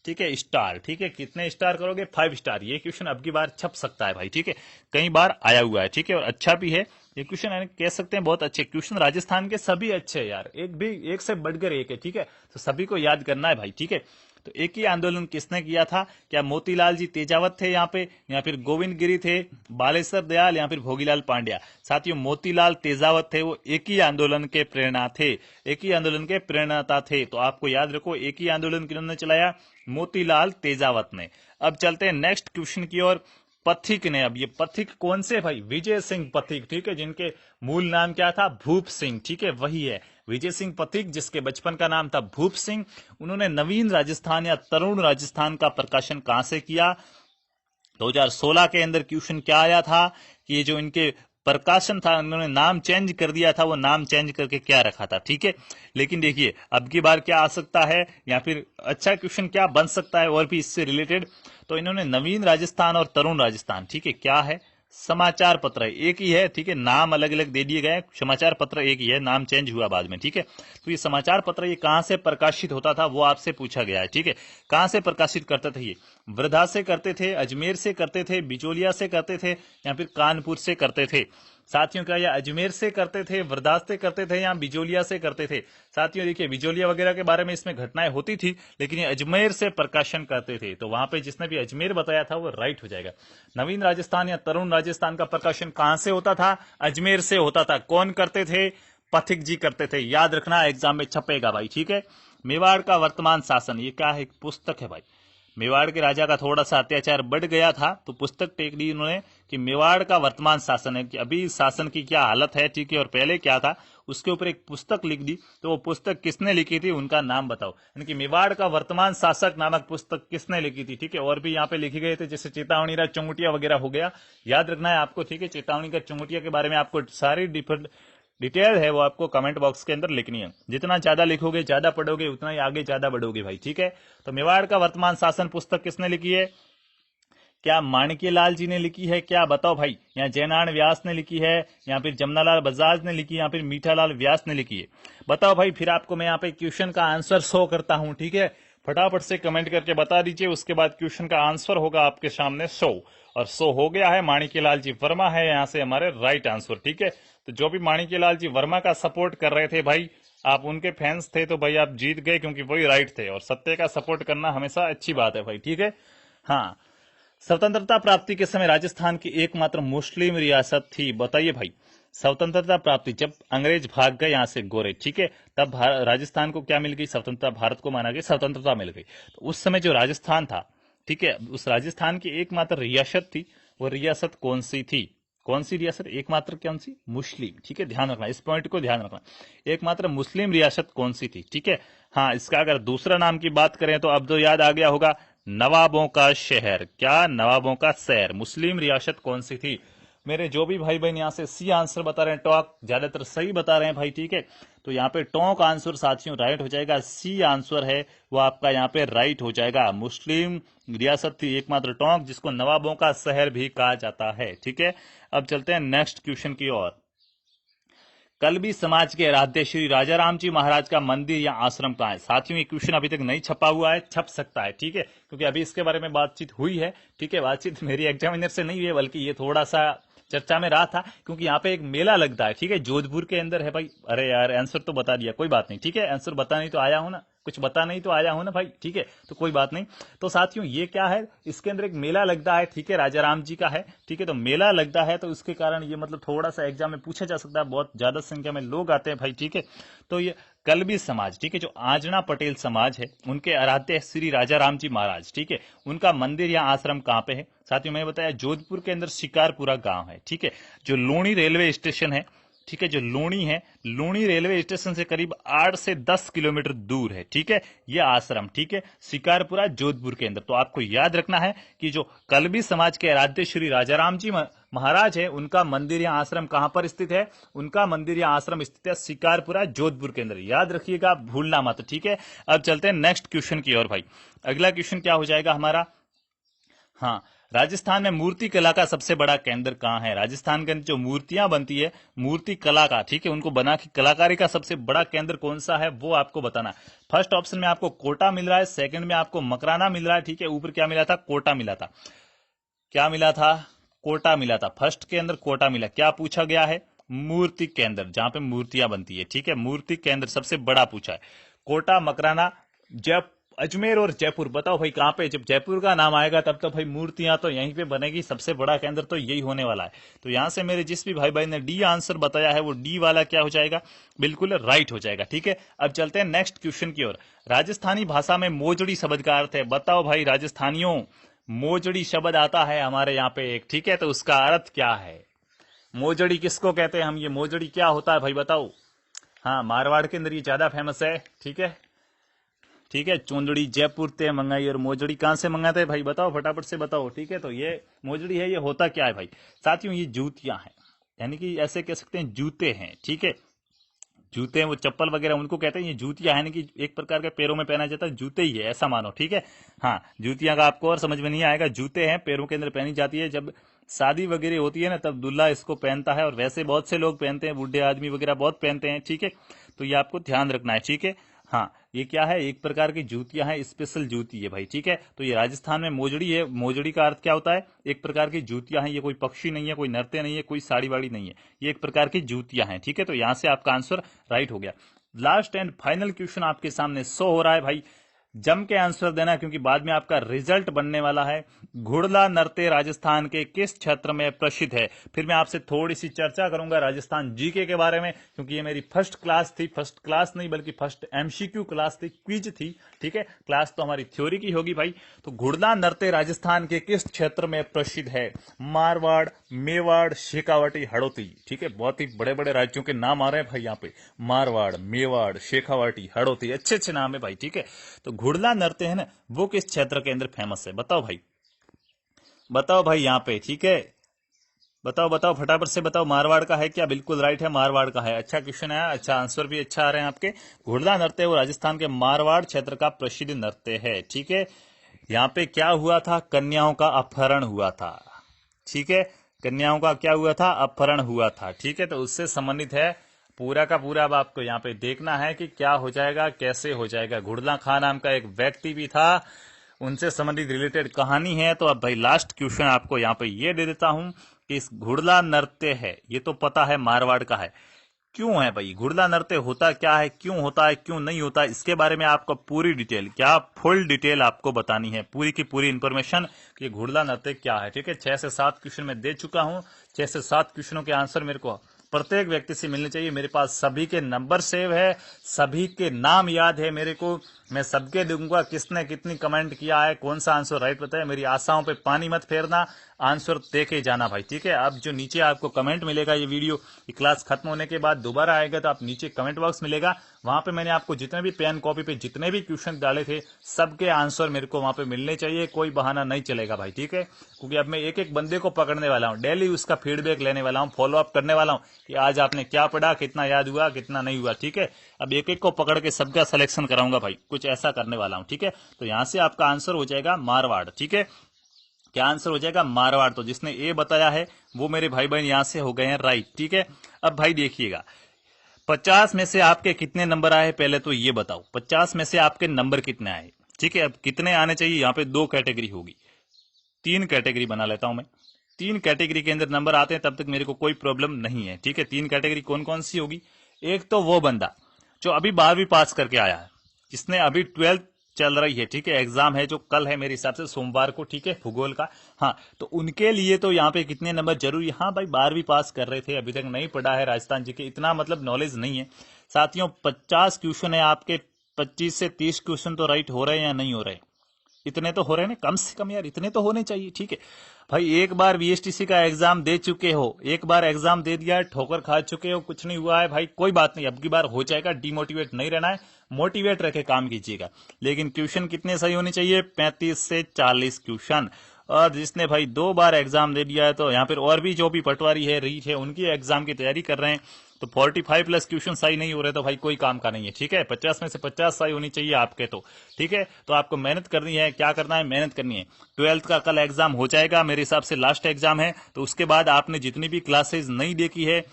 ठीक है, स्टार, ठीक है, कितने स्टार करोगे, 5 स्टार। ये क्वेश्चन अब की बार छप सकता है भाई, ठीक है, कई बार आया हुआ है, ठीक है, और अच्छा भी है ये क्वेश्चन, कह सकते हैं बहुत अच्छे क्वेश्चन। राजस्थान के सभी अच्छे हैं यार, एक से बढ़कर एक है, ठीक है, तो सभी को याद करना है भाई, ठीक है। तो एक ही आंदोलन किसने किया था, क्या मोतीलाल जी तेजावत थे यहाँ पे, या फिर गोविंद गिरी थे, बालेश्वर दयाल, या फिर भोगीलाल पांड्या। साथियों मोतीलाल तेजावत थे, वो एक ही आंदोलन के प्रेरणा थे, एक ही आंदोलन के प्रेरणाता थे। तो आपको याद रखो, एक ही आंदोलन किन्होंने चलाया, मोतीलाल तेजावत ने। अब चलते हैं नेक्स्ट क्वेश्चन की ओर, पथिक ने। अब ये पथिक कौन से भाई, विजय सिंह पथिक, ठीक है, जिनके मूल नाम क्या था, भूप सिंह, ठीक है, वही है विजय सिंह पथिक, जिसके बचपन का नाम था भूप सिंह। उन्होंने नवीन राजस्थान या तरुण राजस्थान का प्रकाशन कहां से किया, 2016 के अंदर क्वेश्चन क्या आया था कि ये जो इनके प्रकाशन था, उन्होंने नाम चेंज कर दिया था, वो नाम चेंज करके क्या रखा था, ठीक है। लेकिन देखिए अब की बार क्या आ सकता है, या फिर अच्छा क्वेश्चन क्या बन सकता है और भी इससे रिलेटेड, तो इन्होंने नवीन राजस्थान और तरुण राजस्थान, ठीक है, क्या है, समाचार पत्र है, एक ही है, ठीक है, नाम अलग अलग दे दिए गए, समाचार पत्र एक ही है, नाम चेंज हुआ बाद में, ठीक है। तो ये समाचार पत्र ये कहां से प्रकाशित होता था वो आपसे पूछा गया है, ठीक है, कहां से प्रकाशित करते थे ये, वर्धा से करते थे, अजमेर से करते थे, बिचौलिया से करते थे, या फिर कानपुर से करते थे। साथियों क्या ये अजमेर से करते थे, वर्धा से करते थे, या बिजोलिया से करते थे। साथियों देखिए बिजोलिया वगैरह के बारे में इसमें घटनाएं होती थी, लेकिन ये अजमेर से प्रकाशन करते थे, तो वहां पे जिसने भी अजमेर बताया था वो राइट हो जाएगा। नवीन राजस्थान या तरुण राजस्थान का प्रकाशन कहां से होता था, अजमेर से होता था। कौन करते थे, पथिक जी करते थे, याद रखना एग्जाम में छपेगा भाई, ठीक है। मेवाड़ का वर्तमान शासन, ये क्या है, एक पुस्तक है भाई। मेवाड़ के राजा का थोड़ा सा अत्याचार बढ़ गया था, तो पुस्तक टेक दी उन्होंने कि मेवाड़ का वर्तमान शासन है, कि अभी शासन की क्या हालत है, ठीक है, और पहले क्या था, उसके ऊपर एक पुस्तक लिख दी। तो वो पुस्तक किसने लिखी थी, उनका नाम बताओ, यानी कि मेवाड़ का वर्तमान शासक नामक पुस्तक किसने लिखी थी, ठीक है। और भी यहाँ पे लिखे गए थे, जैसे चेतावनी राज चुंगुटिया वगैरह हो गया, याद रखना है आपको, ठीक है। चेतावनी का चुंगुटिया के बारे में आपको सारी डिटेल है वो आपको कमेंट बॉक्स के अंदर लिखनी है। जितना ज्यादा लिखोगे, ज्यादा पढ़ोगे, उतना ही आगे ज्यादा बढ़ोगे भाई, ठीक है। तो मेवाड़ का वर्तमान शासन पुस्तक किसने लिखी है, क्या माणिक्यलाल जी ने लिखी है, क्या बताओ भाई, या जयनारायण व्यास ने लिखी है, या फिर जमनालाल बजाज ने लिखी है, या फिर मीठालाल व्यास ने लिखी है, बताओ भाई। फिर आपको मैं यहाँ पे क्वेश्चन का आंसर शो करता हूं, ठीक है, फटाफट से कमेंट करके बता दीजिए। उसके बाद क्वेश्चन का आंसर होगा आपके सामने शो, और शो हो गया है, माणिक्यलाल जी वर्मा है यहाँ से हमारे राइट आंसर, ठीक है। तो जो भी माणिक्यलाल जी वर्मा का सपोर्ट कर रहे थे भाई, आप उनके फैंस थे, तो भाई आप जीत गए, क्योंकि वही राइट थे, और सत्य का सपोर्ट करना हमेशा अच्छी बात है भाई, ठीक है। हाँ, स्वतंत्रता प्राप्ति के समय राजस्थान की एकमात्र मुस्लिम रियासत थी, बताइए भाई। स्वतंत्रता प्राप्ति, जब अंग्रेज भाग गए यहाँ से गोरे, ठीक है, तब राजस्थान को क्या मिल गई, स्वतंत्रता, भारत को माना गया स्वतंत्रता मिल गई। तो उस समय जो राजस्थान था, ठीक है, उस राजस्थान की एकमात्र रियासत थी, वो रियासत कौन सी थी, कौन सी रियासत, एकमात्र कौन सी, मुस्लिम, ठीक है, ध्यान रखना, इस पॉइंट को ध्यान रखना, एकमात्र मुस्लिम रियासत कौन सी थी, ठीक है। हाँ, इसका अगर दूसरा नाम की बात करें तो अब तो याद आ गया होगा, नवाबों का शहर। क्या? नवाबों का शहर। मुस्लिम रियासत कौन सी थी? मेरे जो भी भाई बहन यहाँ से सी आंसर बता रहे हैं, टॉक ज्यादातर सही बता रहे हैं भाई, ठीक है। तो यहाँ पे टॉक आंसर साथियों राइट हो जाएगा, सी आंसर है वो आपका यहाँ पे राइट हो जाएगा। मुस्लिम रियासत थी एकमात्र टोंक, जिसको नवाबों का शहर भी कहा जाता है, ठीक है। अब चलते हैं नेक्स्ट क्वेश्चन की ओर। कलबी समाज के आराध्य श्री राजा राम जी महाराज का मंदिर या आश्रम कहाँ है? साथियों ये क्वेश्चन अभी तक नहीं छपा हुआ है, छप सकता है, ठीक है, क्योंकि अभी इसके बारे में बातचीत हुई है, ठीक है। बातचीत मेरी एग्जामिनर से नहीं हुई है, बल्कि ये थोड़ा सा चर्चा में रहा था, क्योंकि यहाँ पे एक मेला लगता है, ठीक है, जोधपुर के अंदर है भाई। अरे यार आंसर तो बता दिया, कोई बात नहीं, ठीक है, आंसर बता नहीं तो आया हूं ना, कुछ बता नहीं तो आया हूं ना भाई, ठीक है, तो कोई बात नहीं। तो साथियों ये क्या है, इसके अंदर एक मेला लगता है, ठीक है, राजा राम जी का है, ठीक है। तो मेला लगता है तो उसके कारण ये मतलब थोड़ा सा एग्जाम में पूछा जा सकता है, बहुत ज्यादा संख्या में लोग आते हैं भाई, ठीक है। तो ये कलबी समाज, ठीक है, जो आजना पटेल समाज है, उनके आराध्य श्री राजा राम जी महाराज, ठीक है, उनका मंदिर या आश्रम कहाँ पे है? साथियों मैंने बताया जोधपुर के अंदर शिकारपुरा गांव है, ठीक है। जो लूणी रेलवे स्टेशन है, ठीक है, जो लूणी है, लूणी रेलवे स्टेशन से करीब 8 से 10 किलोमीटर दूर है, ठीक है, यह आश्रम, ठीक है, शिकारपुरा जोधपुर के अंदर। तो आपको याद रखना है कि जो कलबी समाज के आराध्य श्री राजाराम जी महाराज है, उनका मंदिर या आश्रम कहां पर स्थित है? उनका मंदिर या आश्रम स्थित है शिकारपुरा जोधपुर के अंदर, याद रखिएगा, भूलना मत, ठीक है। अब चलते हैं नेक्स्ट क्वेश्चन की ओर भाई। अगला क्वेश्चन क्या हो जाएगा हमारा? हाँ, राजस्थान में मूर्ति कला का सबसे बड़ा केंद्र कहाँ है? राजस्थान के अंदर जो मूर्तियां बनती है, मूर्ति कला का, ठीक है, उनको बना के कलाकारी का सबसे बड़ा केंद्र कौन सा है, वो आपको बताना। फर्स्ट ऑप्शन में आपको कोटा मिल रहा है, सेकंड में आपको मकराना मिल रहा है, ठीक है, ऊपर क्या मिला था? कोटा मिला था। क्या मिला था? कोटा मिला था। फर्स्ट के अंदर कोटा मिला। क्या पूछा गया है? मूर्ति केंद्र, जहां पे मूर्तियां बनती है, ठीक है, मूर्ति केंद्र सबसे बड़ा पूछा है। कोटा, मकराना, अजमेर और जयपुर, बताओ भाई कहां पे? जब जयपुर का नाम आएगा तब तो भाई मूर्तियां तो यहीं पे बनेगी, सबसे बड़ा केंद्र तो यही होने वाला है। तो यहां से मेरे जिस भी भाई भाई ने डी आंसर बताया है, वो डी वाला क्या हो जाएगा? बिल्कुल राइट हो जाएगा, ठीक है। अब चलते हैं नेक्स्ट क्वेश्चन की ओर। राजस्थानी भाषा में मोजड़ी शब्द का अर्थ है, बताओ भाई राजस्थानियों, मोजड़ी शब्द आता है हमारे यहाँ पे एक, ठीक है, तो उसका अर्थ क्या है? मोजड़ी किसको कहते हैं हम? ये मोजड़ी क्या होता है भाई बताओ? हाँ, मारवाड़ के अंदर ये ज्यादा फेमस है, ठीक है, ठीक है। चोंदड़ी जयपुर ते मंगाई, और मोजड़ी कहां से मंगाते हैं भाई बताओ, फटाफट से बताओ, ठीक है। तो ये मोजड़ी है, ये होता क्या है भाई? साथियों ये जूतियां हैं, यानी कि ऐसे कह सकते हैं जूते हैं, ठीक है, जूते हैं, वो चप्पल वगैरह उनको कहते हैं, ये जूतियां है, यानी कि एक प्रकार के पैरों में पहना जाता है, जूते ही है, ऐसा मानो, ठीक है। हाँ, जूतियां का आपको और समझ में नहीं आएगा, जूते हैं, पैरों के अंदर पहनी जाती है, जब शादी वगैरह होती है ना, तब दूल्हा इसको पहनता है, और वैसे बहुत से लोग पहनते हैं, बूढ़े आदमी वगैरह बहुत पहनते हैं, ठीक है। तो ये आपको ध्यान रखना है, ठीक है। हाँ, ये क्या है? एक प्रकार की जूतियां हैं, स्पेशल जूती है भाई, ठीक है। तो ये राजस्थान में मोजड़ी है, मोजड़ी का अर्थ क्या होता है? एक प्रकार की जूतियां हैं, ये कोई पक्षी नहीं है, कोई नृत्य नहीं है, कोई साड़ी वाड़ी नहीं है, ये एक प्रकार की जूतियां हैं, ठीक है। तो यहां से आपका आंसर राइट हो गया। लास्ट एंड फाइनल क्वेश्चन आपके सामने शो हो रहा है भाई, जम के आंसर देना, क्योंकि बाद में आपका रिजल्ट बनने वाला है। घुड़ला नृत्य राजस्थान के किस क्षेत्र में प्रसिद्ध है? फिर मैं आपसे थोड़ी सी चर्चा करूंगा राजस्थान जीके के बारे में, क्योंकि ये मेरी फर्स्ट क्लास थी, फर्स्ट क्लास नहीं बल्कि फर्स्ट एमसीक्यू क्लास थी, क्विज थी, ठीक है, क्लास तो हमारी थ्योरी की होगी भाई। तो घुड़ला नृत्य राजस्थान के किस क्षेत्र में प्रसिद्ध है? मारवाड़, मेवाड़, शेखावाटी, हड़ौती, ठीक है, बहुत ही बड़े बड़े राज्यों के नाम आ रहे हैं भाई यहाँ पे, मारवाड़, मेवाड़, शेखावाटी, हड़ौती, अच्छे अच्छे नाम है भाई, ठीक है। तो घुड़ला नृत्य है ना, वो किस क्षेत्र के अंदर फेमस है? बताओ भाई, बताओ भाई यहाँ पे, ठीक है, बताओ बताओ फटाफट से बताओ। मारवाड़ का है क्या? बिल्कुल राइट है, मारवाड़ का है। अच्छा क्वेश्चन है, अच्छा आंसर भी अच्छा आ रहे हैं आपके। घुड़ला नृत्य वो राजस्थान के मारवाड़ क्षेत्र का प्रसिद्ध नृत्य है, ठीक है। यहाँ पे क्या हुआ था? कन्याओं का अपहरण हुआ था, ठीक है, कन्याओं का क्या हुआ था? अपहरण हुआ था, ठीक है। तो उससे संबंधित है पूरा का पूरा। अब आपको यहाँ पे देखना है कि क्या हो जाएगा, कैसे हो जाएगा। घुड़ला खां नाम का एक व्यक्ति भी था, उनसे संबंधित रिलेटेड कहानी है। तो अब भाई लास्ट क्वेश्चन आपको यहाँ पे ये दे देता हूं कि इस घुड़ला नृत्य है, ये तो पता है मारवाड़ का है, क्यों है भाई? घुड़ला नृत्य होता क्या है, क्यों होता है, क्यों नहीं होता, इसके बारे में आपको पूरी डिटेल, क्या फुल डिटेल आपको बतानी है, पूरी की पूरी इंफॉर्मेशन कि घुड़ला नृत्य क्या है, ठीक है। 6 से 7 क्वेश्चन में दे चुका हूं, 6 से 7 क्वेश्चनों के आंसर मेरे को प्रत्येक व्यक्ति से मिलने चाहिए। मेरे पास सभी के नंबर सेव है, सभी के नाम याद है मेरे को, मैं सबके दूंगा किसने कितनी कमेंट किया है, कौन सा आंसर राइट बताया। मेरी आशाओं पे पानी मत फेरना, आंसर देके जाना भाई, ठीक है। अब जो नीचे आपको कमेंट मिलेगा, ये वीडियो, ये क्लास खत्म होने के बाद दोबारा आएगा तो आप नीचे कमेंट बॉक्स मिलेगा, वहां पे मैंने आपको जितने भी पेन कॉपी पे जितने भी क्वेश्चन डाले थे सबके आंसर मेरे को वहां पे मिलने चाहिए, कोई बहाना नहीं चलेगा भाई, ठीक है। क्योंकि अब मैं एक एक बंदे को पकड़ने वाला हूँ, डेली उसका फीडबैक लेने वाला हूँ, फॉलो अप करने वाला हूँ कि आज आपने क्या पढ़ा, कितना याद हुआ, कितना नहीं हुआ, ठीक है। अब एक एक को पकड़ के सबका सिलेक्शन कराऊंगा भाई, कुछ ऐसा करने वाला हूँ, ठीक है। तो यहां से आपका आंसर हो जाएगा मारवाड़, ठीक है। क्या आंसर हो जाएगा? मारवाड़। तो जिसने ए बताया है वो मेरे भाई बहन यहां से हो गए हैं राइट, ठीक है। अब भाई देखिएगा 50 में से आपके कितने नंबर आए, पहले तो ये बताओ 50 में से आपके नंबर कितने आए, ठीक है। अब कितने आने चाहिए, यहाँ पे 2 कैटेगरी होगी, 3 कैटेगरी बना लेता हूं मैं। 3 कैटेगरी के अंदर नंबर आते हैं तब तक मेरे को कोई प्रॉब्लम नहीं है, ठीक है। 3 कैटेगरी कौन कौन सी होगी? एक तो वो बंदा जो अभी 12वीं पास करके आया है, जिसने अभी 12th चल रही है, ठीक है, एग्जाम है जो कल है मेरे हिसाब से सोमवार को, ठीक है, भूगोल का। हाँ, तो उनके लिए तो यहाँ पे कितने नंबर जरूरी? हाँ भाई 12वीं पास कर रहे थे, अभी तक नहीं पढ़ा है राजस्थान जी के, इतना मतलब नॉलेज नहीं है साथियों। 50 क्वेश्चन है आपके, 25 से 30 क्वेश्चन तो राइट हो रहे हैं या नहीं हो रहे? इतने तो हो रहे हैं ना, कम से कम यार इतने तो होने चाहिए, ठीक है भाई। एक बार वीएसटीसी का एग्जाम दे चुके हो, एक बार एग्जाम दे दिया है, ठोकर खा चुके हो, कुछ नहीं हुआ है भाई, कोई बात नहीं, अब की बार हो जाएगा। डिमोटिवेट नहीं रहना है, मोटिवेट रखे काम कीजिएगा। लेकिन क्वेश्चन कितने सही होने चाहिए? 35 से 40 क्वेश्चन। और जिसने भाई 2 बार एग्जाम दे दिया है, तो यहाँ पर और भी जो भी पटवारी है, रीच है, उनकी एग्जाम की तैयारी कर रहे हैं, तो 45 प्लस क्वेश्चन सही नहीं हो रहे तो भाई कोई काम का नहीं है, ठीक है। 50 में से 50 सही होनी चाहिए आपके, तो ठीक है। तो आपको मेहनत करनी है, क्या करना है? मेहनत करनी है। 12th का कल एग्जाम हो जाएगा, मेरे हिसाब से लास्ट एग्जाम है, तो उसके बाद आपने जितनी भी क्लासेज नहीं देखी है,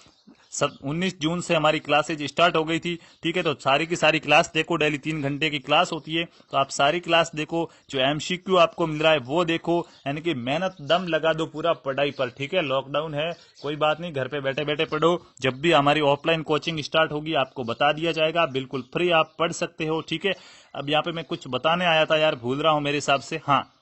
सब 19 जून से हमारी क्लासेज स्टार्ट हो गई थी, ठीक है। तो सारी की सारी क्लास देखो, डेली 3 घंटे की क्लास होती है, तो आप सारी क्लास देखो, जो एमसीक्यू आपको मिल रहा है वो देखो, यानी कि मेहनत दम लगा दो पूरा पढ़ाई पर, ठीक है। लॉकडाउन है, कोई बात नहीं, घर पे बैठे बैठे पढ़ो। जब भी हमारी ऑफलाइन कोचिंग स्टार्ट होगी आपको बता दिया जाएगा, बिल्कुल फ्री आप पढ़ सकते हो, ठीक है। अब यहाँ पे मैं कुछ बताने आया था यार, भूल रहा हूं मेरे हिसाब से। हाँ,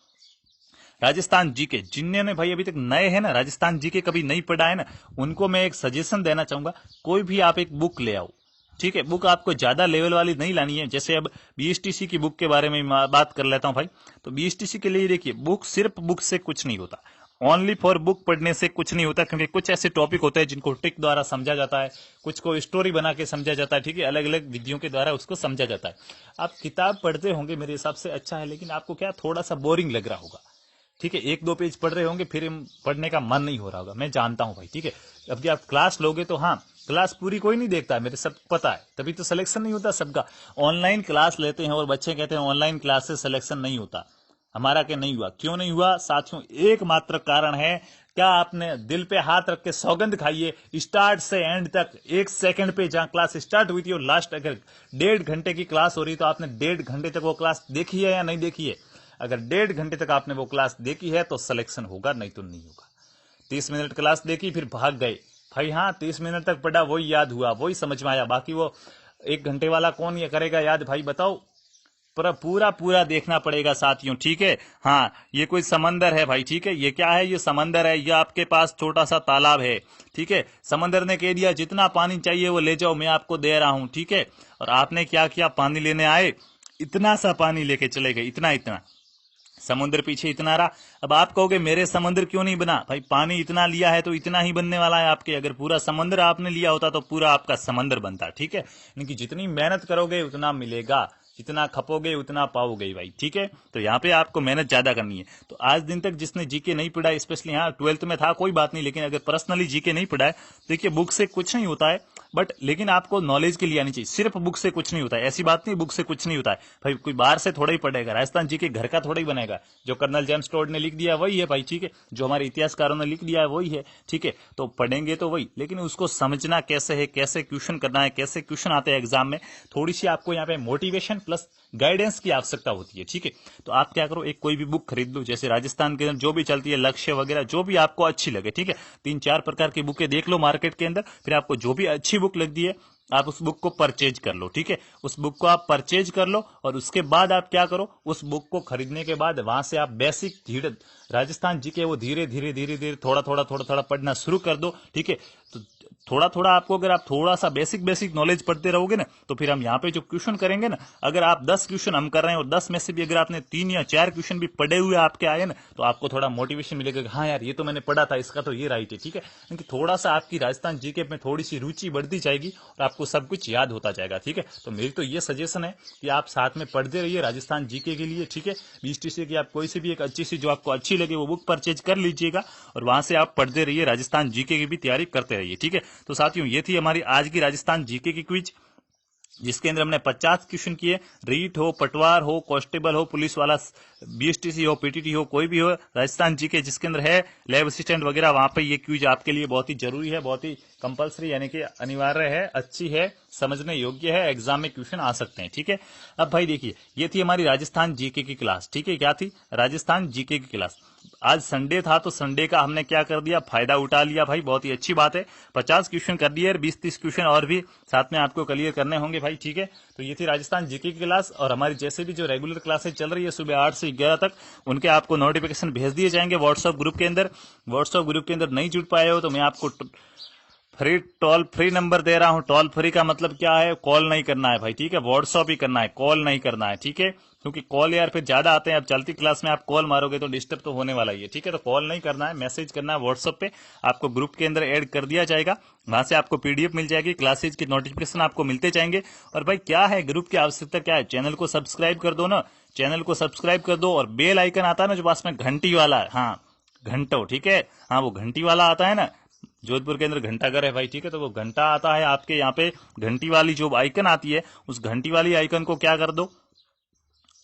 राजस्थान जीके जिन्होंने भाई अभी तक नए हैं ना, राजस्थान जीके कभी नहीं पढ़ा है ना, उनको मैं एक सजेशन देना चाहूंगा, कोई भी आप एक बुक ले आओ, ठीक है। बुक आपको ज्यादा लेवल वाली नहीं लानी है। जैसे अब बीएसटीसी की बुक के बारे में बात कर लेता हूं भाई, तो बीएसटीसी के लिए देखिए, बुक सिर्फ बुक से कुछ नहीं होता, ओनली फॉर बुक पढ़ने से कुछ नहीं होता, क्योंकि कुछ ऐसे टॉपिक होते हैं जिनको ट्रिक द्वारा समझा जाता है, कुछ को स्टोरी बना के समझा जाता है, ठीक है, अलग अलग विधियों के द्वारा उसको समझा जाता है। आप किताब पढ़ते होंगे मेरे हिसाब से अच्छा है, लेकिन आपको क्या थोड़ा सा बोरिंग लग रहा होगा, ठीक है। 1-2 पेज पढ़ रहे होंगे, फिर पढ़ने का मन नहीं हो रहा होगा, मैं जानता हूं भाई, ठीक है। अब जब आप क्लास लोगे तो हाँ, क्लास पूरी कोई नहीं देखता है, मेरे सब पता है, तभी तो सिलेक्शन नहीं होता सबका। ऑनलाइन क्लास लेते हैं और बच्चे कहते हैं ऑनलाइन क्लास से सिलेक्शन नहीं होता। हमारा क्या नहीं हुआ? क्यों नहीं हुआ साथियों? एकमात्र कारण है, क्या आपने दिल पे हाथ रख के सौगंध खाइए, स्टार्ट से एंड तक 1 सेकंड पे जहां क्लास स्टार्ट हुई थी और लास्ट अगर 1.5 घंटे की क्लास हो रही, तो आपने 1.5 घंटे तक वो क्लास देखी है या नहीं देखी है? अगर 1.5 घंटे तक आपने वो क्लास देखी है तो सिलेक्शन होगा, नहीं तो नहीं होगा। 30 मिनट क्लास देखी फिर भाग गए भाई, हाँ 30 मिनट तक पढ़ा, वही याद हुआ, वही समझ में आया, बाकी वो 1 घंटे वाला कौन ये करेगा याद भाई, बताओ। पर पूरा पूरा देखना पड़ेगा साथियों, ठीक है। हाँ, ये कोई समंदर है भाई, ठीक है, ये क्या है? ये समंदर है, ये आपके पास छोटा सा तालाब है, ठीक है। समंदर ने कह दिया जितना पानी चाहिए वो ले जाओ, मैं आपको दे रहा हूं, ठीक है। और आपने क्या किया? पानी लेने आए, इतना सा पानी लेके चले गए, इतना इतना, समुद्र पीछे इतना रहा। अब आप कहोगे मेरे समुद्र क्यों नहीं बना? भाई पानी इतना लिया है तो इतना ही बनने वाला है आपके। अगर पूरा समुद्र आपने लिया होता तो पूरा आपका समंदर बनता, ठीक है। यानी कि जितनी मेहनत करोगे उतना मिलेगा, जितना खपोगे उतना पाओगे भाई, ठीक है। तो यहाँ पे आपको मेहनत ज्यादा करनी है। तो आज दिन तक जिसने जीके नहीं पढ़ा, स्पेशली हाँ 12th में था कोई बात नहीं, लेकिन अगर पर्सनली जीके नहीं पढ़ा है, देखिए बुक से कुछ नहीं होता है, बट लेकिन आपको नॉलेज के लिए आनी चाहिए। सिर्फ बुक से कुछ नहीं होता है, ऐसी बात नहीं बुक से कुछ नहीं होता है भाई, कोई बाहर से थोड़ा ही पढ़ेगा, राजस्थान जी के घर का थोड़ा ही बनेगा। जो कर्नल जेम्स टोड ने लिख दिया वही है भाई, ठीक है, जो हमारे इतिहासकारों ने लिख दिया है वही है, ठीक है। तो पढ़ेंगे तो वही, लेकिन उसको समझना कैसे है, कैसे क्वेश्चन करना है, कैसे क्वेश्चन आते हैं एग्जाम में, थोड़ी सी आपको यहाँ पे मोटिवेशन प्लस गाइडेंस की आवश्यकता होती है, ठीक है। तो आप क्या करो, एक कोई भी बुक खरीद लो, जैसे राजस्थान के अंदर जो भी चलती है, लक्ष्य वगैरह, जो भी आपको अच्छी लगे, ठीक है। 3-4 प्रकार की बुकें देख लो मार्केट के अंदर, फिर आपको जो भी अच्छी बुक लगती है आप उस बुक को परचेज कर लो, ठीक है। उस बुक को आप परचेज कर लो और उसके बाद आप क्या करो, उस बुक को खरीदने के बाद वहां से आप बेसिक धीरे राजस्थान जी के वो धीरे धीरे धीरे धीरे थोड़ा थोड़ा पढ़ना शुरू कर दो, ठीक है। तो थोड़ा थोड़ा आपको, अगर आप थोड़ा सा बेसिक नॉलेज पढ़ते रहोगे ना, तो फिर हम यहाँ पे जो क्वेश्चन करेंगे ना, अगर आप 10 क्वेश्चन हम कर रहे हैं और 10 में से भी अगर आपने 3 या 4 क्वेश्चन भी पढ़े हुए आपके आए ना, तो आपको थोड़ा मोटिवेशन मिलेगा कि हाँ यार ये तो मैंने पढ़ा था, इसका तो ये राइट है, ठीक है। क्योंकि थोड़ा सा आपकी राजस्थान जीके में थोड़ी सी रुचि बढ़ती जाएगी और आपको सब कुछ याद होता जाएगा, ठीक है। तो मेरी तो ये सजेशन है कि आप साथ में पढ़ते रहिए राजस्थान जीके के लिए, ठीक है। 20 की आप कोई सी भी एक अच्छी सी जो आपको अच्छी लगे वो बुक परचेज कर लीजिएगा और वहां से आप पढ़ते रहिए, राजस्थान जीके की भी तैयारी करते रहिए, ठीक है। तो साथियों ये थी हमारी आज की राजस्थान जीके की क्विज, जिसके अंदर हमने 50 क्वेश्चन किए। रीट हो, पटवार हो, कांस्टेबल हो, पुलिस वाला, बीएसटीसी हो, पीटीटी हो, कोई भी हो, राजस्थान जीके जिसके अंदर है लैब असिस्टेंट वगैरह, वहां पे ये क्विज आपके लिए बहुत ही जरूरी है, बहुत ही कंपलसरी यानी कि अनिवार्य है, अच्छी है, समझने योग्य है, एग्जाम में क्वेश्चन आ सकते हैं, ठीक है। अब भाई देखिए, ये थी हमारी राजस्थान जीके की क्लास, ठीक है। क्या थी? राजस्थान जीके की क्लास। आज संडे था तो संडे का हमने क्या कर दिया, फायदा उठा लिया भाई, बहुत ही अच्छी बात है। 50 क्वेश्चन कर दिए, 20-30 क्वेश्चन और भी साथ में आपको क्लियर करने होंगे भाई, ठीक है। तो ये थी राजस्थान जीके की क्लास, और हमारी जैसे भी जो रेगुलर क्लासेज चल रही है सुबह 8 से 11 तक, उनके आपको नोटिफिकेशन भेज दिए जाएंगे व्हाट्सएप ग्रुप के अंदर। व्हाट्सएप ग्रुप के अंदर नहीं जुड़ पाए हो तो मैं आपको टोल फ्री नंबर दे रहा हूं। टोल फ्री का मतलब क्या है? कॉल नहीं करना है भाई, ठीक है। व्हाट्सएप ही करना है, कॉल नहीं करना है, ठीक है। क्योंकि कॉल यार फिर ज्यादा आते हैं, अब चलती क्लास में आप कॉल मारोगे तो डिस्टर्ब तो होने वाला ही है, ठीक है। तो कॉल नहीं करना है, मैसेज करना है व्हाट्सएप पे, आपको ग्रुप के अंदर ऐड कर दिया जाएगा, वहां से आपको पीडीएफ मिल जाएगी, क्लासेज की नोटिफिकेशन आपको मिलते जाएंगे। और भाई क्या है, ग्रुप की आवश्यकता क्या है? चैनल को सब्सक्राइब कर दो ना, चैनल को सब्सक्राइब कर दो, और बेल आइकन आता है ना जो पास में घंटी वाला है, हाँ घंटो, ठीक है, हाँ वो घंटी वाला आता है ना, जोधपुर के अंदर घंटाघर है भाई, ठीक है। तो वो घंटा आता है आपके यहाँ पे, घंटी वाली जो आइकन आती है, उस घंटी वाली आइकन को क्या कर दो,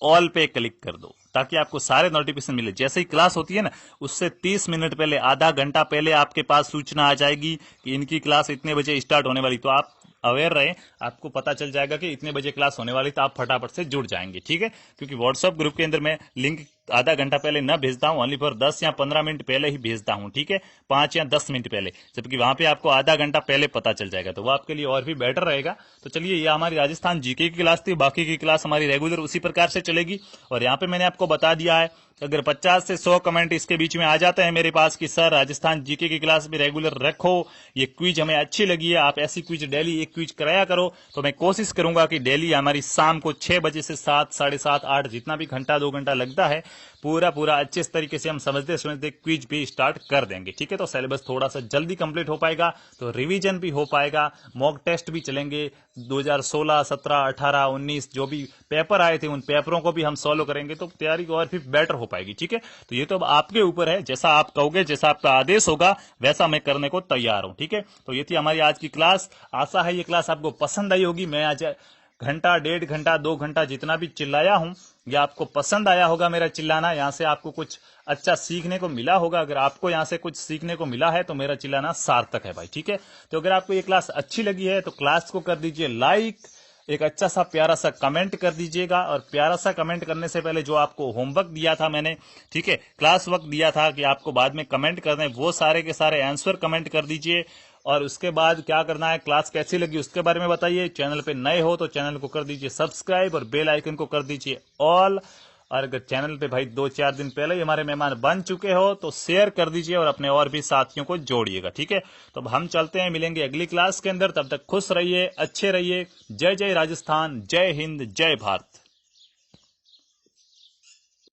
ऑल पे क्लिक कर दो, ताकि आपको सारे नोटिफिकेशन मिले। जैसे ही क्लास होती है ना, उससे 30 मिनट पहले, आधा घंटा पहले आपके पास सूचना आ जाएगी कि इनकी क्लास इतने बजे स्टार्ट होने वाली। तो आप अवेयर रहें, आपको पता चल जाएगा कि इतने बजे क्लास होने वाली, तो आप फटाफट से जुड़ जाएंगे, ठीक है। क्योंकि व्हाट्सएप ग्रुप के अंदर मैं लिंक आधा घंटा पहले न भेजता हूं, ओनली फॉर 10 या 15 मिनट पहले ही भेजता हूं, ठीक है, 5 या 10 मिनट पहले, जबकि वहां पे आपको आधा घंटा पहले पता चल जाएगा, तो वो आपके लिए और भी बेटर रहेगा। तो चलिए, ये हमारी राजस्थान जीके की क्लास थी, बाकी की क्लास हमारी रेगुलर उसी प्रकार से चलेगी। और यहाँ पे मैंने आपको बता दिया है, अगर 50 से 100 कमेंट इसके बीच में आ जाते हैं मेरे पास कि सर राजस्थान जीके की क्लास भी रेगुलर रखो, ये क्विज हमें अच्छी लगी है, आप ऐसी क्विज डेली एक क्विज कराया करो, तो मैं कोशिश करूंगा कि डेली हमारी शाम को 6 बजे से 7, 7:30, 8, जितना भी घंटा 2 घंटा लगता है, पूरा अच्छे तरीके से हम समझते क्विज भी स्टार्ट कर देंगे, ठीक है। तो सिलेबस थोड़ा सा जल्दी कंप्लीट हो पाएगा, तो रिवीजन भी हो पाएगा, मॉक टेस्ट भी चलेंगे, 2016, 17, 18, 19 जो भी पेपर आए थे उन पेपरों को भी हम सॉल्व करेंगे, तो तैयारी और भी बेटर हो पाएगी, ठीक है। तो ये तो अब आपके ऊपर है, जैसा आप कहोगे, जैसा आपका आदेश होगा वैसा मैं करने को तैयार हूं, ठीक है। तो ये थी हमारी आज की क्लास, आशा है ये क्लास आपको पसंद आई होगी। मैं आज घंटा, 1.5 घंटा, 2 घंटा जितना भी चिल्लाया हूं, ये आपको पसंद आया होगा मेरा चिल्लाना, यहाँ से आपको कुछ अच्छा सीखने को मिला होगा। अगर आपको यहाँ से कुछ सीखने को मिला है तो मेरा चिल्लाना सार्थक है भाई, ठीक है। तो अगर आपको ये क्लास अच्छी लगी है तो क्लास को कर दीजिए लाइक, एक अच्छा सा प्यारा सा कमेंट कर दीजिएगा, और प्यारा सा कमेंट करने से पहले जो आपको होमवर्क दिया था मैंने, ठीक है, क्लास वर्क दिया था कि आपको बाद में कमेंट करने, वो सारे के सारे आंसर कमेंट कर दीजिए। और उसके बाद क्या करना है, क्लास कैसी लगी उसके बारे में बताइए। चैनल पे नए हो तो चैनल को कर दीजिए सब्सक्राइब और बेल आइकन को कर दीजिए ऑल। और अगर चैनल पे भाई 2-4 दिन पहले ही हमारे मेहमान बन चुके हो तो शेयर कर दीजिए और अपने और भी साथियों को जोड़िएगा, ठीक है। तो अब हम चलते हैं, मिलेंगे अगली क्लास के अंदर, तब तक खुश रहिए, अच्छे रहिए। जय जय राजस्थान, जय हिंद, जय भारत।